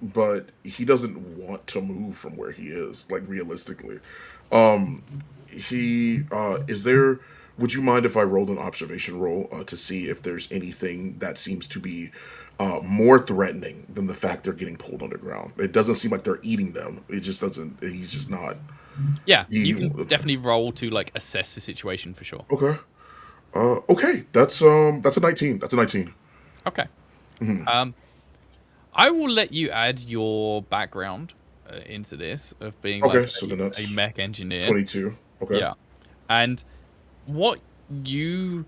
But he doesn't want to move from where he is. Like realistically, is there. Would you mind if I rolled an observation roll to see if there's anything that seems to be more threatening than the fact they're getting pulled underground? It doesn't seem like they're eating them. It just doesn't. He's just not. Yeah, you can definitely roll to like assess the situation for sure. Okay. Okay. That's a 19. That's a 19. Okay. Mm-hmm. I will let you add your background into this of being like a mech engineer. 22. Okay. Yeah, and what you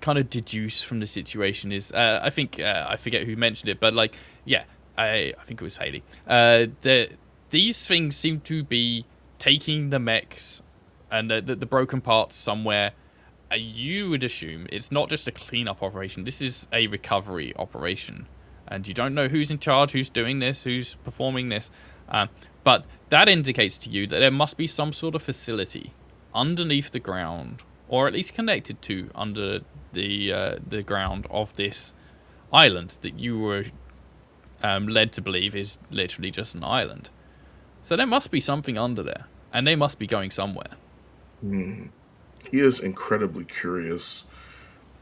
kind of deduce from the situation is, I think I forget who mentioned it, but like, yeah, I think it was Haley. These things seem to be taking the mechs and the broken parts somewhere. You would assume it's not just a cleanup operation. This is a recovery operation, and you don't know who's in charge, who's doing this, who's performing this. But that indicates to you that there must be some sort of facility underneath the ground, or at least connected to under the ground of this island that you were led to believe is literally just an island. So there must be something under there, and they must be going somewhere. He is incredibly curious.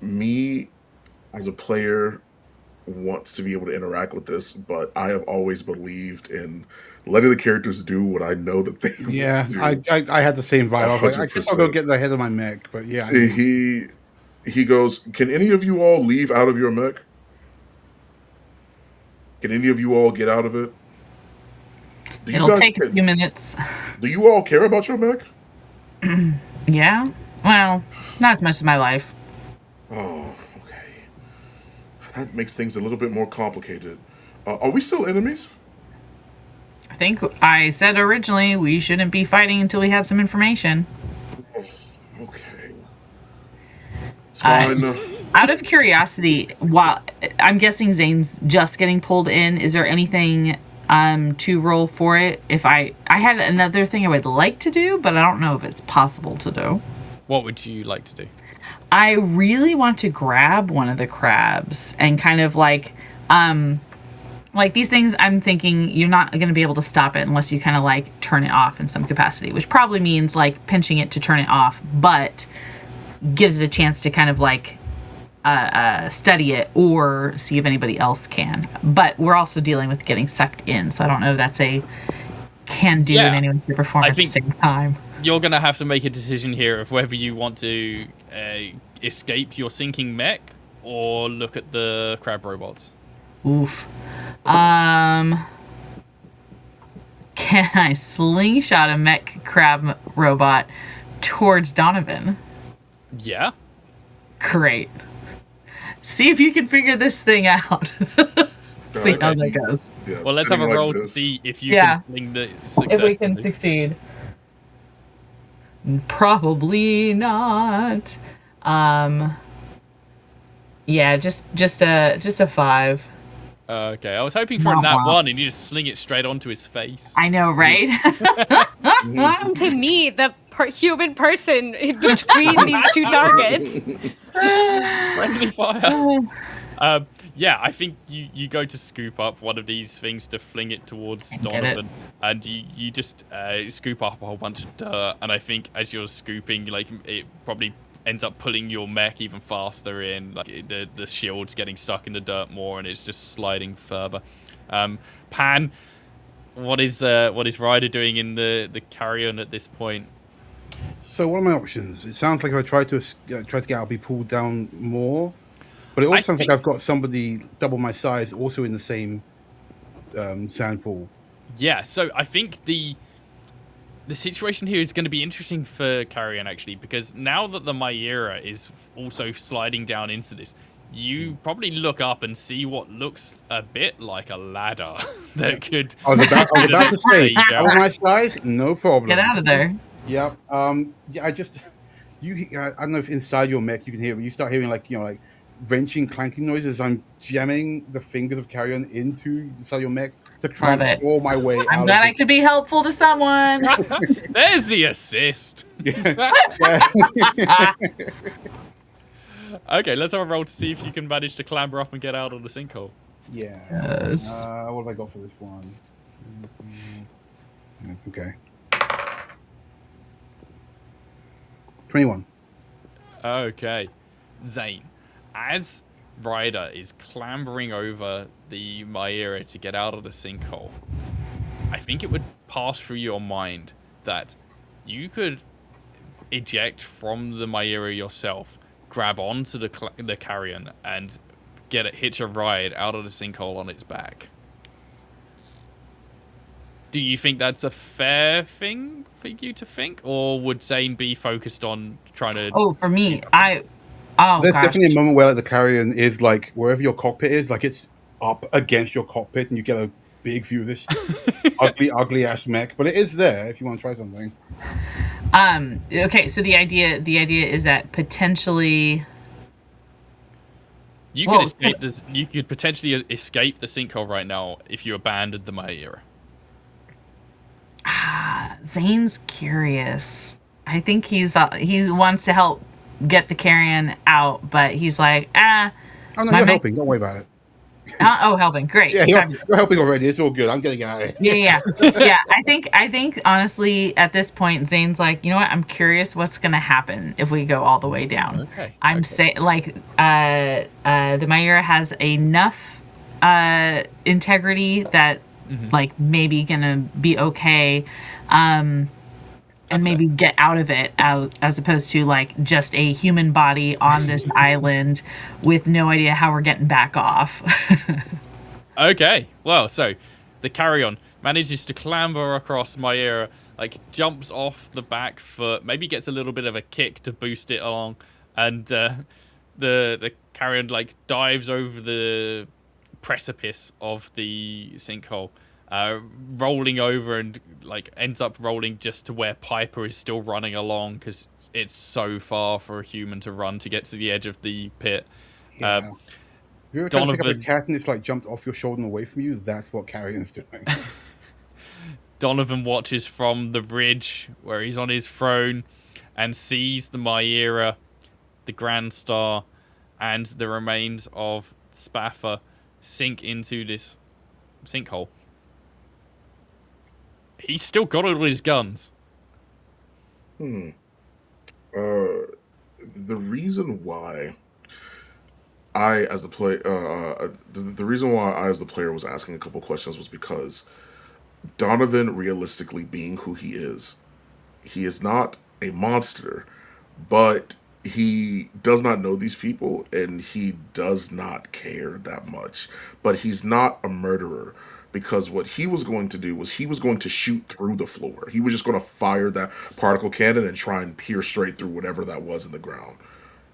Me, as a player, wants to be able to interact with this, but I have always believed in letting the characters do what I know that they do. I had the same vibe. I was like, I guess I'll go get the head of my mech, but yeah. He goes, can any of you all leave out of your mech? Can any of you all get out of it? It'll take a few minutes. Do you all care about your mech? Yeah. Well, not as much as my life. Oh, okay. That makes things a little bit more complicated. Are we still enemies? I think I said originally we shouldn't be fighting until we had some information. Okay. It's fine. Out of curiosity, while I'm guessing Zane's just getting pulled in, is there anything to roll for it? If I had another thing I would like to do, but I don't know if it's possible to do. What would you like to do? I really want to grab one of the crabs and kind of like these things. I'm thinking you're not going to be able to stop it unless you kind of like turn it off in some capacity, which probably means like pinching it to turn it off, but gives it a chance to kind of like study it or see if anybody else can. But we're also dealing with getting sucked in, so I don't know if that's a can do in anyone to perform at the same time. You're going to have to make a decision here of whether you want to escape your sinking mech or look at the crab robots. Oof. Can I slingshot a mech crab robot towards Donovan? Yeah. Great. See if you can figure this thing out. See how that goes. Yeah, Well, let's have a sitting like roll to this. see if you can sling the success. If we can succeed. Probably not. Yeah, just a 5. Okay, I was hoping for a nat 1 and you just sling it straight onto his face. I know, right? Listen to me, the human person in between these two targets. Friendly fire. Yeah, I think you go to scoop up one of these things to fling it towards Donovan, and you just scoop up a whole bunch of dirt, and I think as you're scooping, like, it probably ends up pulling your mech even faster in, like the shield's getting stuck in the dirt more, and it's just sliding further. Pan, what is Ryder doing in the carrion at this point? So what are my options? It sounds like if I try to get out, I'll be pulled down more. But it also sounds like I've got somebody double my size also in the same sand pool. Yeah, so I think the situation here is going to be interesting for Carrion, actually, because now that the Myra is also sliding down into this, you probably look up and see what looks a bit like a ladder that could... I was about to say, double my size, no problem. Get out of there. Yep. Yeah, I don't know if inside your mech you can hear, but you start hearing like wrenching, clanking noises. I'm jamming the fingers of Carrion inside your mech to try and claw my way out. I'm glad I could be helpful to someone. There's the assist. Yeah. Okay, let's have a roll to see if you can manage to clamber up and get out of the sinkhole. Yeah. Yes. What have I got for this one? Okay. 21. Okay. Zane, as Ryder is clambering over the Myra to get out of the sinkhole, I think it would pass through your mind that you could eject from the Myra yourself, grab onto the carrion, and hitch a ride out of the sinkhole on its back. Do you think that's a fair thing for you to think, or would Zane be focused on trying to... Oh, for me, There's definitely a moment where the carrion is like wherever your cockpit is, like it's up against your cockpit, and you get a big view of this ugly ass mech. But it is there if you want to try something. Okay, so the idea is that potentially you could escape this. You could potentially escape the sinkhole right now if you abandoned the Myra. Zane's curious. I think he wants to help get the carrion out, but he's like, Oh no, you're helping. Don't worry about it. Helping. Great. Yeah, you're helping already. It's all good. I'm getting out of here. Yeah. I think honestly, at this point, Zane's like, you know what? I'm curious what's gonna happen if we go all the way down. Okay. I'm saying the Myra has enough integrity that like maybe gonna be okay. And maybe get out of it as opposed to like just a human body on this island with no idea how we're getting back off. Okay, well, so the carrion manages to clamber across Myra, like jumps off the back foot, maybe gets a little bit of a kick to boost it along, and the carrion like dives over the precipice of the sinkhole. Rolling over and like ends up rolling just to where Piper is still running along because it's so far for a human to run to get to the edge of the pit. Yeah. Um, If you ever try to pick up a Donovan cat and it's like jumped off your shoulder and away from you, that's what Carrion's doing. Donovan watches from the ridge where he's on his throne and sees the Myera, the Grand Star, and the remains of Spaffer sink into this sinkhole. He's still got all his guns. The reason why I, as the play, the reason why I, as the player, was asking a couple questions was because Donovan, realistically being who he is not a monster, but he does not know these people and he does not care that much. But he's not a murderer because what he was going to do was he was going to shoot through the floor. He was just going to fire that particle cannon and try and pierce straight through whatever that was in the ground.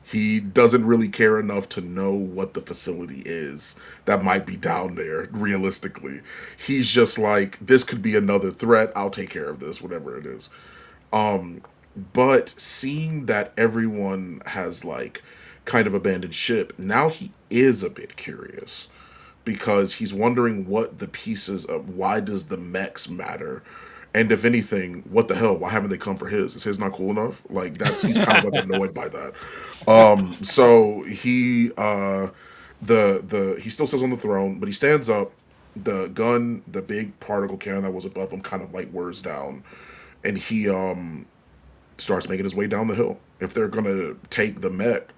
He doesn't really care enough to know what the facility is that might be down there, realistically. He's just like, this could be another threat. I'll take care of this, whatever it is. But seeing that everyone has, like, kind of abandoned ship, now he is a bit curious. Because he's wondering what the pieces of, why does the mechs matter? And if anything, what the hell? Why haven't they come for his? Is his not cool enough? Like he's kind of like annoyed by that. So he he still sits on the throne, but he stands up. The gun, the big particle cannon that was above him, kind of like whirs down, and he starts making his way down the hill. If they're gonna take the mech,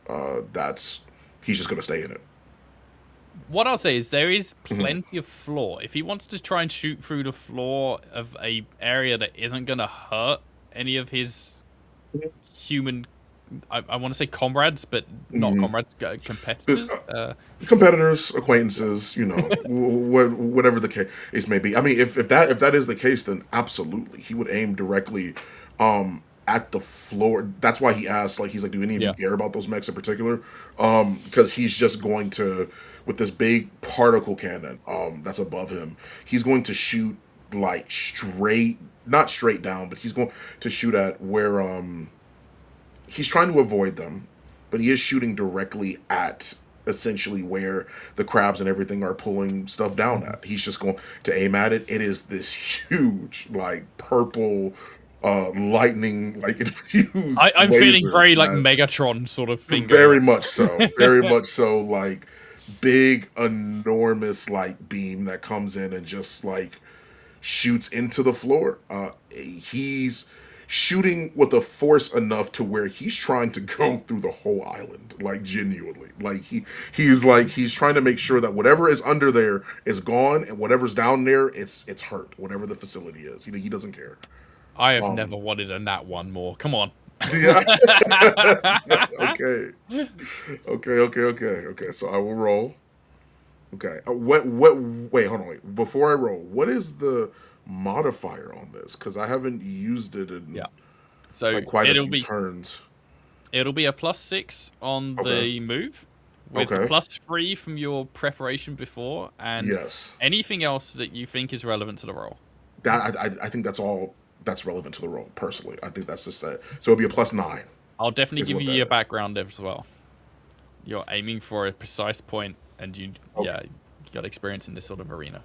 he's just gonna stay in it. What I'll say is there is plenty of floor. If he wants to try and shoot through the floor of a area that isn't going to hurt any of his human, I want to say comrades, but not comrades, competitors. Competitors, acquaintances, whatever the case may be. I mean, if that is the case, then absolutely, he would aim directly at the floor. That's why he asked, like, he's like, do any of you care about those mechs in particular? Because he's just going to, with this big particle cannon that's above him, he's going to shoot like not straight down, but he's going to shoot at where he's trying to avoid them, but he is shooting directly at essentially where the crabs and everything are pulling stuff down at. He's just going to aim at it. It is this huge, like, purple lightning, like, infused I'm laser feeling very like that, Megatron sort of thing. very much so, like big, enormous, like, beam that comes in and just, like, shoots into the floor. He's shooting with a force enough to where he's trying to go through the whole island, like, genuinely. Like, he's trying to make sure that whatever is under there is gone, and whatever's down there, it's hurt, whatever the facility is. He doesn't care. I have never wanted a Nat 1 more. Come on. Yeah. Okay. So I will roll. Okay. Wait, hold on. Wait. Before I roll, what is the modifier on this? Because I haven't used it in so like quite a few turns. It'll be a +6 on the move, with a +3 from your preparation before, and anything else that you think is relevant to the roll. That I think that's all that's relevant to the role, personally. I think that's just it. So it'll be a +9. I'll definitely give you your background as well. You're aiming for a precise point, and you got experience in this sort of arena.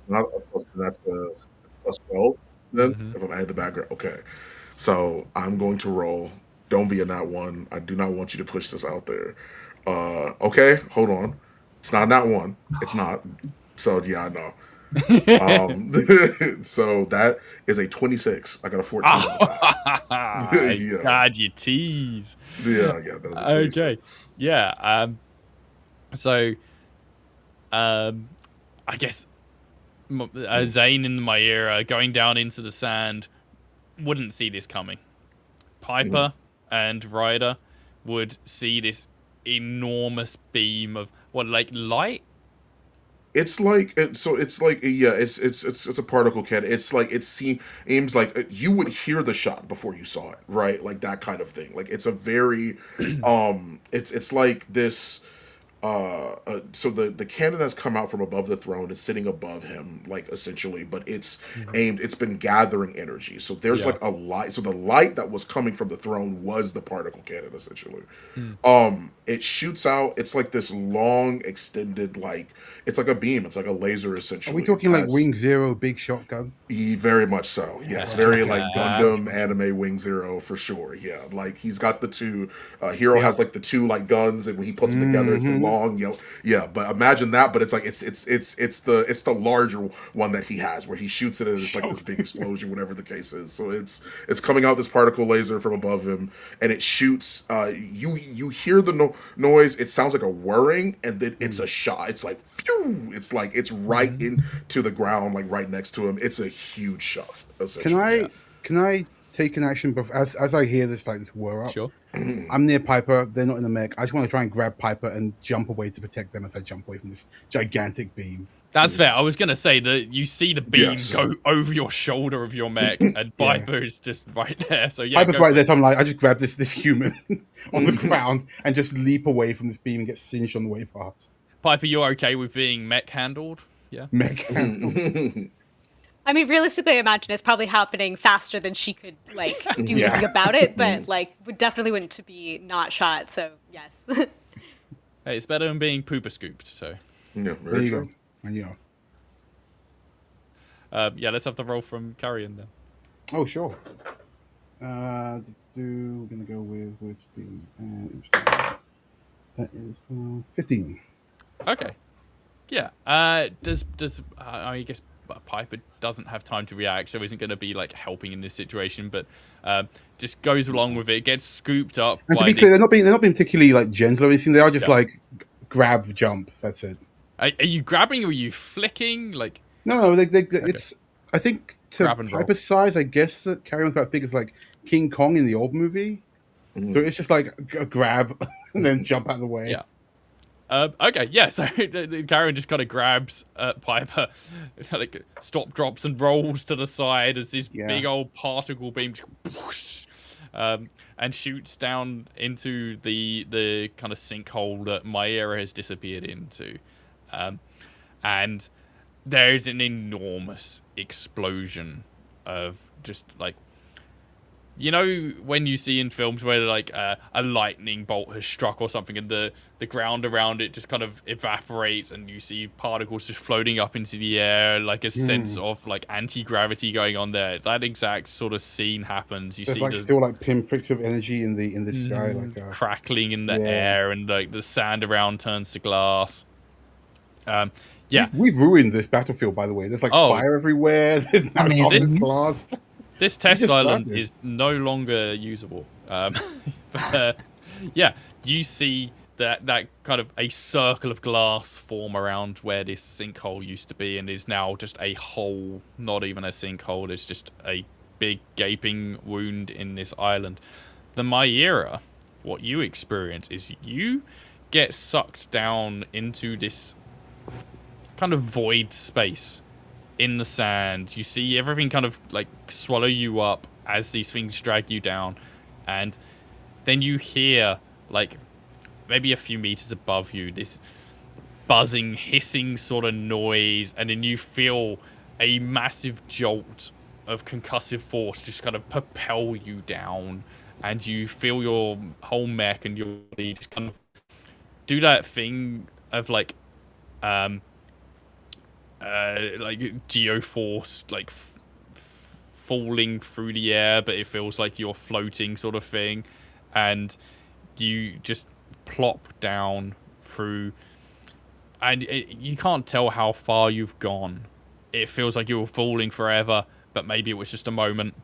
That's a +12 then, if I'm adding the background. Okay. So I'm going to roll. Don't be a Nat 1. I do not want you to push this out there. Okay, hold on. It's not a Nat 1. It's not. So yeah, I know. So that is a 26. I got a 14. God, you tease. Yeah, that was a 26. Okay. Yeah. So, I guess Zane in my era going down into the sand wouldn't see this coming. Piper and Ryder would see this enormous beam of light. It's like it's a particle cannon. It's like aims like you would hear the shot before you saw it, right? Like that kind of thing. Like it's a very it's like this so the cannon has come out from above the throne. It's sitting above him, like essentially, but it's Mhm. aimed. It's been gathering energy. So there's Yeah. like a light. So the light that was coming from the throne was the particle cannon, essentially. Mm. It shoots out. It's like this long, extended, like it's like a beam. It's like a laser, Are we essentially. talking like As Wing Zero, big shotgun? Very much so. Yes, Right. very Okay. like Gotcha. Gundam anime Wing Zero for sure. Yeah, like he's got the two. Hero Yep. has like the two like guns, and when he puts them together, it's the Mm-hmm. long yellow. Yeah, but imagine that. But it's like it's the larger one that he has, where he shoots it and it's like this big explosion, whatever the case is. So it's coming out this particle laser from above him, and it shoots. You hear the noise. It sounds like a whirring, and then it's a shot. It's like phew. It's like it's right into the ground, like right next to him. It's a huge shot. Can Essentially, I can I take an action as I hear this like this whir up? Sure. I'm near Piper. They're not in the mech. I just want to try and grab Piper and jump away to protect them as I jump away from this gigantic beam. That's fair. I was gonna say that you see the beam Yes. go over your shoulder of your mech, and Piper is just right there. So yeah, Piper's go right for there. it. So I'm like, I just grab this human on the ground and just leap away from this beam and get singed on the way past. Piper, you're okay with being mech handled? Yeah. Mech. I mean, realistically, I imagine it's probably happening faster than she could like do Yeah. anything about it, but like would definitely wouldn't to be not shot. So yes. Hey, it's better than being pooper scooped. So yeah, There very you true. go. And you know. yeah, let's have the roll from Carrion then. Oh sure. We're gonna go with the that is 15. Okay. Yeah. Does I guess Piper doesn't have time to react, so isn't going to be like helping in this situation, but just goes along with it, gets scooped up. And to by be clear, this... they're not being particularly like gentle or anything. They are just Yeah. like grab, jump. That's it. Are you grabbing or are you flicking? Like No, it's. I think to Grab and roll. Piper's size, I guess that Carrion's about as big as like King Kong in the old movie. So it's just like a grab and then jump out of the way. Yeah. Okay, yeah, so Carrion just kind of grabs Piper, like stop, drops, and rolls to the side as this Yeah. big old particle beam just whoosh, and shoots down into the kind of sinkhole that Myera has disappeared into. And there's an enormous explosion of just like, you know, when you see in films where like a lightning bolt has struck or something and the ground around it just kind of evaporates and you see particles just floating up into the air, like a sense of like anti-gravity going on there. That exact sort of scene happens. You There's see like the still like pinpricks of energy in the sky, like crackling in the Yeah. air and like the sand around turns to glass. Yeah. We've ruined this battlefield, by the way. There's like Oh. fire everywhere. There's Amazing. glass. This test just island grabbed it. is no longer usable. But, yeah, you see that kind of a circle of glass form around where this sinkhole used to be and is now just a hole, not even a sinkhole. It's just a big gaping wound in this island. The Myera, what you experience is you get sucked down into this kind of void space in the sand. You see everything kind of like swallow you up as these things drag you down, and then you hear like maybe a few meters above you this buzzing, hissing sort of noise, and then you feel a massive jolt of concussive force just kind of propel you down, and you feel your whole mech and your body just kind of do that thing of like geoforce, like falling through the air, but it feels like you're floating sort of thing, and you just plop down through, and you can't tell how far you've gone. It feels like you were falling forever, but maybe it was just a moment,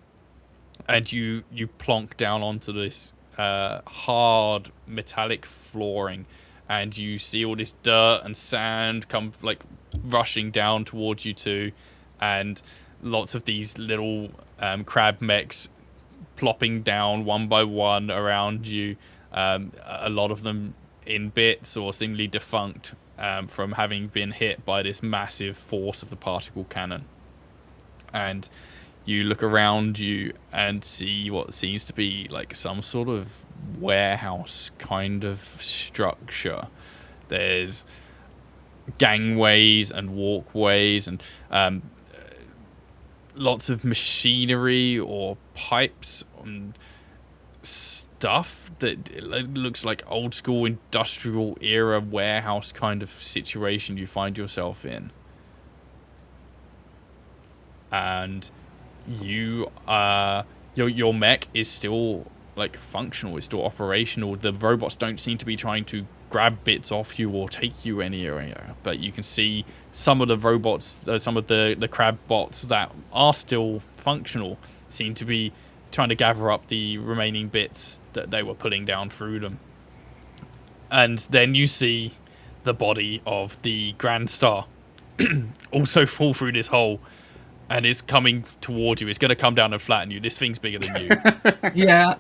and you plonk down onto this hard metallic flooring, and you see all this dirt and sand come like rushing down towards you too, and lots of these little crab mechs plopping down one by one around you, a lot of them in bits or seemingly defunct from having been hit by this massive force of the particle cannon. And you look around you and see what seems to be like some sort of warehouse kind of structure. There's gangways and walkways and lots of machinery or pipes and stuff that looks like old school industrial era warehouse kind of situation you find yourself in. And your mech is still like functional, it's still operational. The robots don't seem to be trying to grab bits off you or take you anywhere, but you can see some of the robots, some of the crab bots that are still functional seem to be trying to gather up the remaining bits that they were putting down through them. And then you see the body of the Grand Star also fall through this hole, and it's coming towards you. It's going to come down and flatten you. This thing's bigger than you. Yeah.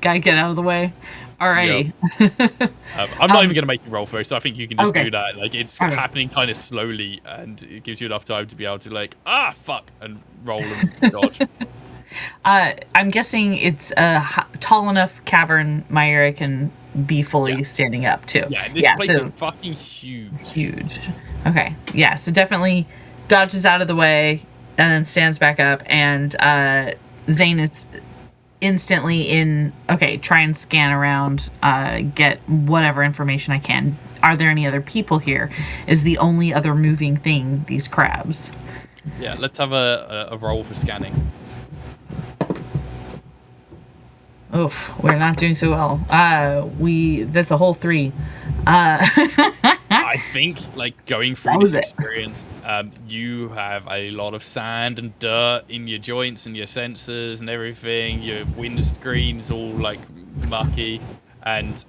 Gotta get out of the way. Alrighty. Yep. I'm not even going to make you roll first, so I think you can just Okay. do that. Like, it's Okay. happening kind of slowly, and it gives you enough time to be able to, like, fuck, and roll and dodge. I'm guessing it's a tall enough cavern Myra can be fully standing up too. Yeah, this place is fucking huge. Huge. Okay. Yeah, so definitely dodges out of the way and then stands back up, and Zane is instantly in, okay, try and scan around, get whatever information I can. Are there any other people here? Is the only other moving thing these crabs? Yeah, let's have a roll for scanning. Oof, we're not doing so well. That's a whole 3. I think, like, going through this it. experience, you have a lot of sand and dirt in your joints and your sensors and everything. Your windscreen's all, like, mucky. And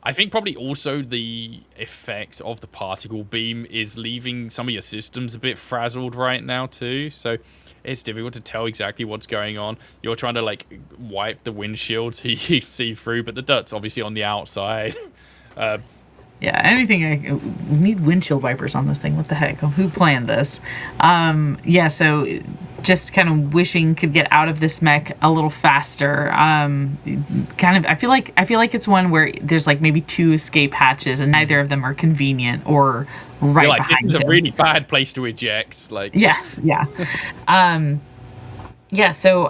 I think probably also the effect of the particle beam is leaving some of your systems a bit frazzled right now, too. So it's difficult to tell exactly what's going on. You're trying to, like, wipe the windshield so you can see through, but the dirt's obviously on the outside. Yeah, we need windshield wipers on this thing. What the heck? Who planned this? Yeah, so just kind of wishing could get out of this mech a little faster. I feel like it's one where there's like maybe 2 escape hatches, and neither of them are convenient or right You're like, behind this is him. a really bad place to eject. Like, Yes, yeah. Yeah, so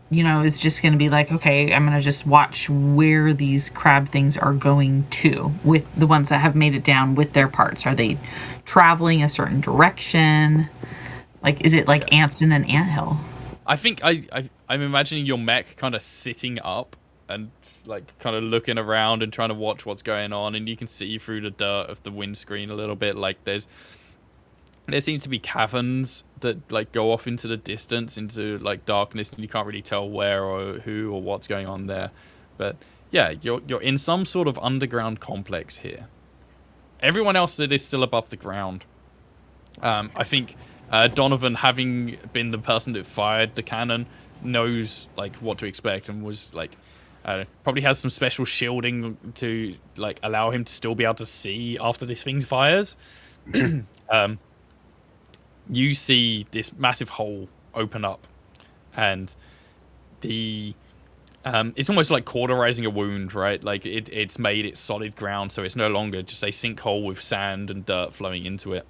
is just going to be like, okay, I'm going to just watch where these crab things are going to with the ones that have made it down with their parts. Are they traveling a certain direction? Like, is it like ants in an anthill? I think I'm imagining your mech kind of sitting up and like kind of looking around and trying to watch what's going on, and you can see through the dirt of the windscreen a little bit. Like there seems to be caverns that like go off into the distance, into like darkness, and you can't really tell where or who or what's going on there. But yeah, you're in some sort of underground complex here. Everyone else that is still above the ground. I think Donovan, having been the person that fired the cannon, knows like what to expect and was like probably has some special shielding to like allow him to still be able to see after this thing fires. You see this massive hole open up, and it's almost like cauterizing a wound, right? Like it's made it solid ground, so it's no longer just a sinkhole with sand and dirt flowing into it.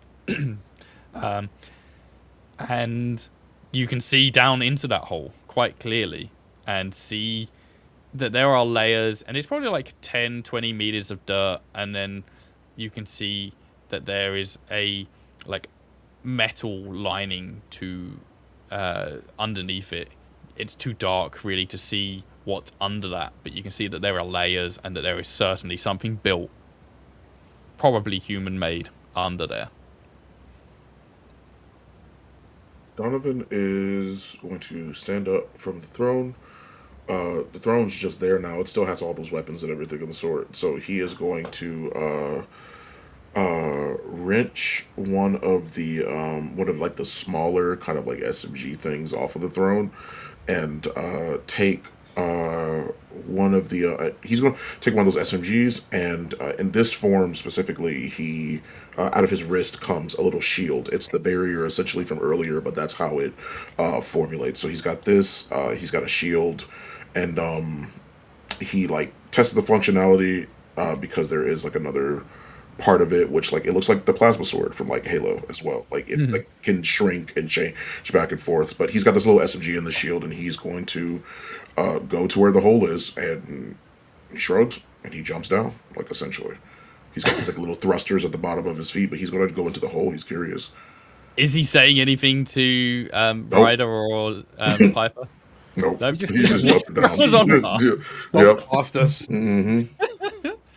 And you can see down into that hole quite clearly and see that there are layers, and it's probably like 10-20 meters of dirt, and then you can see that there is a like metal lining to underneath it. It's too dark really to see what's under that, but you can see that there are layers and that there is certainly something built, probably human made, under there. Donovan is going to stand up from the throne. The throne's just there now. It still has all those weapons and everything of the sort. So he is going to wrench one of the smaller kind of like SMG things off of the throne, and take one of the he's going to take one of those SMGs, and in this form specifically, he out of his wrist comes a little shield. It's the barrier essentially from earlier, but that's how it formulates. So he's got this, he's got a shield, and he like tests the functionality, because there is like another part of it which like it looks like the plasma sword from like Halo as well. Like it like can shrink and change back and forth. But he's got this little SMG in the shield, and he's going to go to where the hole is, and he shrugs and he jumps down. Like essentially, he's got these like little thrusters at the bottom of his feet, but he's going to go into the hole. He's curious. Is he saying anything to Nope. Ryder or Piper? Nope. No, He just jumps down. was on par. Yep. Past us. He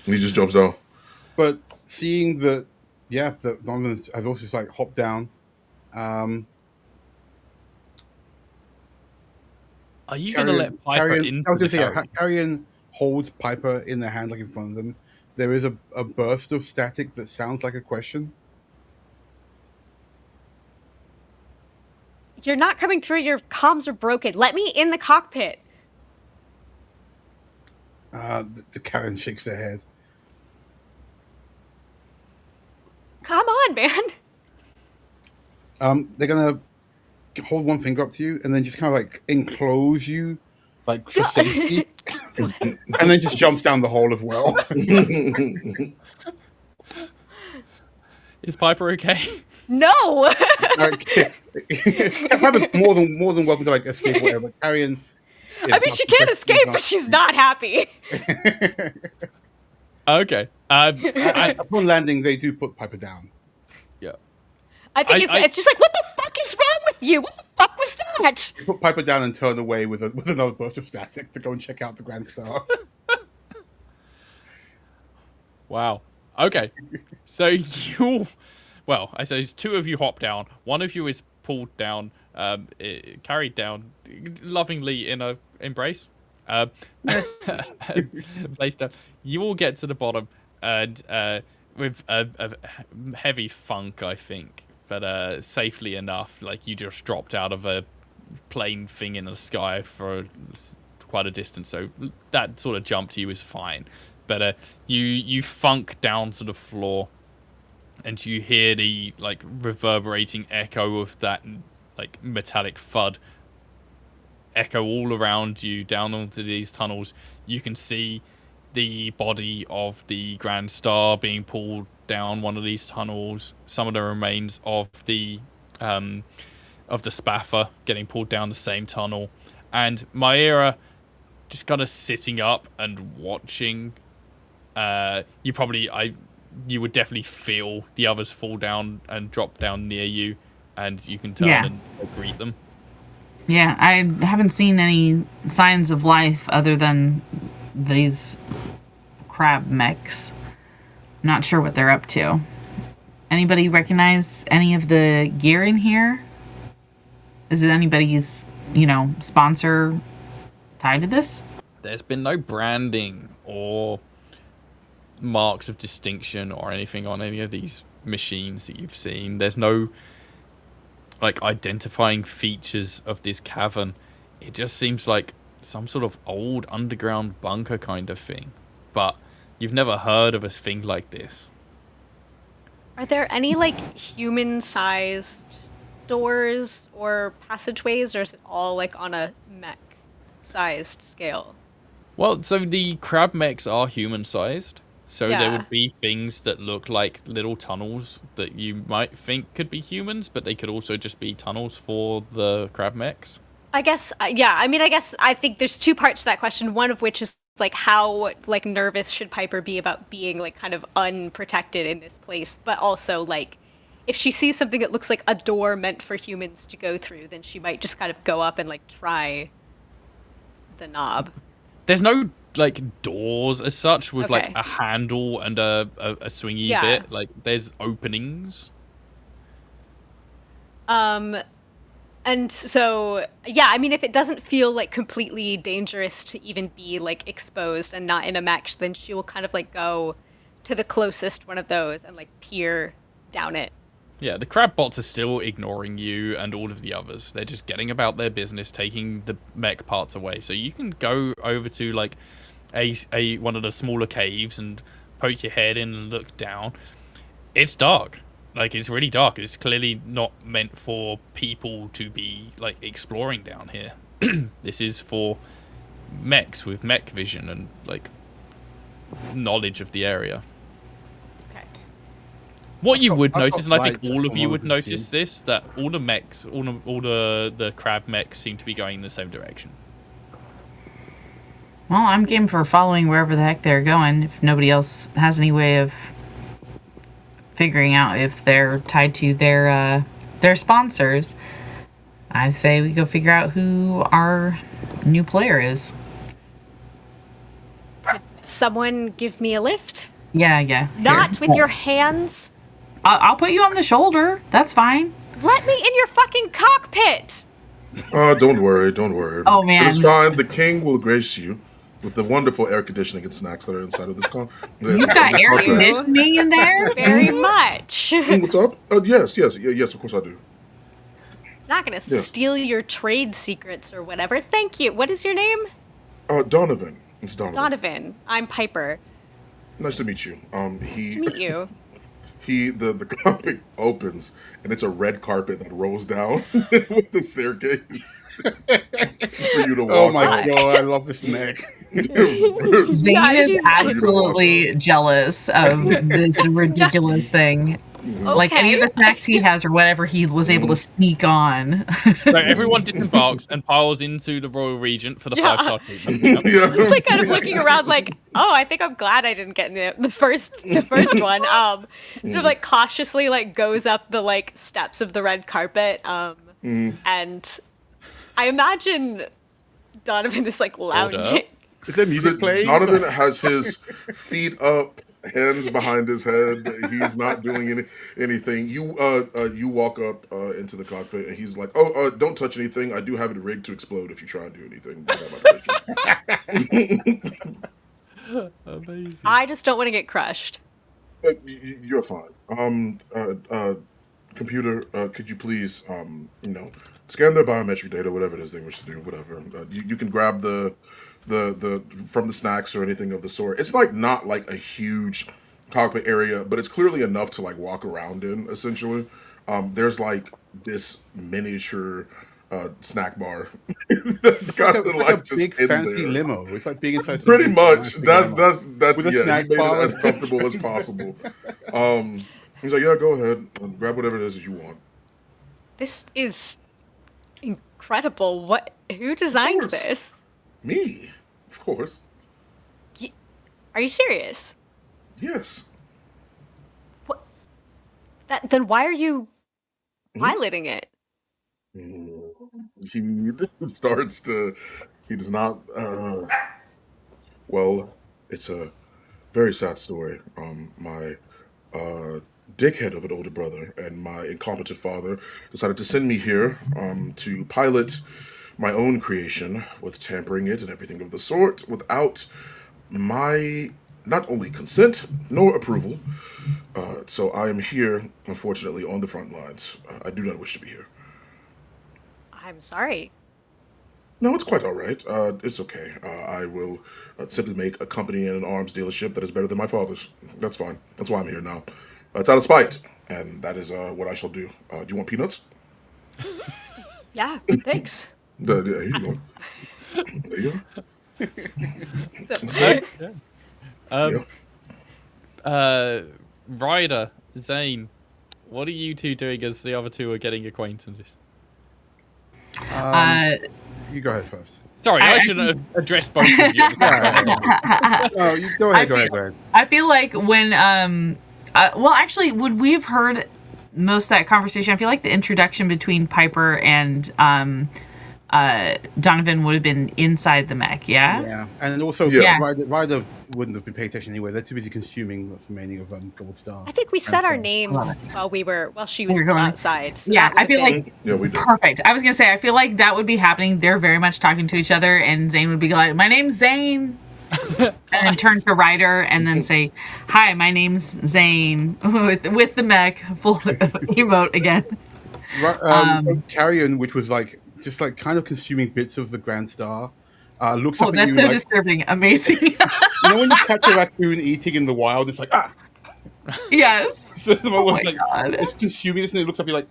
just jumps down. But seeing that, yeah, that Donovan has also just like hopped down. Are you going to let Piper into I was the going to say, yeah, carrion? Carrion holds Piper in their hand, like in front of them. There is a burst of static that sounds like a question. You're not coming through. Your comms are broken. Let me in the cockpit. The Carrion shakes their head. Come on, man. They're gonna hold one finger up to you and then just kind of like enclose you, like for safety, and then just jumps down the hole as well. Is Piper okay? No. Piper's more than welcome to like escape or whatever. But Carrion. I mean, she can't escape, but she's not happy. Okay. Upon landing, they do put Piper down. Yeah. I think it's just like, what the fuck is wrong with you? What the fuck was that? They put Piper down and turn away with another burst of static to go and check out the Grand Star. Wow. Okay. So well, I suppose two of you hop down. One of you is pulled down, carried down, lovingly in a embrace. Placed down. You all get to the bottom, and with a heavy funk, I think, but safely enough. Like you just dropped out of a plane thing in the sky for quite a distance, so that sort of jump to you is fine. But you funk down to the floor, and you hear the like reverberating echo of that like metallic thud echo all around you down onto these tunnels. You can see the body of the Grand Star being pulled down one of these tunnels. Some of the remains of the Spaffer getting pulled down the same tunnel, and Myra just kind of sitting up and watching. You would definitely feel the others fall down and drop down near you, and you can turn and greet them. Yeah, I haven't seen any signs of life other than these crab mechs. I'm not sure what they're up to. Anybody recognize any of the gear in here? Is it anybody's, sponsor tied to this? There's been no branding or marks of distinction or anything on any of these machines that you've seen. There's no like identifying features of this cavern. It just seems like some sort of old underground bunker kind of thing, but you've never heard of a thing like this. Are there any like human-sized doors or passageways, or is it all like on a mech-sized scale? Well, so the crab mechs are human-sized. So there Yeah. would be things that look like little tunnels that you might think could be humans, but they could also just be tunnels for the crab mechs. I guess, yeah. I mean, I think there's two parts to that question. One of which is like how like nervous should Piper be about being like kind of unprotected in this place, but also like if she sees something that looks like a door meant for humans to go through, then she might just kind of go up and like try the knob. There's no like doors as such with like Okay. a handle and a swingy Yeah. bit. Like there's openings. And so, yeah, I mean, if it doesn't feel like completely dangerous to even be like exposed and not in a mech, then she will kind of like go to the closest one of those and like peer down it. Yeah, the crab bots are still ignoring you and all of the others. They're just getting about their business, taking the mech parts away. So you can go over to like a one of the smaller caves and poke your head in and look down. It's dark. Like it's really dark. It's clearly not meant for people to be like exploring down here. This is for mechs with mech vision and like knowledge of the area. Okay. What you would I've notice, and got I think lights all of from you what would we've notice seen. this, that all the mechs, all the crab mechs seem to be going in the same direction. Well, I'm game for following wherever the heck they're going. If nobody else has any way of figuring out if they're tied to their sponsors, I say we go figure out who our new player is. Someone give me a lift. Yeah. Not Here. with your hands. I'll put you on the shoulder. That's fine. Let me in your fucking cockpit. Don't worry. Oh, man. It is fine. The king will grace you with the wonderful air conditioning and snacks that are inside of this car. You've got air conditioning in there? Very much. What's up? Yes, of course I do. Not gonna Yeah. steal your trade secrets or whatever. Thank you. What is your name? Donovan. It's Donovan. Donovan. I'm Piper. Nice to meet you. Nice to meet you. The carpet opens and it's a red carpet that rolls down with the staircase for you to walk. Oh my up. god, I love this mech. Zane Yeah, is she's- absolutely jealous of this ridiculous thing. Like any of the snacks he has or whatever he was able to sneak on. So everyone disembarks and piles into the Royal Regent for the Yeah. 5-star treatment. Yep. Yeah. Just like kind of looking around like, oh, I think I'm glad I didn't get in the first one. Sort of like cautiously like goes up the like steps of the red carpet. And I imagine Donovan is like lounging. Is there music playing? Donovan has his feet up, hands behind his head. He's not doing anything. You walk up into the cockpit, and he's like, "Oh, don't touch anything. I do have it rigged to explode if you try and do anything." Amazing. I just don't want to get crushed. You're fine. Computer, could you please, scan their biometric data, whatever it is they wish to do, whatever. You can grab the from the snacks or anything of the sort. It's like not like a huge cockpit area, but it's clearly enough to like walk around in. Essentially, there's like this miniature snack bar that's got It's like like a just big in fancy there. limo. It's like being inside. some Pretty big much. fancy That's limo. With a yeah. snack He made it bar. as comfortable as possible. He's like, yeah, go ahead, grab whatever it is that you want. This is incredible. What? Who designed course. this? Me, of course. Are you serious? Yes. Then why are you piloting it? He starts to. He does not. Well, it's a very sad story. My dickhead of an older brother and my incompetent father decided to send me here to pilot my own creation with tampering it and everything of the sort without my not only consent nor approval. So I am here, unfortunately, on the front lines. I do not wish to be here. I'm sorry. No, it's quite all right. It's okay. I will simply make a company and an arms dealership that is better than my father's. That's fine. That's why I'm here now. It's out of spite, and that is what I shall do. Do you want peanuts? Yeah, thanks. Here you go. There you go. Ryder, Zane, what are you two doing as the other two are getting acquainted? You go ahead first. Sorry, I shouldn't have addressed both of you. No, you go ahead. Go ahead. I feel like when well, actually, would we have heard most of that conversation? I feel like the introduction between Piper and Donovan would have been inside the mech, yeah? Yeah, and also Yeah. Ryder wouldn't have been paying attention anyway. They're too busy consuming what's remaining of Gold Star. I think we said our Okay. names while she was We're going- outside. So Yeah, that would I feel have been- like Yeah, we do. perfect. I was gonna say, I feel like that would be happening. They're very much talking to each other, and Zane would be like, "My name's Zane," and then turn to Ryder and then say, "Hi, my name's Zane," with the mech full emote again. So Carrion, which was like just like kind of consuming bits of the Grand Star, looks Oh, up at that's you so like, disturbing. Amazing. you know when you catch a raccoon eating in the wild, it's like Yes. So the Oh moment my like God. it's consuming this, and it looks up at you like,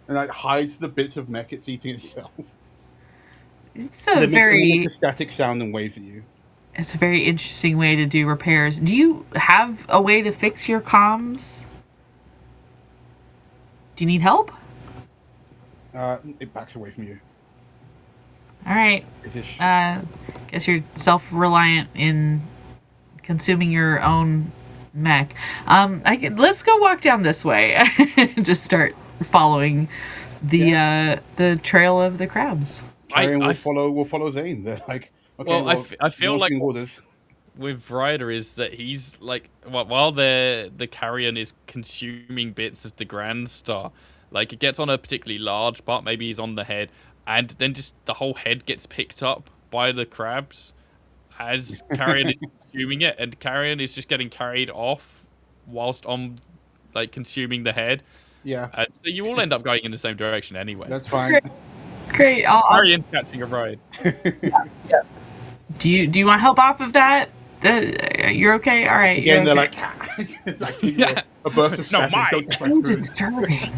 and like hides the bits of mech it's eating itself. It's And a it makes very a static sound and waves at you. It's a very interesting way to do repairs. Do you have a way to fix your comms? Do you need help? It backs away from you. All right. It-ish. Guess you're self-reliant in consuming your own mech. Let's go walk down this way. Just start following the trail of the crabs. Carrion will follow Zane. They're like, okay, Well, I feel like orders. with Ryder is that he's like, while the carrion is consuming bits of the Grand Star, like it gets on a particularly large part, maybe he's on the head, and then just the whole head gets picked up by the crabs as carrion is consuming it, and carrion is just getting carried off whilst on like consuming the head. Yeah. So you all end up going in the same direction anyway. That's fine. Great. Carrion's catching a ride. Yeah. Do you want help off of that? You're okay. All right. Again, they're okay. like, it's like a burst of static. mine. Don't So disturbing.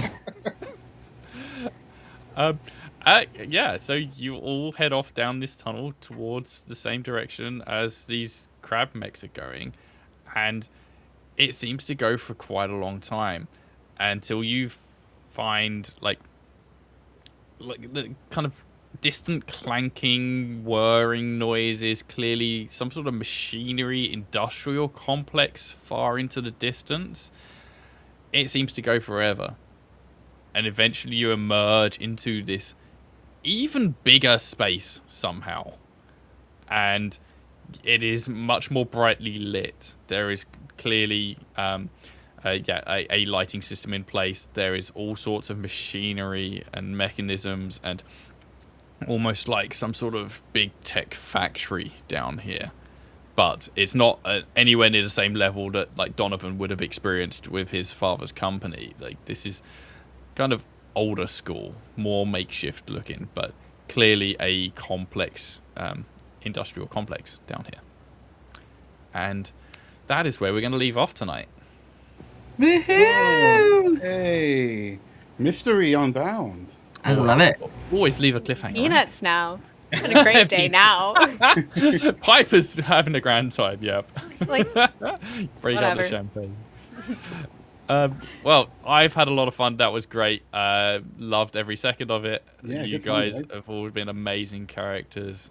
Yeah, so you all head off down this tunnel towards the same direction as these crab mechs are going, and it seems to go for quite a long time until you find like the kind of distant clanking, whirring noises, clearly some sort of machinery, industrial complex far into the distance. It seems to go forever. And eventually you emerge into this even bigger space somehow. And it is much more brightly lit. There is clearly a lighting system in place. There is all sorts of machinery and mechanisms and almost like some sort of big tech factory down here. But it's not anywhere near the same level that like Donovan would have experienced with his father's company. Like this is kind of older school, more makeshift looking, but clearly a complex industrial complex down here. And that is where we're going to leave off tonight. Woohoo! Hey, mystery unbound. I love it. Always leave a cliffhanger. Peanuts now. It's been a great day now. Piper's having a grand time, yep. Like, Break out the whatever. champagne. Well, I've had a lot of fun. That was great. Loved every second of it. Yeah, You good fun, guys guys. have all been amazing characters.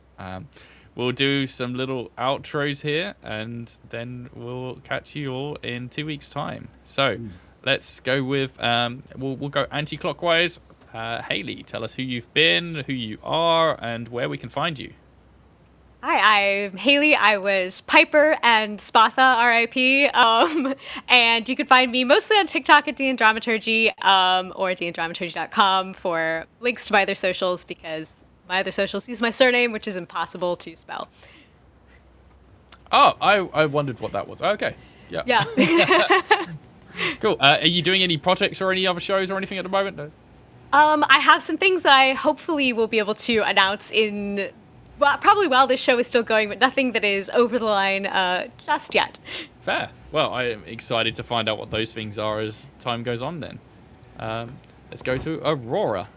We'll do some little outros here, and then we'll catch you all in 2 weeks' time. So let's go with we'll go anti-clockwise. Haley, tell us who you've been, who you are, and where we can find you. Hi, I'm Haley. I was Piper and Spatha, RIP. And you can find me mostly on TikTok at DNDramaturgy, or dndramaturgy.com for links to my other socials, because my other socials use my surname, which is impossible to spell. Oh, I wondered what that was. Okay. Yeah. Yeah. Cool. Are you doing any projects or any other shows or anything at the moment? No? I have some things that I hopefully will be able to announce in, well, probably while this show is still going, but nothing that is over the line just yet. Fair. Well, I am excited to find out what those things are as time goes on then. Let's go to Aurora.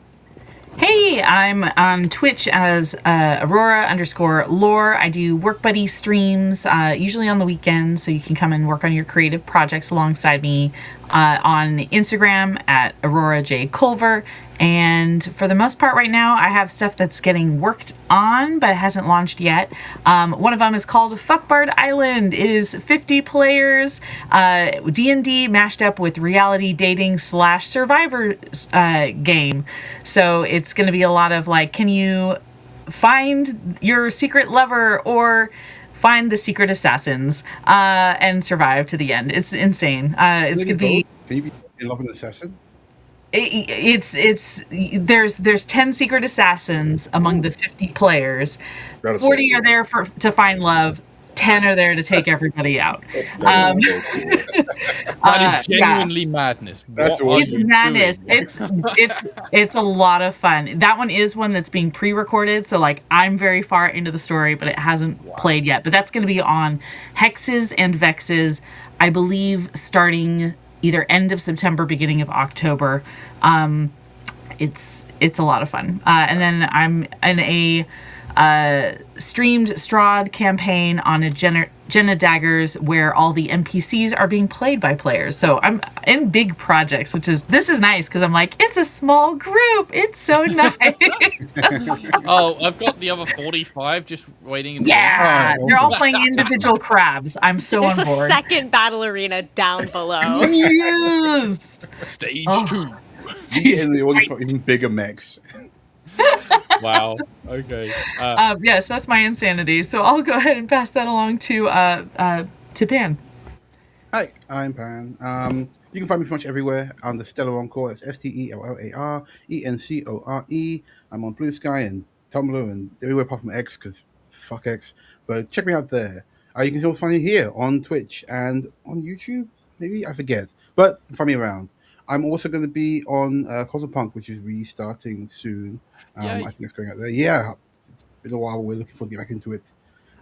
Hey, I'm on Twitch as Aurora_lore. I do work buddy streams, usually on the weekends, so you can come and work on your creative projects alongside me. On Instagram at Aurora J. Culver. And for the most part right now, I have stuff that's getting worked on, but it hasn't launched yet. One of them is called Fuckbard Island. It is 50 players, D&D mashed up with reality dating / survivor game. So it's going to be a lot of like, can you find your secret lover or find the secret assassins and survive to the end. It's insane. It's gonna be. Can you be in love with an assassin? There's 10 secret assassins among the 50 players. That is 40 so are there to find love. 10 are there to take everybody out. That is so cool. That is genuinely madness. That's What are awesome. It's you madness. doing? It's a lot of fun. That one is one that's being pre-recorded, so like I'm very far into the story, but it hasn't played yet. But that's going to be on Hexes and Vexes, I believe, starting either end of September, beginning of October. It's a lot of fun. And then I'm in a streamed Strahd campaign on a Jenna Daggers where all the NPCs are being played by players. So I'm in big projects, this is nice because I'm like, it's a small group. It's so nice. Oh, I've got the other 45 just waiting. In Yeah, Oh, they're all awesome. playing individual crabs. I'm so There's on a board. second battle arena down below. Yes. Stage Oh. 2. You get in all these even bigger mechs. Wow. Okay. Yes, that's my insanity. So I'll go ahead and pass that along to Pan. Hi, I'm Pan. You can find me pretty much everywhere under Stellar Encore. It's STELLARENCORE. I'm on Blue Sky and Tumblr and everywhere apart from X, because fuck X. But check me out there. You can also find me here on Twitch and on YouTube. Maybe I forget, but find me around. I'm also going to be on Cosmopunk, which is restarting soon. Yay. I think it's going out there. Yeah, it's been a while. We're looking forward to get back into it.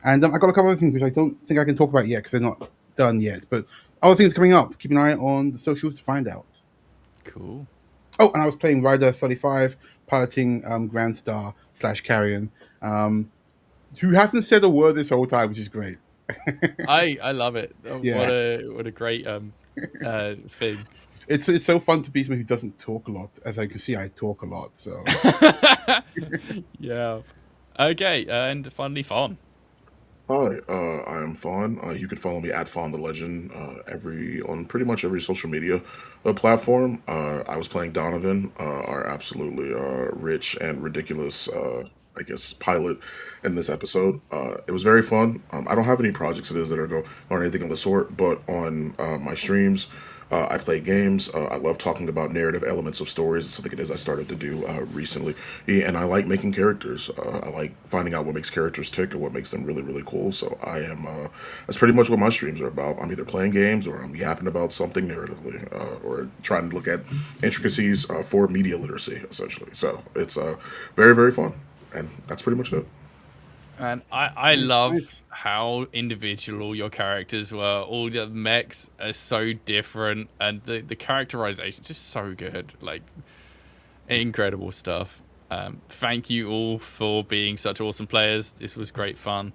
And I got a couple of things which I don't think I can talk about yet because they're not done yet. But other things coming up. Keep an eye on the socials to find out. Cool. Oh, and I was playing Rider 35, piloting Grand Star / Carrion, who hasn't said a word this whole time, which is great. I love it. Yeah. What a great thing. It's so fun to be someone who doesn't talk a lot. As I can see, I talk a lot. So Yeah. Okay, and finally Fawn. Hi, I am Fawn. You can follow me at Fawn the Legend on pretty much every social media platform. I was playing Donovan, our absolutely rich and ridiculous, I guess, pilot in this episode. It was very fun. I don't have any projects that are go or anything of the sort, but on my streams, I play games. I love talking about narrative elements of stories. It's something it is I started to do recently. And I like making characters. I like finding out what makes characters tick and what makes them really, really cool. So that's pretty much what my streams are about. I'm either playing games or I'm yapping about something narratively or trying to look at intricacies for media literacy, essentially. So it's very, very fun. And that's pretty much it. And I love Nice. how individual your characters were. All the mechs are so different, and the characterization just so good. Like, incredible stuff. Thank you all for being such awesome players. This was great fun.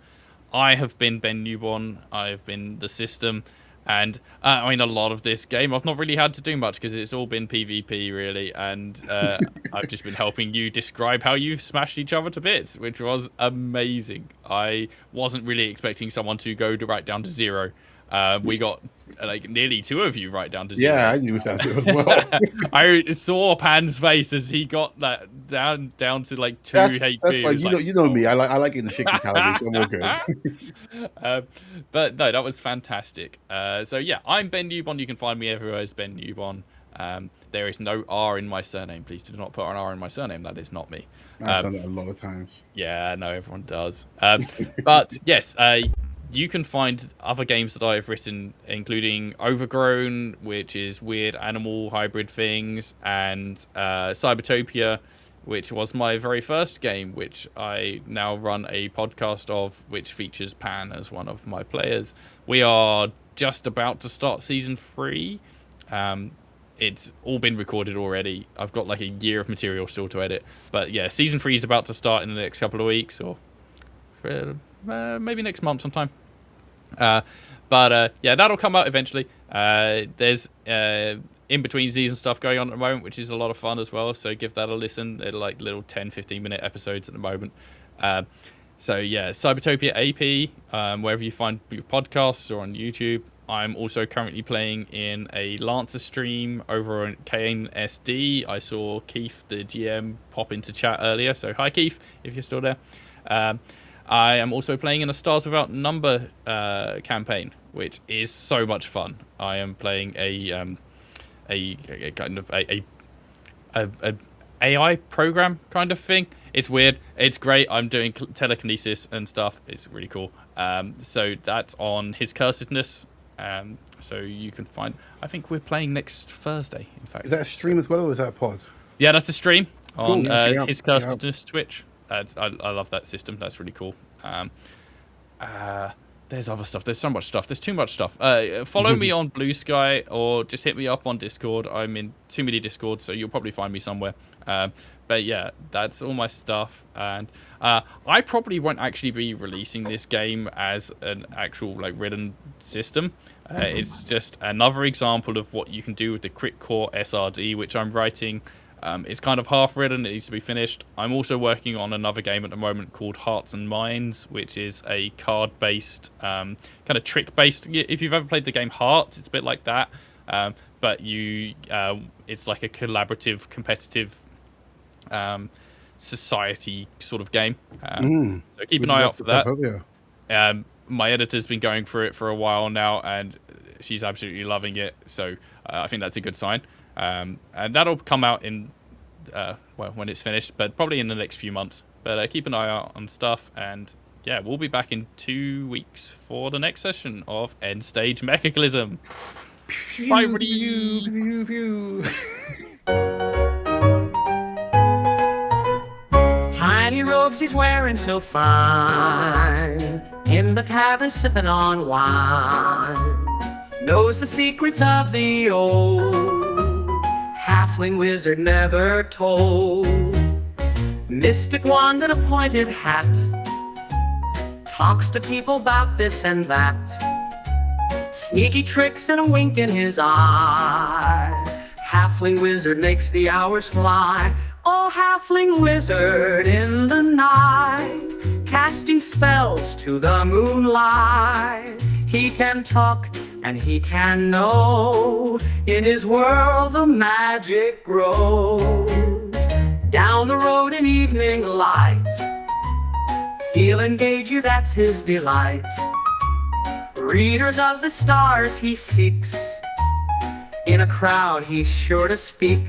I have been Ben Newborn. I have been the system. And I mean, a lot of this game, I've not really had to do much because it's all been PvP, really. And I've just been helping you describe how you've smashed each other to bits, which was amazing. I wasn't really expecting someone to go right down to 0. We got like nearly 2 of you right down to 0. yeah, I knew it was as well. I saw Pan's face as he got that down to like 2 HP. That's fine. It was You know me. I like getting the shit mentality, so I'm all good. But no, that was fantastic. So yeah, I'm Ben Newbon. You can find me everywhere as Ben Newbon. There is no R in my surname. Please do not put an R in my surname. That is not me. I've done that a lot of times. Yeah, I know everyone does. But yes, you can find other games that I've written, including Overgrown, which is weird animal hybrid things, and Cybertopia, which was my very first game, which I now run a podcast of, which features Pan as one of my players. We are just about to start season 3. It's all been recorded already. I've got like a year of material still to edit. But yeah, season 3 is about to start in the next couple of weeks, or maybe next month sometime. But yeah, that'll come out eventually. There's in-between season stuff going on at the moment, which is a lot of fun as well. So give that a listen. They're like little 10-15 minute episodes at the moment. So yeah, Cybertopia AP, wherever you find your podcasts or on YouTube. I'm also currently playing in a Lancer stream over on KNSD. I saw Keith, the GM, pop into chat earlier. So hi, Keith, if you're still there. I am also playing in a Stars Without Number campaign, which is so much fun. I am playing a kind of a AI program kind of thing. It's weird. It's great. I'm doing telekinesis and stuff. It's really cool. So that's on His Cursedness. So you can find. I think we're playing next Thursday. In fact, Is that a stream as well, or is that a pod? yeah, that's a stream on Cool, yeah, check it out, His check it out. Cursedness Twitch. I love that system. That's really cool. There's other stuff. There's so much stuff. There's too much stuff. Follow me on Blue Sky or just hit me up on Discord. I'm in too many Discords, so you'll probably find me somewhere. Ben But yeah, that's all my stuff, and I probably won't actually be releasing this game as an actual like written system. It's just another example of what you can do with the Crit Core SRD, which I'm writing. It's kind of half written, it needs to be finished. I'm also working on another game at the moment called Hearts and Minds, which is a card-based, kind of trick-based. If you've ever played the game Hearts, it's a bit like that. But it's like a collaborative, competitive society sort of game. So keep an eye out for that. My editor's been going through it for a while now, and she's absolutely loving it. So I think that's a good sign. And that'll come out in when it's finished, but probably in the next few months. But keep an eye out on stuff, and yeah, we'll be back in 2 weeks for the next session of End Stage Mechaclysm. Bye, everybody. Tiny robes he's wearing so fine, in the tavern sipping on wine, knows the secrets of the old halfling wizard never told. Mystic wand and a pointed hat, talks to people about this and that, sneaky tricks and a wink in his eye. Halfling wizard makes the hours fly. Oh, halfling wizard in the night, casting spells to the moonlight. He can talk and he can know, in his world the magic grows. Down the road in evening light, he'll engage you, that's his delight. Readers of the stars he seeks, in a crowd he's sure to speak.